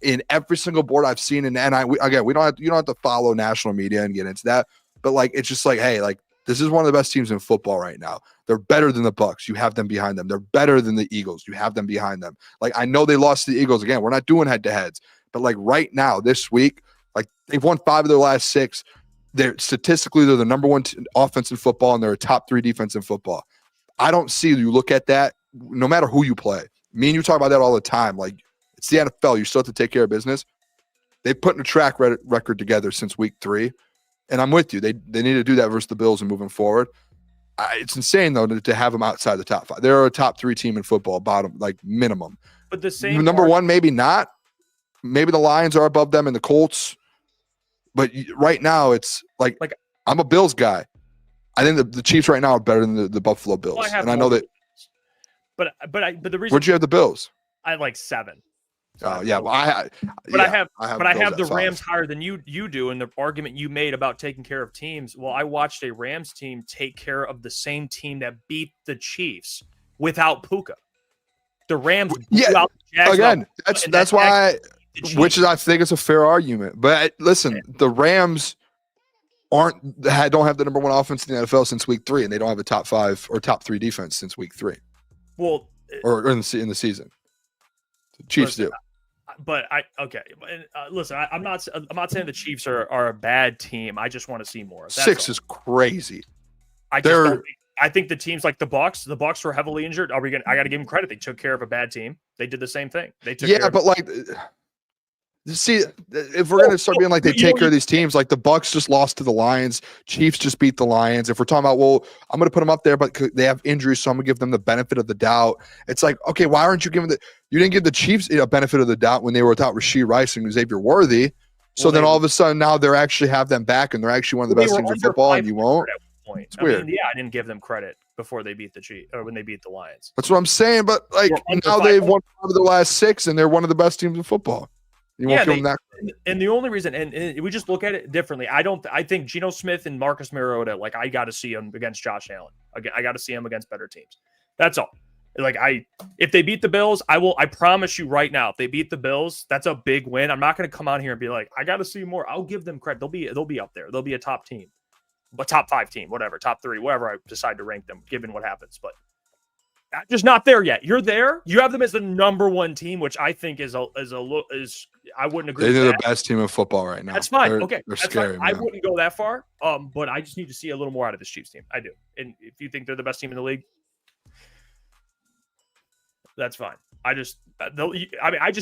in every single board I've seen, you don't have to follow national media and get into that, but like it's just like, hey, like this is one of the best teams in football right now. They're better than the Bucs. You have them behind them. They're better than the Eagles. You have them behind them. Like I know they lost to the Eagles again. We're not doing head-to-heads, but like right now, this week, like they've won 5 of their last 6. They're the number 1 offense in football, and they're a top 3 defense in football. I don't see you look at that no matter who you play. Me and you talk about that all the time. Like it's the NFL. You still have to take care of business. They've put in a track record together since week 3, and I'm with you. They need to do that versus the Bills and moving forward. It's insane though to have them outside the top 5. They're a top 3 team in football, bottom like minimum. But the same number 1, maybe not. Maybe the Lions are above them and the Colts. But right now, it's like I'm a Bills guy. I think the Chiefs right now are better than the Buffalo Bills, and I know that. But the reason. Where'd you have the Bills? I had like 7. Oh yeah, well I have the Rams higher than you do, and the argument you made about taking care of teams. Well, I watched a Rams team take care of the same team that beat the Chiefs without Puka. The Rams, out the Jags again. That's why. Which is, I think, it's a fair argument. But listen, the Rams don't have the number 1 offense in the NFL since week 3, and they don't have a top 5 or top 3 defense since week 3. Well, or in the season, the Chiefs do. But listen, I'm not saying the Chiefs are a bad team. I just want to see more. That's 6 is crazy. I think the teams like the Bucs were heavily injured. I got to give them credit. They took care of a bad team. They did the same thing. They took care of but like. See, if we're gonna start being like they take care of these teams, like the Bucks just lost to the Lions, Chiefs just beat the Lions. If we're talking about, well, I'm gonna put them up there, but they have injuries, so I'm gonna give them the benefit of the doubt. It's like, okay, why aren't you giving you didn't give the Chiefs a benefit of the doubt when they were without Rashee Rice and Xavier Worthy. So then all of a sudden now they're actually have them back and they're actually one of the best teams in football, and you won't. It's weird. I didn't give them credit before they beat the Chiefs or when they beat the Lions. That's what I'm saying. But like now they've won 5 of the last 6, and they're one of the best teams in football. You won't give them that. And the only reason, and we just look at it differently. I think Geno Smith and Marcus Mariota, like I got to see him against Josh Allen. Again, I got to see him against better teams. That's all. Like if they beat the Bills, I promise you right now, if they beat the Bills, that's a big win. I'm not going to come on here and be like, I got to see more. I'll give them credit. They'll be up there. They'll be a top team, a top 5 team, whatever, top 3, whatever I decide to rank them, given what happens. But just not there yet. You're there. You have them as the number 1 team, which I think is I wouldn't agree. They're with the best team in football right now. That's fine. They're That's scary. fine. I wouldn't go that far. But I just need to see a little more out of this Chiefs team. I do. And if you think they're the best team in the league, that's fine. I just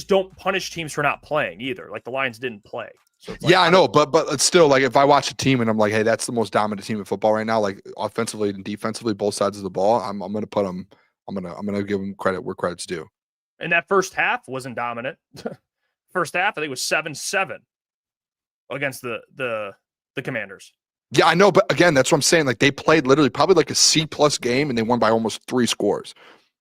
don't punish teams for not playing either. Like the Lions didn't play. So it's like, yeah, I know, but it's still like if I watch a team and I'm like, hey, that's the most dominant team in football right now, like offensively and defensively, both sides of the ball, I'm gonna put them. I'm gonna give them credit where credit's due. And that first half wasn't dominant. First half, I think it was 7-7 against the Commanders. Yeah, I know, but again, that's what I'm saying. Like they played literally probably like a C+ game, and they won by almost 3 scores.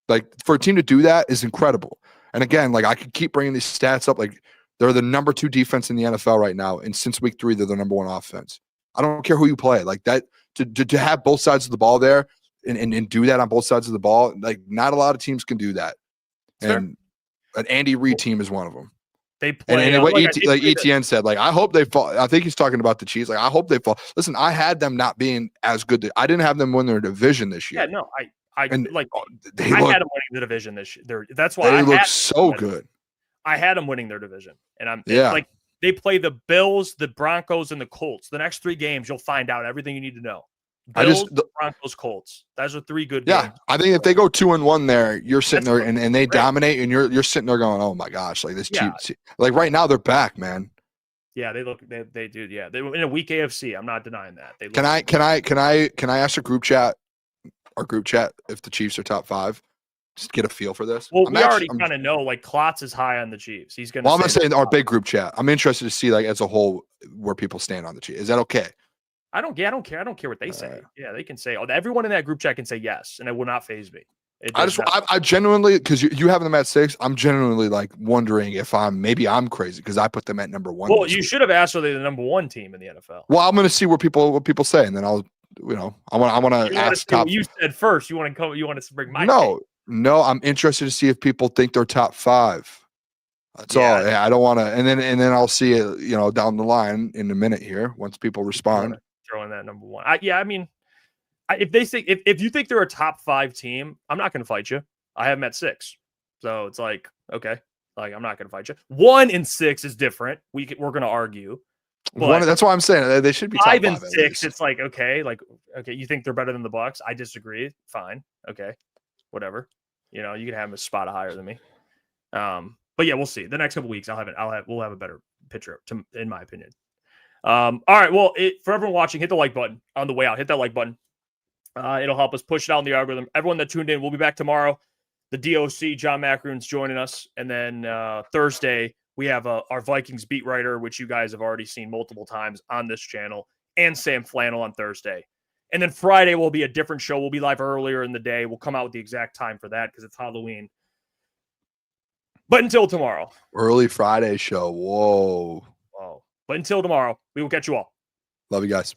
Like for a team to do that is incredible. And again, like I could keep bringing these stats up. Like they're the number 2 defense in the NFL right now, and since week 3, they're the number 1 offense. I don't care who you play. Like that to have both sides of the ball there and do that on both sides of the ball. Like not a lot of teams can do that. And an Andy Reid team is one of them. They play. And what ETN said, like I hope they fall. I think he's talking about the Chiefs. Like I hope they fall. Listen, I had them not being as good. I didn't have them win their division this year. Yeah, no, I had them winning the division this year. That's why they look so good. I had them winning their division, and like they play the Bills, the Broncos, and the Colts. The next 3 games, you'll find out everything you need to know. Bills, Broncos, Colts. Those are 3 good games. I think if they go 2-1 there, you're sitting there and they dominate, and you're sitting there going, oh my gosh, like this Chiefs. Like right now, they're back, man. Yeah, they do. Yeah, they were in a weak AFC. I'm not denying that. Can I ask our group chat if the Chiefs are top 5? Just get a feel for this. Well, we already kind of know. Like Klotz is high on the Chiefs. He's gonna. Well, I'm gonna say in our big group chat. I'm interested to see like as a whole where people stand on the Chiefs. Is that okay? I don't care. I don't care what they say. Yeah, they can say. Everyone in that group chat can say yes, and it will not faze me. I genuinely, because you have them at 6. I'm genuinely like wondering if maybe I'm crazy because I put them at number 1. Well, you should have asked, are they the number 1 team in the NFL? Well, I'm gonna see what people say, and then I'll. I want to ask top. You said first. You want to bring my. No. I'm interested to see if people think they're top 5. That's all. Yeah, I don't want to. And then I'll see it. Down the line in a minute here once people respond. Throw in that number 1. I mean, if they think if you think they're a top 5 team, I'm not going to fight you. I have them at 6, so it's like okay, like I'm not going to fight you. 1 and 6 is different. We're going to argue. But that's why I'm saying they should be 5 top and 6. It's like okay, you think they're better than the Bucks? I disagree. Fine, okay, whatever. You can have them a spot higher than me. But yeah, we'll see. The next couple weeks, we'll have a better picture, in my opinion. All right. Well, for everyone watching, hit the like button on the way out. Hit that like button. It'll help us push it out in the algorithm. Everyone that tuned in, we'll be back tomorrow. The DOC, John Macaroon's joining us, and then Thursday. We have our Vikings beat writer, which you guys have already seen multiple times on this channel, and Sam Flannel on Thursday. And then Friday will be a different show. We'll be live earlier in the day. We'll come out with the exact time for that because it's Halloween. But until tomorrow. Early Friday show. Whoa. But until tomorrow, we will catch you all. Love you guys.